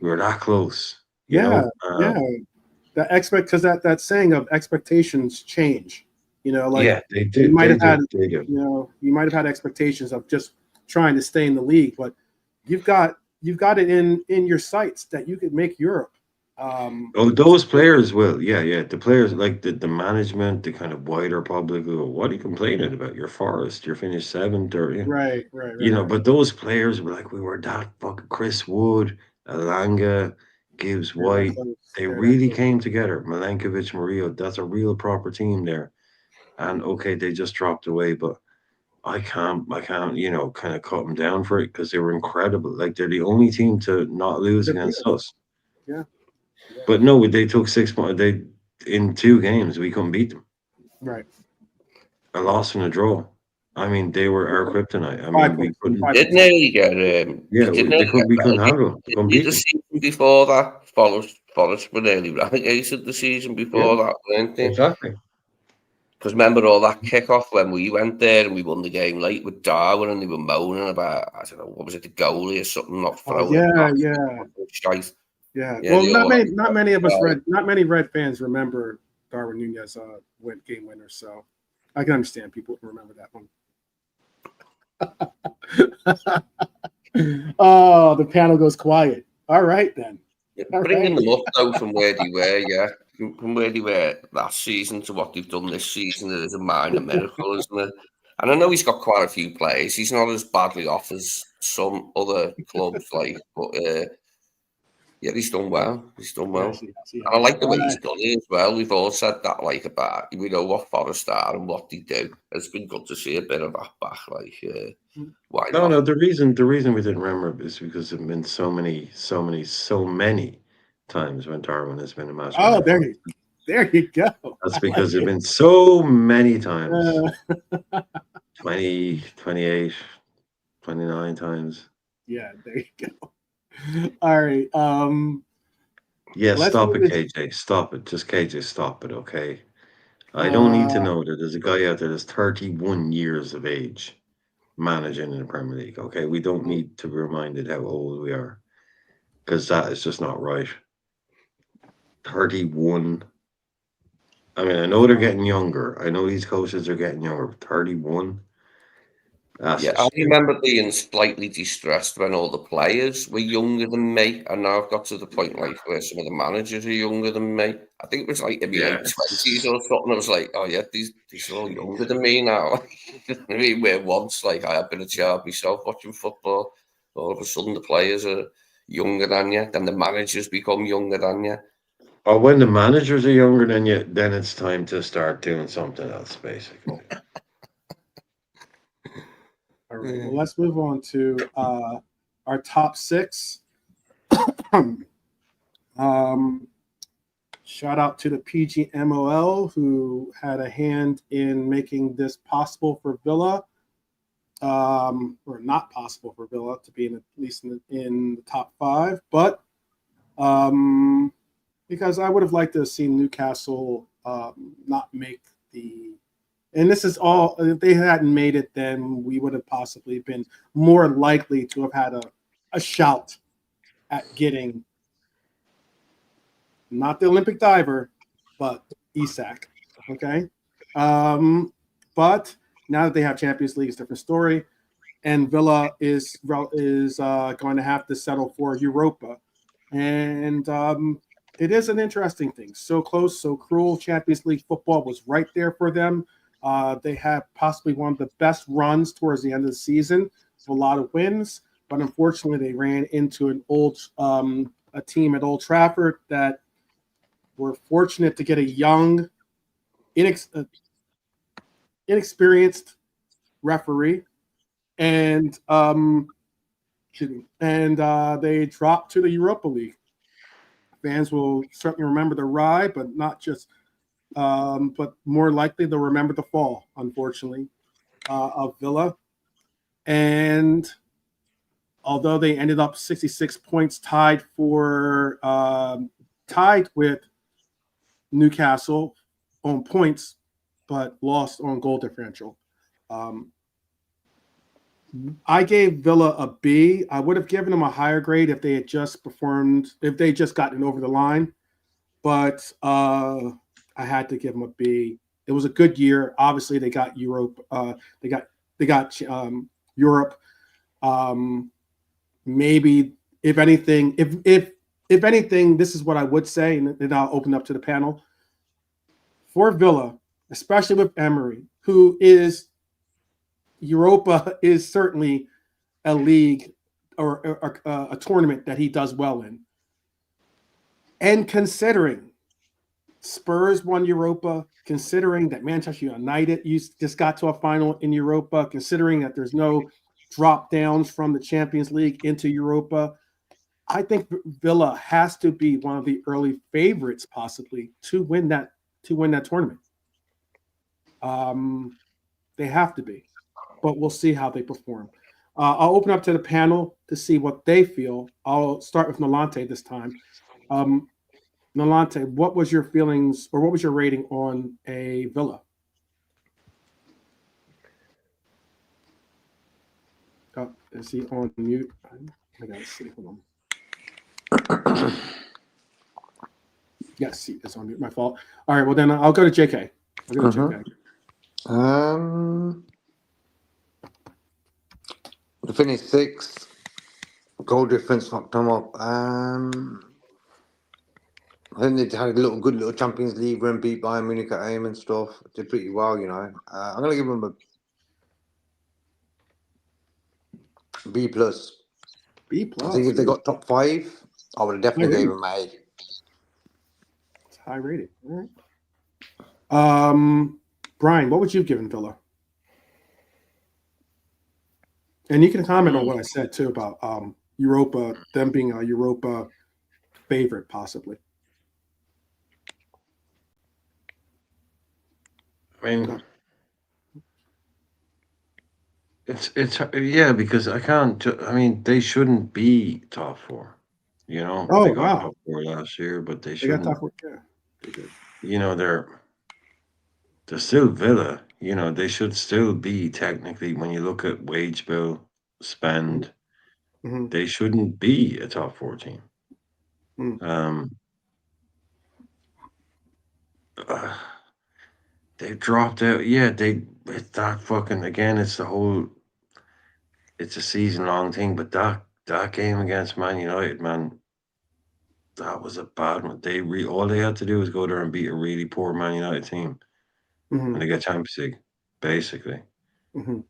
that close. Yeah. That because that saying of expectations change. Like they do. You might have had you might have had expectations of just trying to stay in the league, but you've got it in your sights that you could make Europe. Those players will, the players like the management, the kind of wider public. What are you complaining about? You're Forest, you're finished 7th, or right. But those players were like, we were that fucking Chris Wood, Alanga, Gibbs White. They really came together. Milenkovic, Murillo. That's a real proper team there. And they just dropped away, but I can't, kind of cut them down for it because they were incredible. Like they're the only team to not lose against us. Yeah. But no, they took 6 points. In 2 games we couldn't beat them. Right. A loss and a draw. I mean, they were our kryptonite. I mean, we couldn't. Didn't nearly get. We couldn't handle them. The season before that, Forest were nearly relegated the season before that, weren't they? Exactly. Because remember all that kickoff when we went there and we won the game late with Darwin and they were moaning about, I don't know, what was it, the goalie or something, not throwing. Yeah. Well, not many of us not many Red fans remember Darwin Nunez game winner, so I can understand people who remember that one. Oh, the panel goes quiet. All right then. Bringing them up though from where they were, from where they were last season to what they've done this season, it is a minor miracle, isn't it? And I know he's got quite a few players. He's not as badly off as some other clubs, but he's done well. Yes. And I like the way he's done it as well. We've all said that, about we know what Forest are and what they do. It's been good to see a bit of that back. Why not? No. The reason we didn't remember is because there've been so many times when Darwin has been a match. Oh, there you go. That's because there've been so many times. 20, 28, 29 times. Yeah, there you go. All right. Stop it, KJ. Stop it. Just KJ, stop it, okay? I don't need to know that there's a guy out there that's 31 years of age managing in the Premier League, okay? We don't need to be reminded how old we are because that is just not right. 31. I mean, I know they're getting younger. I know these coaches are getting younger, but 31. I remember being slightly distressed when all the players were younger than me, and now I've got to the point where some of the managers are younger than me. I think it was in the late 20s or something. I was like, oh yeah, these are all younger than me now. I mean, where once I had been a child myself watching football, all of a sudden the players are younger than you, then the managers become younger than you. Or when the managers are younger than you, then it's time to start doing something else, basically. All right. Well, let's move on to our top 6. Shout out to the PGMOL who had a hand in making this possible for Villa, or not possible for Villa to be at least in the top 5, but because I would have liked to have seen Newcastle not make the. And this is all, if they hadn't made it, then we would have possibly been more likely to have had a shout at getting not the Olympic diver, but Isak. Okay. But now that they have Champions League, it's a different story. And Villa is going to have to settle for Europa. And it is an interesting thing. So close, so cruel. Champions League football was right there for them. They had possibly one of the best runs towards the end of the season with a lot of wins, but unfortunately they ran into a team at Old Trafford that were fortunate to get a young, inexperienced referee, and they dropped to the Europa League. Fans will certainly remember the ride, but not just, but more likely they'll remember the fall, unfortunately, of Villa. And although they ended up 66 points tied with Newcastle on points, but lost on goal differential. I gave Villa a B. I would have given them a higher grade if they had just gotten over the line. But I had to give them a B. It was a good year. Obviously, they got Europe. They got Europe. Maybe if anything, if anything, this is what I would say, and then I'll open up to the panel. For Villa, especially with Emery, who is Europa is certainly a league or a tournament that he does well in. And considering Spurs won Europa, considering that Manchester United just got to a final in Europa, considering that there's no drop downs from the Champions League into Europa, I think Villa has to be one of the early favorites possibly to win that tournament. They have to be, but we'll see how they perform. I'll open up to the panel to see what they feel. I'll start with Nolante this time. Nolante, what was your feelings or what was your rating on a Villa? Oh, is he on mute? I gotta see. Hold on. Yes, he is on mute. My fault. All right, well then I'll go to JK. They finished sixth. Goal difference fucked them up. I think they had a good little Champions League run, beat Bayern Munich at home and stuff. Did pretty well, you know. I'm gonna give them a B plus. B plus. I think if they got top 5, I would have definitely gave them A. It's high rated. All right. Brian, what would you have given Villa? And you can comment on what I said too about Europa, them being a Europa favorite possibly. I mean, it's yeah, because I can't. I mean, they shouldn't be top 4. You know, Oh, they got wow. top 4 last year, but they They shouldn't. got top 4. Yeah, they did. You know, they're still Villa. You know, they should still be technically. When you look at wage bill, spend, Mm-hmm. they shouldn't be a top 4 team. Mm. They dropped out. Yeah, it's that fucking again. It's a season-long thing. But that game against Man United, man, that was a bad one. All they had to do was go there and beat a really poor Man United team, and they get Champions League, basically. Mm-hmm.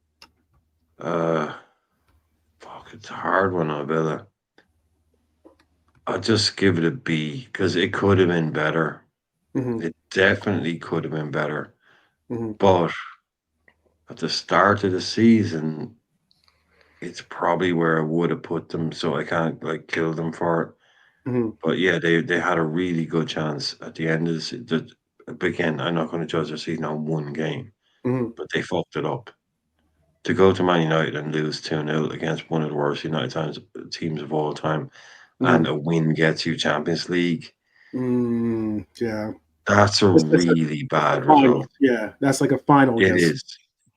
Fuck, it's a hard one on Villa. I'll just give it a B because it could have been better. Mm-hmm. It definitely could have been better. Mm-hmm. But at the start of the season, it's probably where I would have put them, so I can't kill them for it. Mm-hmm. But yeah, they had a really good chance at the end of the season. Again, I'm not going to judge their season on one game, but they fucked it up. To go to Man United and lose 2-0 against one of the worst United teams of all time, and a win gets you Champions League. Yeah. That's a really bad result. Yeah, that's like a final. It is.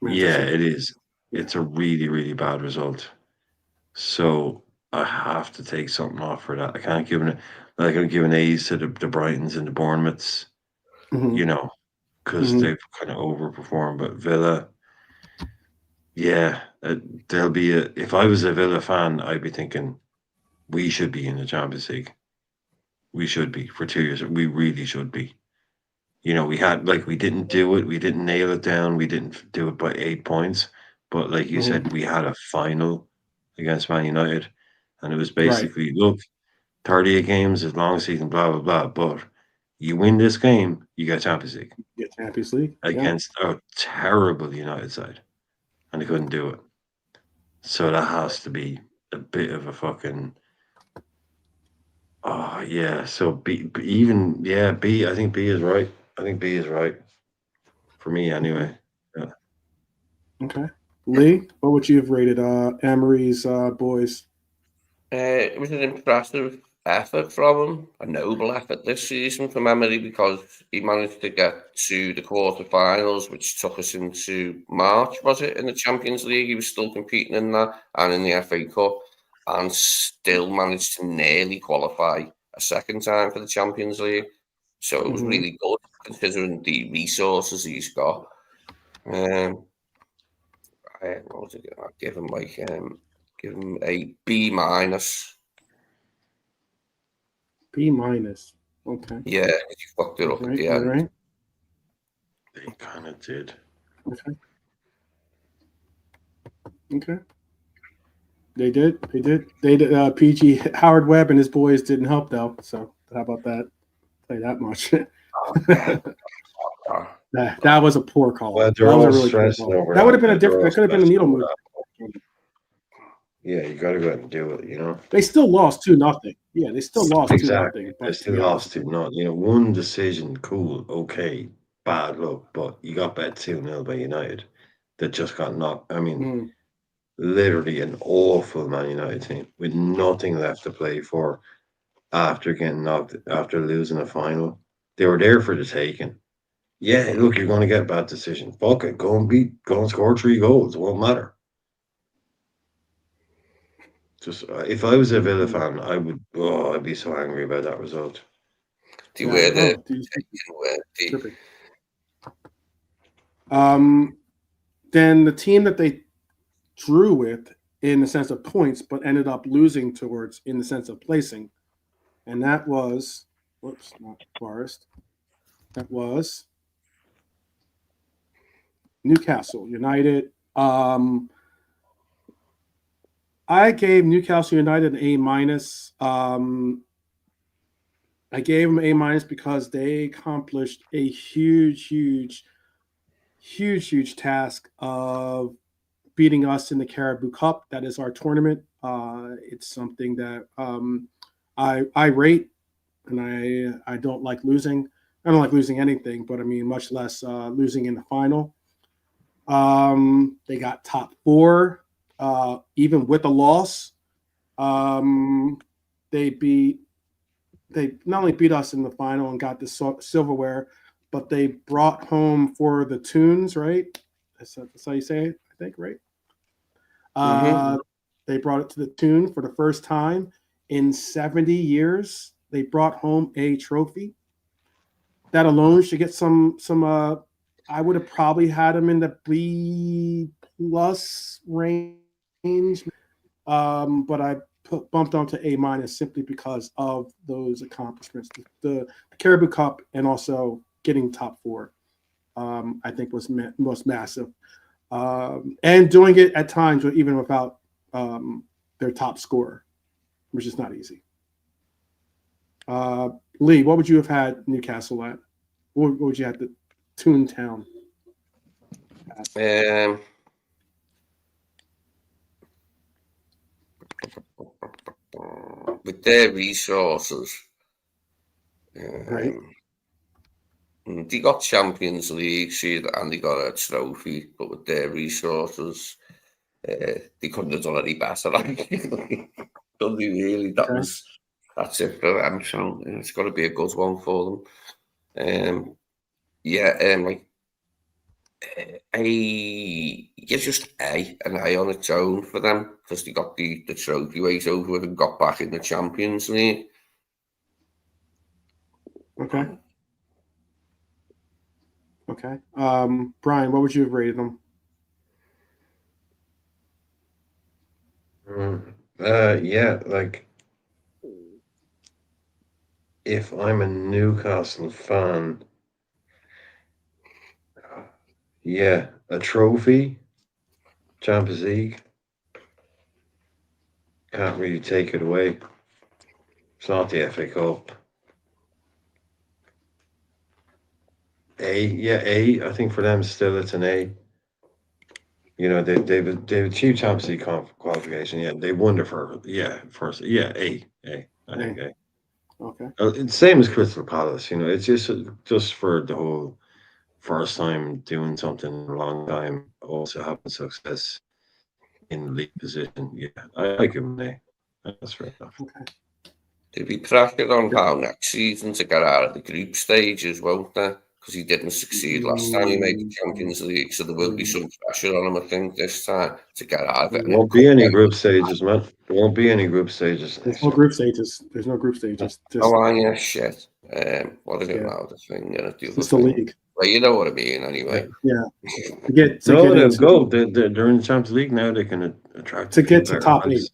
Yeah, Manchester. it is. Yeah. It's a really, really bad result. So I have to take something off for that. I can't give it. I'm giving A's to the Brightons and the Bournemouths, you know, because they've kind of overperformed. But Villa, yeah, there'll be if I was a Villa fan, I'd be thinking we should be in the Champions League. We should be for 2 years. We really should be. we didn't do it. We didn't nail it down. We didn't do it by 8 points. But like you said, we had a final against Man United. And it was basically, look, 38 games is long season, blah, blah, blah. But you win this game, you get Champions League. Get Champions League. Against a terrible United side. And they couldn't do it. So that has to be a bit of a fucking... Oh, yeah. So B, I think B is right. I think B is right. For me, anyway. Yeah. Okay. Lee, what would you have rated Emery's boys? It was an impressive effort from him, a noble effort this season from Emery, because he managed to get to the quarterfinals, which took us into March, was it, in the Champions League? He was still competing in that, and in the FA Cup, and still managed to nearly qualify a second time for the Champions League. So it was really good, considering the resources he's got. What was it? I'd give him give him a B minus. B minus. Okay. Yeah, you fucked it up at the end. Right. They kind of did. Okay. They did. PG Howard Webb and his boys didn't help though. So how about that? Play that much. That was a poor call. Well, that was a really poor call. That would have been a different. That could have been a needle move. Yeah, you got to go ahead and do it. They still lost 2-0. Yeah, they still lost 2-0. They still lost 2-0. One decision, cool, okay, bad luck, but you got bet 2-0 by United that just got knocked. I mean, literally an awful Man United team with nothing left to play for after getting knocked, after losing a final. They were there for the taking. Yeah, look, you're going to get bad decision. Fuck it, go and score 3 goals. It won't matter. Just if I was a Villa fan, I'd be so angry about that result. Then the team that they drew with in the sense of points, but ended up losing towards in the sense of placing, and that was not Forest. That was Newcastle United. I gave Newcastle United an A minus. I gave them A minus because they accomplished a huge task of beating us in the Carabao Cup. That is our tournament. It's something that I rate, and I don't like losing. I don't like losing anything, but I mean, much less losing in the final. They got top 4. Even with a loss, they not only beat us in the final and got the silverware, but they brought home for the tunes, right? That's how you say it, I think, right? They brought it to the tune for the first time in 70 years. They brought home a trophy. That alone should get some. I would have probably had them in the B+ range. But I bumped onto A- simply because of those accomplishments. The Carabao Cup and also getting top 4, I think was most massive. And doing it at times even without their top scorer, which is not easy. Lee, what would you have had Newcastle at? What would you have the Toontown? With their resources, Right. They got Champions League and they got a trophy, but with their resources, they couldn't have done any better. Don't they really? That's it for them. So it's got to be a good one for them. Just an A on its own for them because they got the trophy weight over it and got back in the Champions League. Okay. Brian, what would you have rated them? If I'm a Newcastle fan, Yeah, a trophy, Champions League. Can't really take it away. It's not the FA Cup. A. I think for them still it's an A. You know, they've achieved Champions League qualification. Yeah, they won first. A. I think A. Okay. It's same as Crystal Palace. You know, it's just for the whole first time doing something in a long time. Also having success in the league position. Yeah, I give them an A. That's fair enough. Okay. There'll be pressure on Howe next season to get out of the group stages, won't there? Because he didn't succeed last time he made the Champions League, so there will be some pressure on him, I think, this time to get out of it. There won't be any group stages, man. There won't be any group stages. There's no group stages. There's no group stages. Just, yeah, shit. What is it now? The thing, it's the league. Well, you know what I mean, anyway. Yeah. They'll go. They're in the Champions League now. They can attract to get to top 8.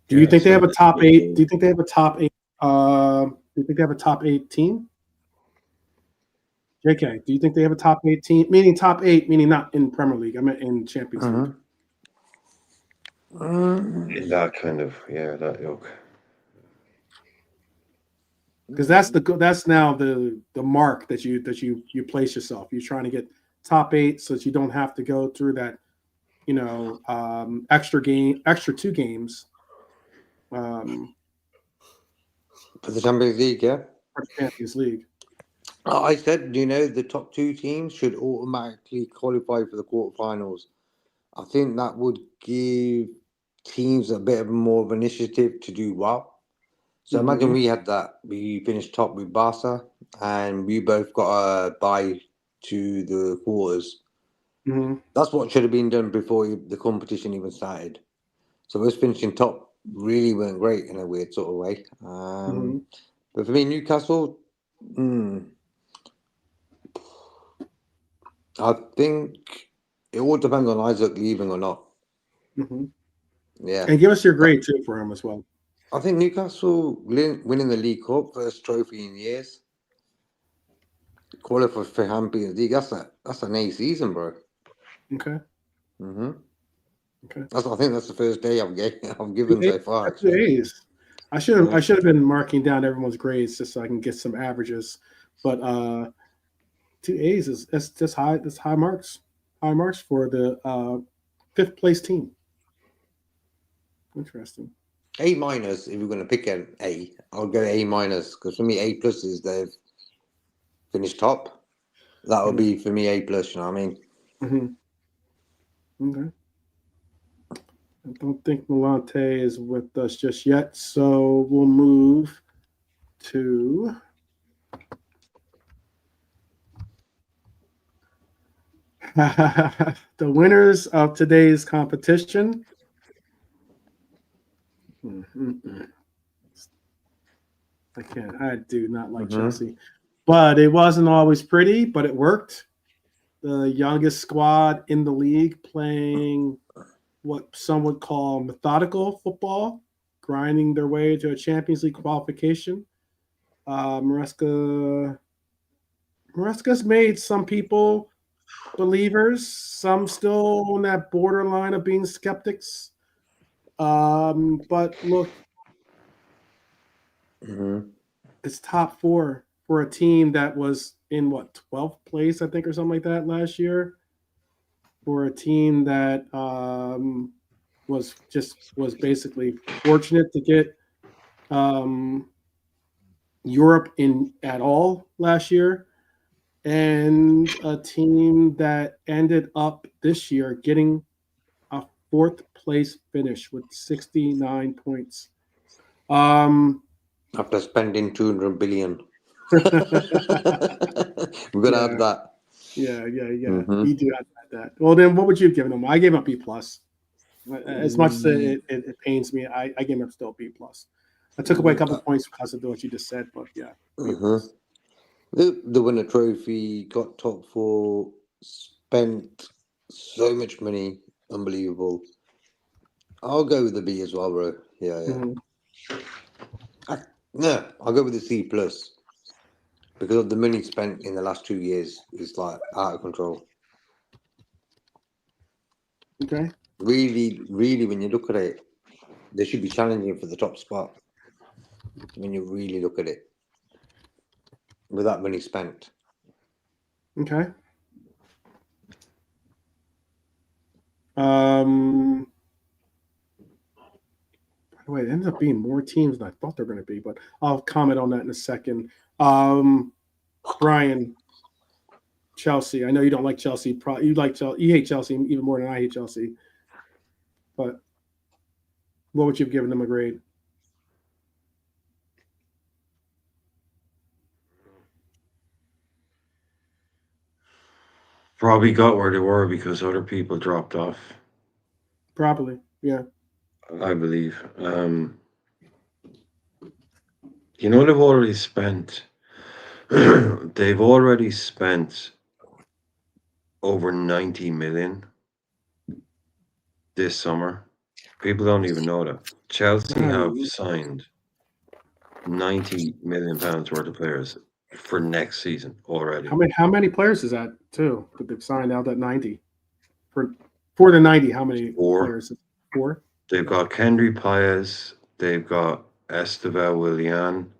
Do you think they have a top 8? Do you think they have a top 8? Do you think they have a top 8 team? JK, do you think they have a top 8 team? Meaning top 8, meaning not in Premier League. I meant in Champions League. In that kind of that ilk. Because that's now the mark that you place yourself. You're trying to get top 8 so that you don't have to go through that, extra 2 games. For the Champions League, yeah. For the Champions League. I said, the top 2 teams should automatically qualify for the quarterfinals. I think that would give teams a bit more of initiative to do well. So imagine we had that. We finished top with Barca, and we both got a bye to the quarters. That's what should have been done before the competition even started. So us finishing top really weren't great in a weird sort of way. But for me, Newcastle, I think it all depends on Isaac leaving or not. Yeah. And give us your grade too for him as well. I think Newcastle winning the League Cup, first trophy in years. Qualify for Champions League. That's an A season, bro. Okay. Okay. I think that's the first day I've given so far. That's A's. I should have been marking down everyone's grades just so I can get some averages. But 2 A's that's high. That's high marks. High marks for the 5th place team. Interesting. A minus. If you're going to pick an A, I'll go A minus because for me A plus is they've finished top. That would be for me A plus. You know what I mean? Okay. I don't think Milante is with us just yet, so we'll move to the winners of today's competition. I do not like Chelsea, but it wasn't always pretty, but it worked. The youngest squad in the league playing what some would call methodical football, grinding their way to a Champions League qualification. Maresca's made some people believers, some still on that borderline of being skeptics. But look, it's top 4 for a team that was in 12th place, I think, or something like that last year. For a team that was basically fortunate to get Europe in at all last year, and a team that ended up this year getting a 4th place finish with 69 points. After spending 200 billion. We're gonna have that. Yeah. You do have that. Well, then what would you have given them? I gave him a B+. As much as it pains me, I gave him still B+. I took away a couple of points because of what you just said, but yeah. The winner trophy, got top 4, spent so much money, unbelievable. I'll go with the B as well, bro. Yeah. No, I'll go with the C+. because of the money spent in the last 2 years is like out of control. Okay. Really, really, when you look at it, they should be challenging for the top spot. When you really look at it, with that money spent. Okay. By the way, it ends up being more teams than I thought they were going to be, but I'll comment on that in a second. Brian, Chelsea. I know you don't like Chelsea. You like Chelsea. You hate Chelsea even more than I hate Chelsea. But what would you have given them a grade? Probably got where they were because other people dropped off. Probably, yeah. I believe. You know, they've already spent. They've already spent over 90 million this summer. People don't even know that. Chelsea have signed 90 million pounds worth of players for next season already. How many players is that too that they've signed out at 90? For the 90, how many players? 4? They've got Kendry Paez, they've got Esteban Willian.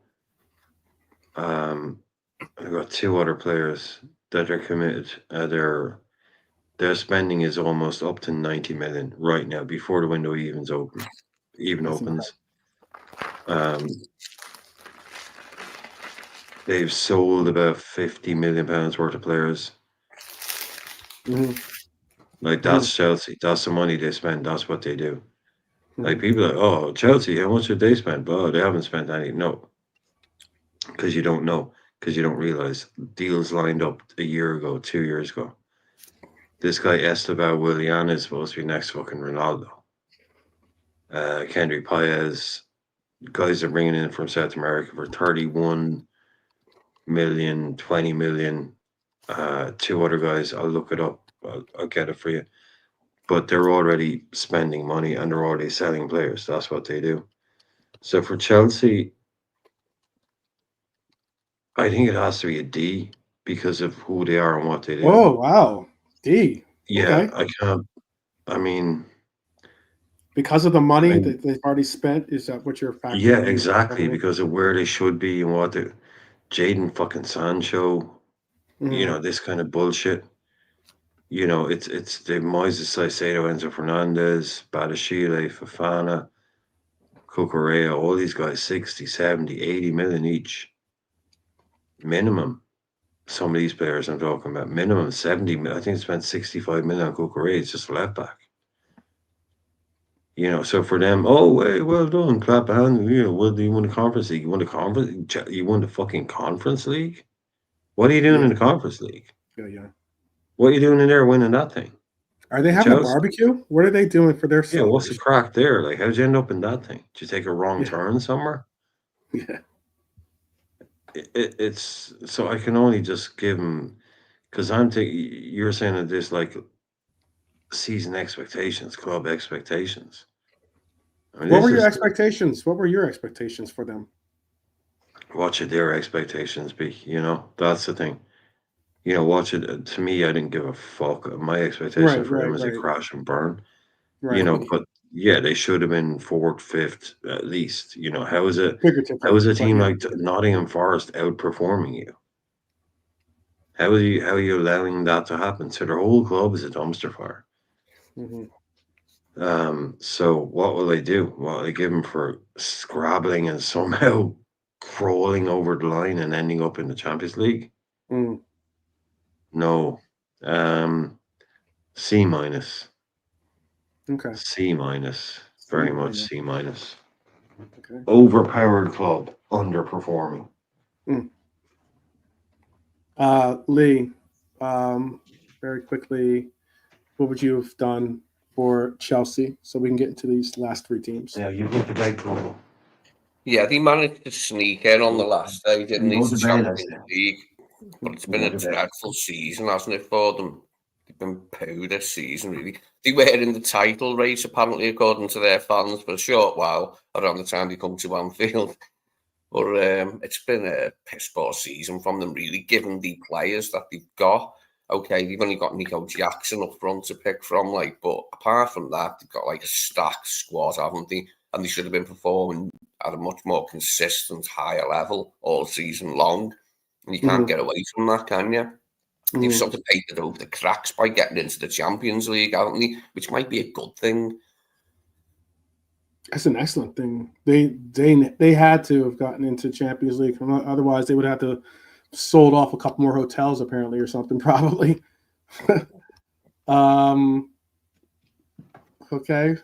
They've got 2 other players that are committed. Their spending is almost up to 90 million right now before the window even opens. They've sold about 50 million pounds worth of players. Mm-hmm. Like that's Chelsea. That's the money they spend. That's what they do. Mm-hmm. Like people are like, oh, Chelsea, how much did they spend? Oh, they haven't spent any. No, because you don't know. Because you don't realize deals lined up a year ago, 2 years ago. This guy Esteban Willian is supposed to be next fucking Ronaldo. Kendry Paez, guys are bringing in from South America for 31 million, 20 million. 2 other guys, I'll look it up. I'll get it for you. But they're already spending money and they're already selling players. That's what they do. So for Chelsea, I think it has to be a D because of who they are and what they do. Oh, wow. D. Yeah, okay. I can't. I mean, because of the money that they've already spent, is that what you're factoring? Yeah, exactly. Because of where they should be and what the Jadon fucking Sancho, you know, this kind of bullshit. You know, it's the Moises Caicedo, Enzo Fernandez, Badiashile, Fofana, Cucurella, all these guys, 60, 70, 80 million each. Minimum. Some of these players I'm talking about, minimum 70 million. I think they spent 65 million on Cucurella. It's just left back. You know, so for them, oh, hey, well done, clap a hand. You know, well, you won the Conference League. You won the Conference. You won the fucking Conference League. What are you doing in the Conference League? Yeah. What are you doing in there winning that thing? Are they having a barbecue? What are they doing for their celebration? Yeah, what's the crack there? Like, how'd you end up in that thing? Did you take a wrong turn somewhere? Yeah. It's so I can only just give them because I'm thinking you're saying that there's like season expectations, club expectations. I mean, what were your expectations? What were your expectations for them? What should their expectations be? You know, that's the thing. You know, watch it. To me, I didn't give a fuck. My expectation for them is a crash and burn. Right. You know, but yeah, they should have been 4th, 5th at least. You know, how is it? How is a team like Nottingham Forest outperforming you? How are you allowing that to happen? So their whole club is a dumpster fire. So what will they do? Well, they give them for scrabbling and somehow crawling over the line and ending up in the Champions League. No. C minus. Okay. C minus. Very much C minus. Okay. Overpowered club, underperforming. Lee, very quickly, what would you have done for Chelsea so we can get into these last 3 teams? Yeah, you hit the right goal. Yeah, they managed to sneak in on the last day, didn't they? The Champions League. But it's been a dreadful season, hasn't it, for them? They've been poo this season, really. They were in the title race, apparently, according to their fans, for a short while, around the time they come to Anfield. But it's been a piss poor season from them, really, given the players that they've got. Okay, they've only got Nico Jackson up front to pick from, but apart from that, they've got a stacked squad, haven't they? And they should have been performing at a much more consistent, higher level all season long. And you can't get away from that, can you? They've sort of painted over the cracks by getting into the Champions League, haven't they? Which might be a good thing. That's an excellent thing. They had to have gotten into Champions League. Otherwise, they would have to sold off a couple more hotels, apparently, or something, probably. Okay.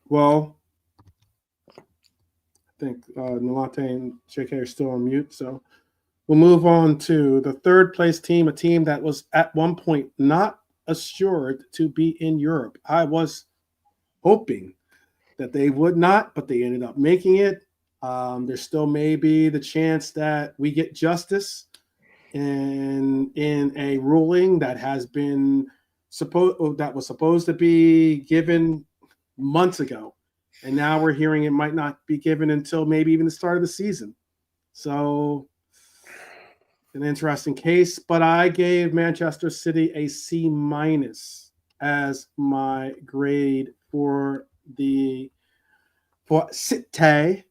Well, I think Nolante and JK are still on mute, so we'll move on to the third place team, a team that was at one point not assured to be in Europe. I was hoping that they would not, but they ended up making it. There still may be the chance that we get justice in a ruling that has been was supposed to be given months ago, and now we're hearing it might not be given until maybe even the start of the season. So, an interesting case. But I gave Manchester City a C- as my grade for City.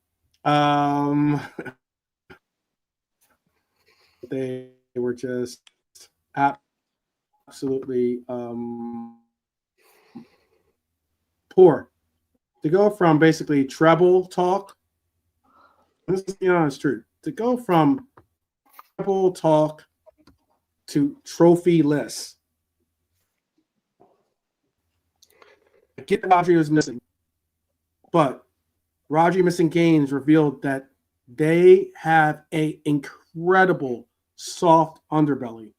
They were just absolutely poor. To go from basically treble talk, this is the honest truth, to go from treble talk to trophy-less. I get that Rodri was missing, but Rodri missing games revealed that they have an incredible soft underbelly.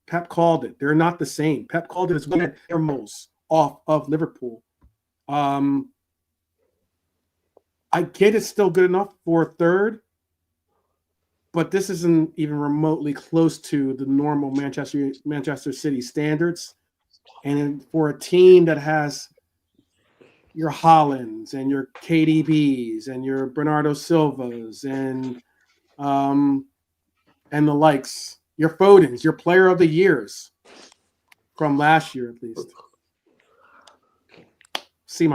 Pep called it. They're not the same. Pep called it as one of their most off of Liverpool. I get it's still good enough for third, but this isn't even remotely close to the normal Manchester City standards. And for a team that has your Haalands and your KDBs and your Bernardo Silvas and the likes, your Fodens, your player of the years from last year at least. C-.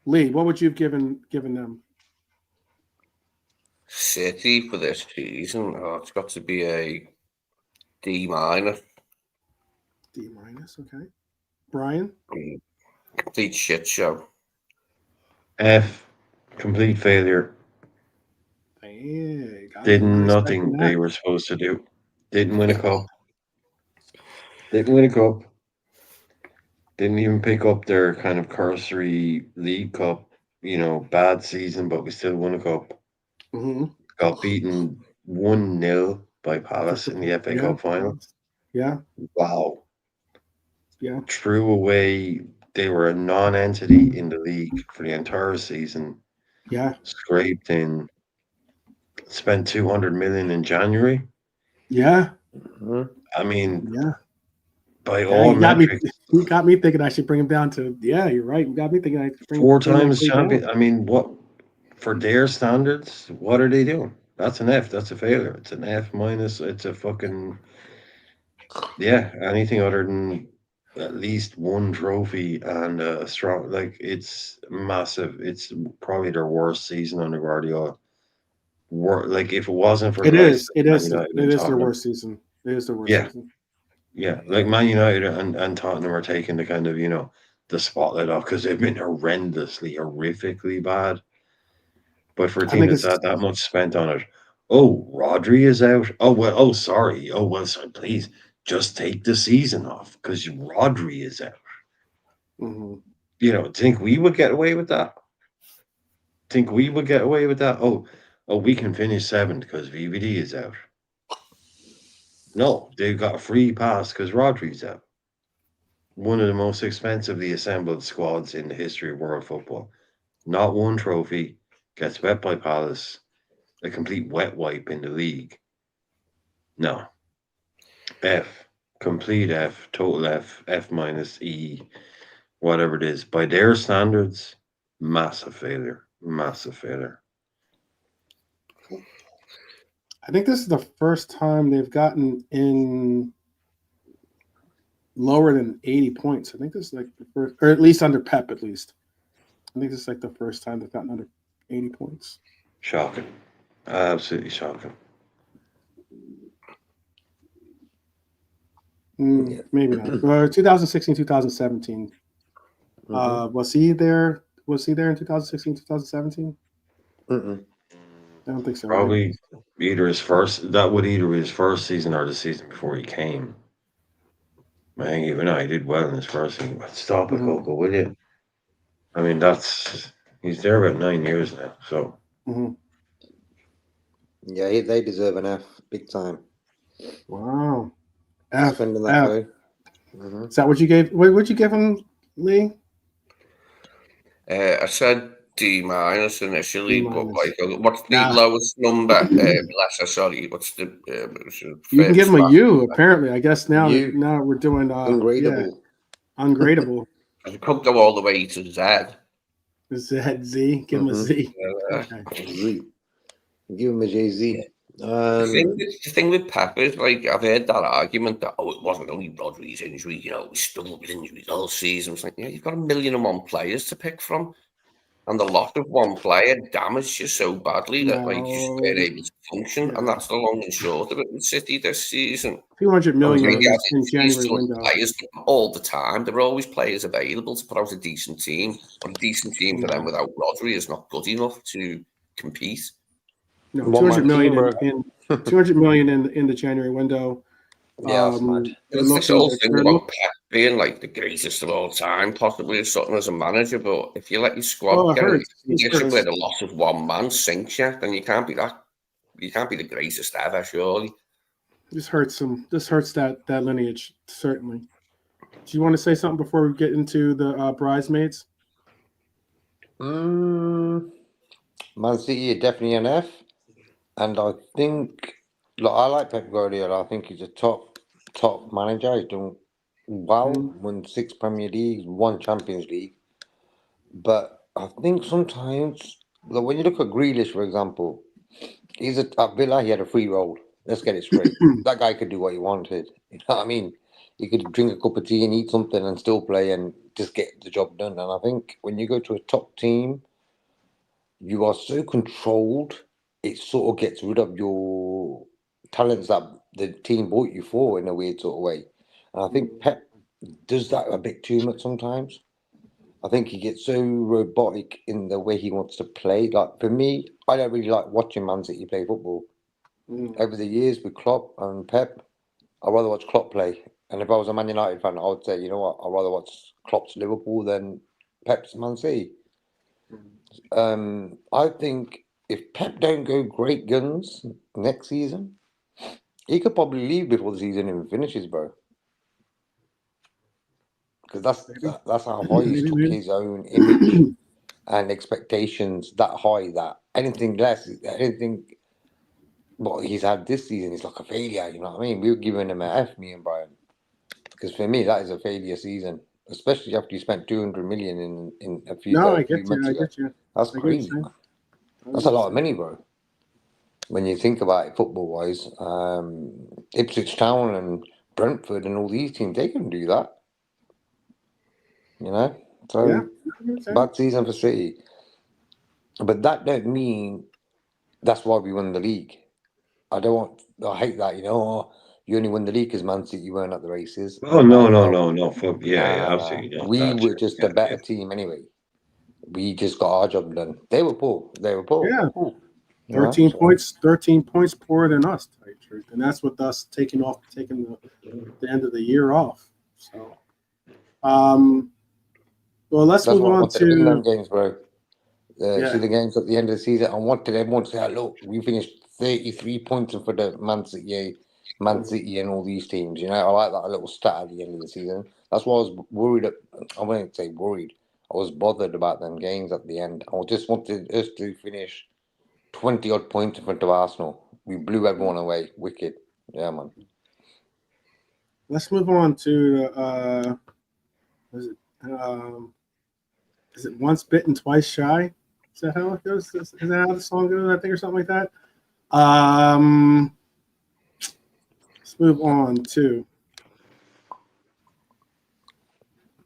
Lee, what would you have given them? City for this season, it's got to be a D-. D-, okay. Brian? Complete shit show. F, complete failure. Hey, Did nothing they were supposed to do. Didn't win a cup. Didn't even pick up their kind of cursory League Cup, bad season, but we still won a cup. Got beaten 1-0 by Palace in the FA Cup final. Yeah. Wow. Yeah. Threw away. They were a non-entity in the league for the entire season. Yeah. Scraped in. Spent 200 million in January. Yeah. I mean, yeah. By all metrics, you got me thinking I should bring him down to. Yeah, you're right. You got me thinking I should bring 4 times champion. Down. I mean, what for their standards? What are they doing? That's an F. That's a failure. It's an F-. It's a fucking anything other than at least one trophy and a strong, it's massive. It's probably their worst season under Guardiola. If it wasn't for it is their Tottenham, worst season. It is their worst season. Yeah, Man United and Tottenham are taking the kind of the spotlight off because they've been horrifically bad. But for a team that's had that much spent on it, Rodri is out. Sorry. Please just take the season off because Rodri is out. Think we would get away with that? We can finish 7th because VVD is out. No, they've got a free pass because Rodri's out. One of the most expensively assembled squads in the history of world football. Not one trophy. Gets wet by Palace. A complete wet wipe in the league. No. F. Complete F. Total F. F-, E. whatever it is. By their standards, massive failure. Massive failure. I think this is the first time they've gotten in lower than 80 points. I think this is like the first, or at least under Pep, at least. I think this is like the first time they've gotten under 80 points. Shocking. Absolutely shocking. Maybe not. 2016, 2017. Was he there? Was he there in 2016, 2017? I don't think so. Probably either his first. That would either be his first season or the season before he came. Man, even I did well in his first season. But stop it, Coco, will you? I mean, he's there about 9 years now. So. Yeah, they deserve an F, big time. Wow. F. Spending that way. Is that what you gave? What'd you give him, Lee? I said D- initially, D-. but like, what's the lowest number? Sorry, what's the? You can give him a U. Apparently, I guess now we're doing ungradable. Ungradable. You could go all the way to Z. Z. Give him a Z. Okay. Z. Give him a JZ. The thing with Pep is, like, I've heard that argument that, it wasn't only Rodri's injury, we struggled with injuries all season. It's like, you've got 1,000,001 players to pick from, and the loss of one player damaged you so badly that you just weren't able to function, and that's the long and short of it with City this season. 200 million in January window. Players all the time. There were always players available to put out a decent team, but a decent team for them without Rodri is not good enough to compete. No, 200 million in the January window. Yeah, that's mad. It's this whole thing about Pep being like the greatest of all time, possibly as something as a manager. But if you let your squad get in a position where the loss of one man sinks you, then you can't be that. You can't be the greatest ever, surely. This hurts that lineage, certainly. Do you want to say something before we get into the bridesmaids? Man City are definitely an F. And I think, I like Pep Guardiola. I think he's a top manager. He's done well, won 6 Premier Leagues, 1 Champions League. But I think sometimes, when you look at Grealish, for example, at Villa, he had a free role. Let's get it straight. That guy could do what he wanted. You know what I mean? He could drink a cup of tea and eat something and still play and just get the job done. And I think when you go to a top team, you are so controlled. It sort of gets rid of your talents that the team bought you for in a weird sort of way. And I think Pep does that a bit too much sometimes. I think he gets so robotic in the way he wants to play. Like, for me, I don't really like watching Man City play football. Over the years with Klopp and Pep, I'd rather watch Klopp play. And if I was a Man United fan, I would say, you know what, I'd rather watch Klopp's Liverpool than Pep's Man City. I think if Pep don't go great guns next season, he could probably leave before the season even finishes, bro. Because that's how high he's took his own image and expectations that high that anything what he's had this season is like a failure, you know what I mean? We were giving him an F, me and Brian. Because for me, that is a failure season. Especially after you spent 200 million in a few months ago. I get you. That's crazy, man. That's a lot of money, bro. When you think about it football-wise, Ipswich Town and Brentford and all these teams, they can do that. You know? So, bad season for City. But that don't mean that's why we won the league. I hate that, you only won the league because Man City weren't at the races. Oh, no. Fuck, yeah, absolutely not. We were just a better team anyway. We just got our job done. They were poor. Yeah. 13 points poorer than us, to tell you the truth. And that's with us taking the end of the year off. So, let's move on to them games, bro. See the games at the end of the season. I wanted everyone to say, look, we finished 33 points for the Man City and all these teams. I like that little stat at the end of the season. That's why I was worried. I wouldn't say worried. I was bothered about them games at the end. I just wanted us to finish 20 odd points in front of Arsenal. We blew everyone away. Wicked. Yeah, man. Let's move on to Is it once bitten, twice shy? Is that how it goes? Is that how the song goes? I think, or something like that. Let's move on to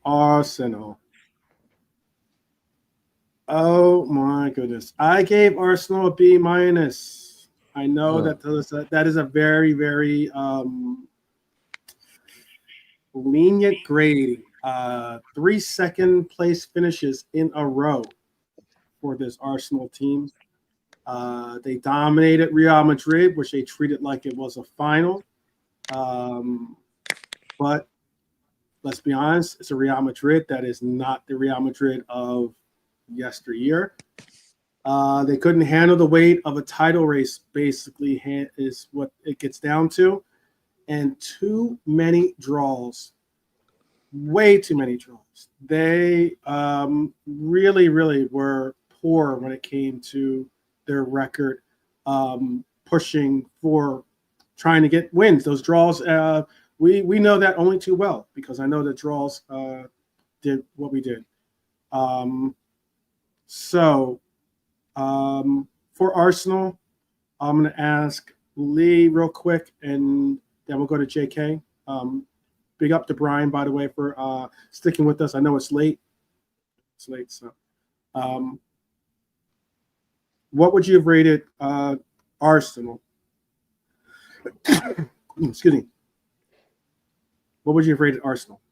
Arsenal. Oh my goodness! I gave Arsenal a B-. I know that is a very, very lenient grade. 3 second place finishes in a row for this Arsenal team. They dominated Real Madrid, which they treated like it was a final. But let's be honest, it's a Real Madrid that is not the Real Madrid of yesteryear. They couldn't handle the weight of a title race, basically, is what it gets down to. And too many draws. Way too many draws. They really, really were poor when it came to their record, pushing for trying to get wins. Those draws, we know that only too well, because I know that draws did what we did. For Arsenal, I'm going to ask Lee real quick, and then we'll go to JK. Big up to Brian, by the way, for sticking with us. I know it's late. So what would you have rated Arsenal? Excuse me. What would you have rated Arsenal?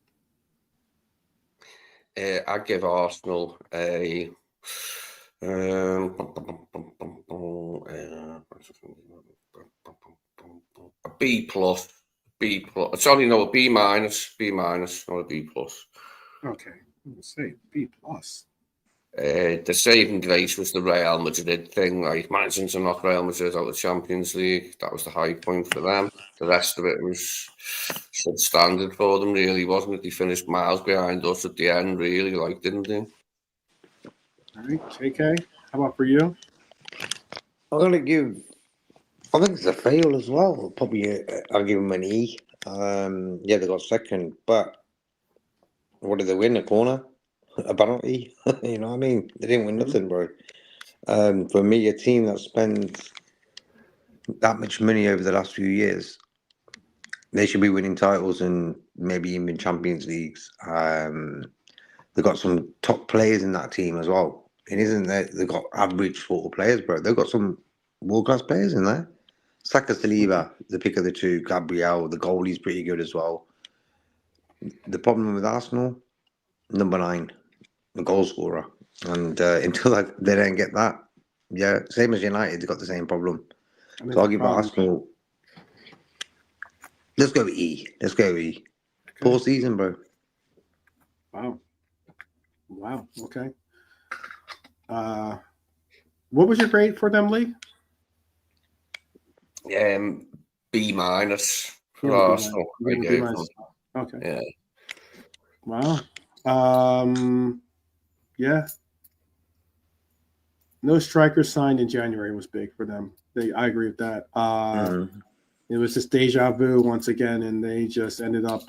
I'd give Arsenal a B plus. B plus. Sorry, no, a B minus, not a B plus. Okay, let's say B plus. The saving grace was the Real Madrid thing, like managing to knock Real Madrid out of the Champions League. That was the high point for them. The rest of it was substandard for them, really, wasn't it? They finished miles behind us at the end, really, like, didn't they? All right, JK, how about for you? I'm going to give, I think it's a fail as well. Probably I'll give them an E. Yeah, they got second, but what did they win? A corner? A penalty? You know what I mean? They didn't win nothing, bro. For me, a team that spends that much money over the last few years, they should be winning titles and maybe even Champions Leagues. They've got some top players in that team as well. It isn't that they've got average sort of players, bro. They've got some world-class players in there. Saka, Saliba, the pick of the two. Gabriel, the goalie's pretty good as well. The problem with Arsenal, number 9, the goal scorer. And until they don't get that, yeah, same as United, they've got the same problem. So I'll give Arsenal. Let's go E. Okay. Poor season, bro. Wow. Okay. What was your grade for them, Lee? B minus for Arsenal. Okay. Yeah. Wow. Yeah. No strikers signed in January was big for them. I agree with that. It was just deja vu once again, and they just ended up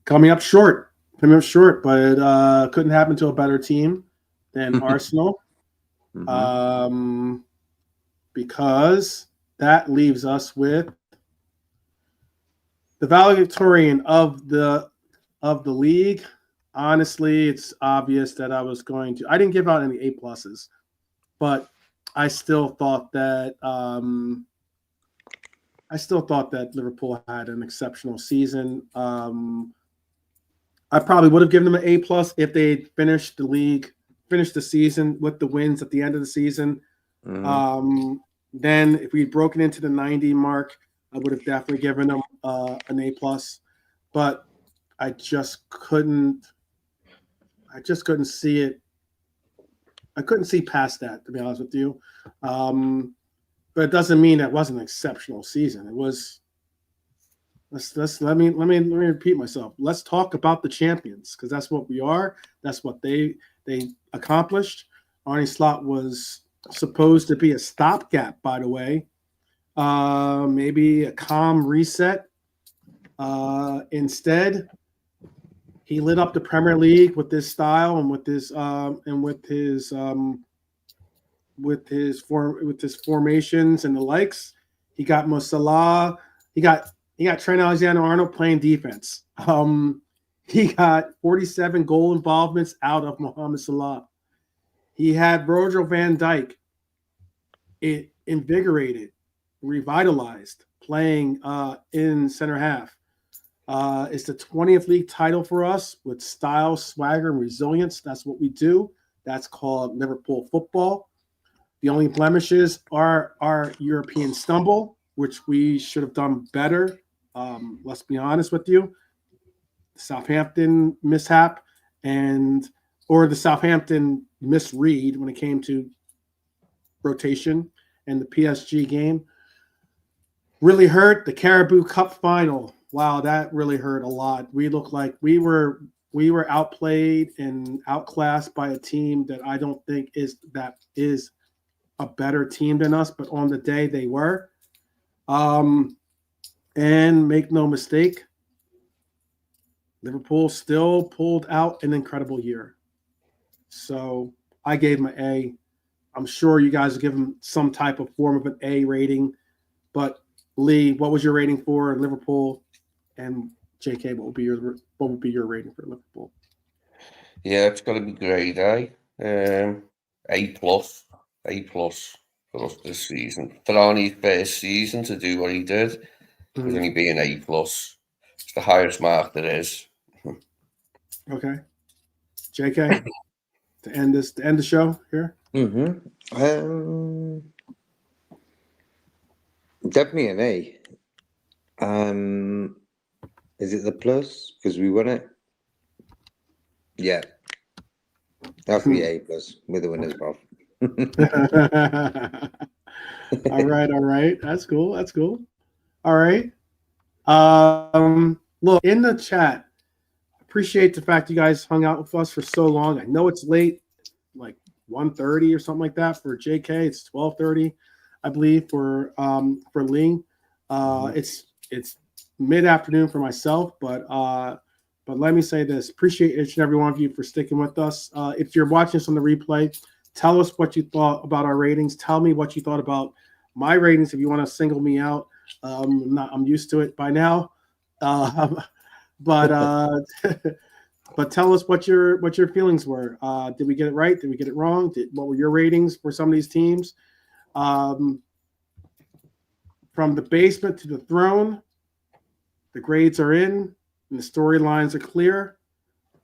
coming up short, but it couldn't happen to a better team than Arsenal. Because that leaves us with the valedictorian of the league. Honestly, it's obvious that I didn't give out any A pluses, but I still thought that Liverpool had an exceptional season. I probably would have given them an A plus if they finished the season with the wins at the end of the season. Then if we'd broken into the 90 mark, I would have definitely given them an A plus. But I just couldn't see it. I couldn't see past that, to be honest with you. But it doesn't mean it wasn't an exceptional season. It was. Let me repeat myself. Let's talk about the champions, because that's what we are. That's what they accomplished. Arne Slot was supposed to be a stopgap, by the way. Maybe a calm reset. Instead, He lit up the Premier League with this style and with his formations and the likes. He got Mo Salah. He got Trent Alexander-Arnold playing defense. He got 47 goal involvements out of Mohamed Salah. He had Virgil van Dijk. It invigorated, revitalized, playing in center half. It's the 20th league title for us with style, swagger, and resilience. That's what we do. That's called Liverpool football. The only blemishes are our European stumble, which we should have done better. Let's be honest with you. Southampton mishap or the Southampton misread when it came to rotation and the PSG game really hurt. The Carabao Cup final. Wow, that really hurt a lot. We looked like we were outplayed and outclassed by a team that I don't think is a better team than us, but on the day they were. And make no mistake, Liverpool still pulled out an incredible year. So I gave him an A. I'm sure you guys will give him some type of form of an A rating. But Lee, what was your rating for Liverpool? And JK, what would be your rating for Liverpool? Yeah, it's got to be grade A. A plus for us this season. For Arnie's first season to do what he did, was only be an A plus. It's the highest mark there is. Okay, JK, to end the show here. Definitely an A. Is it the plus because we won it? Yeah, that's the A plus with the winners, bro. All right. That's cool. All right. Look, in the chat, appreciate the fact you guys hung out with us for so long. I know it's late, like 1:30 or something like that for JK. It's 12:30, I believe, for Lee. It's mid-afternoon for myself, but let me say this. Appreciate each and every one of you for sticking with us. If you're watching this on the replay, tell us what you thought about our ratings. Tell me what you thought about my ratings if you want to single me out. I'm used to it by now. But tell us what your feelings were. Did we get it right? Did we get it wrong? What were your ratings for some of these teams? From the basement to the throne, the grades are in and the storylines are clear.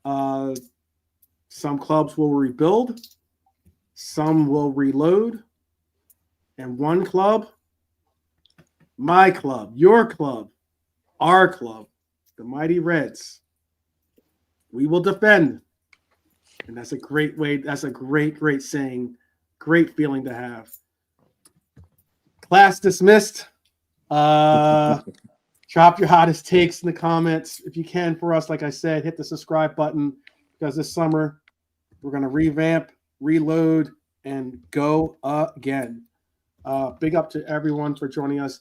Some clubs will rebuild, some will reload, and one club, my club, your club, our club, the Mighty Reds, we will defend. And that's a great way. That's a great saying. Great feeling to have. Class dismissed. Drop your hottest takes in the comments if you can for us. Like I said, hit the subscribe button because this summer we're going to revamp, reload, and go again. Big up to everyone for joining us.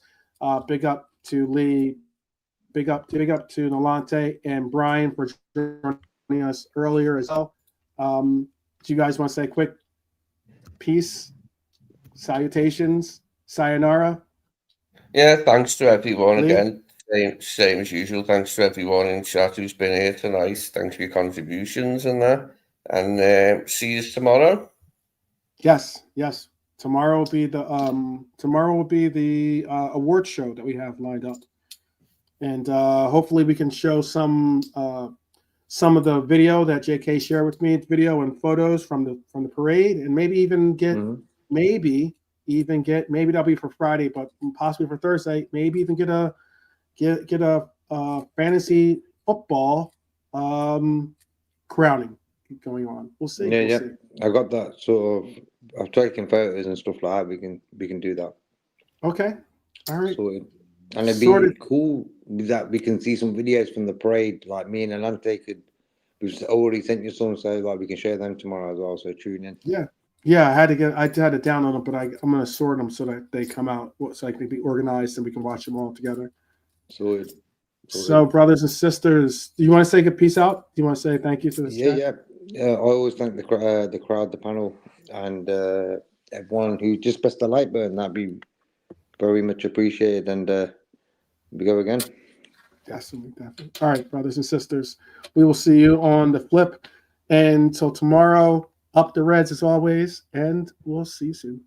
Big up to Lee. Big up to Nolante and Brian for joining us earlier as well. Do you guys want to say a quick peace, salutations, sayonara? Yeah, thanks to everyone Lee? again. Same as usual. Thanks to everyone in chat who's been here tonight. Thanks for your contributions and that. And see you tomorrow. Yes. Tomorrow will be the award show that we have lined up, and hopefully we can show some of the video that JK shared with me, video and photos from the parade, and maybe even get maybe that'll be for Friday, but possibly for Thursday. Maybe even get a fantasy football crowning going on. We'll see. Yeah. I got that sort of. I've taken photos and stuff like that. We can do that. Okay. All right. Sorted. And it'd be cool that we can see some videos from the parade. Like me and Alante we've already sent you some, so like we can share them tomorrow as well. So tune in. Yeah. I had to download them, but I'm going to sort them so that they come out so I can be organized and we can watch them all together. Sorted. So, brothers and sisters, do you want to say a peace out? Do you want to say thank you to the chat? Yeah. I always thank the crowd, the panel, and everyone who just pressed the like button. That'd be very much appreciated. And we go again. Definitely. All right, brothers and sisters, we will see you on the flip. And until tomorrow, up the Reds as always, and we'll see you soon.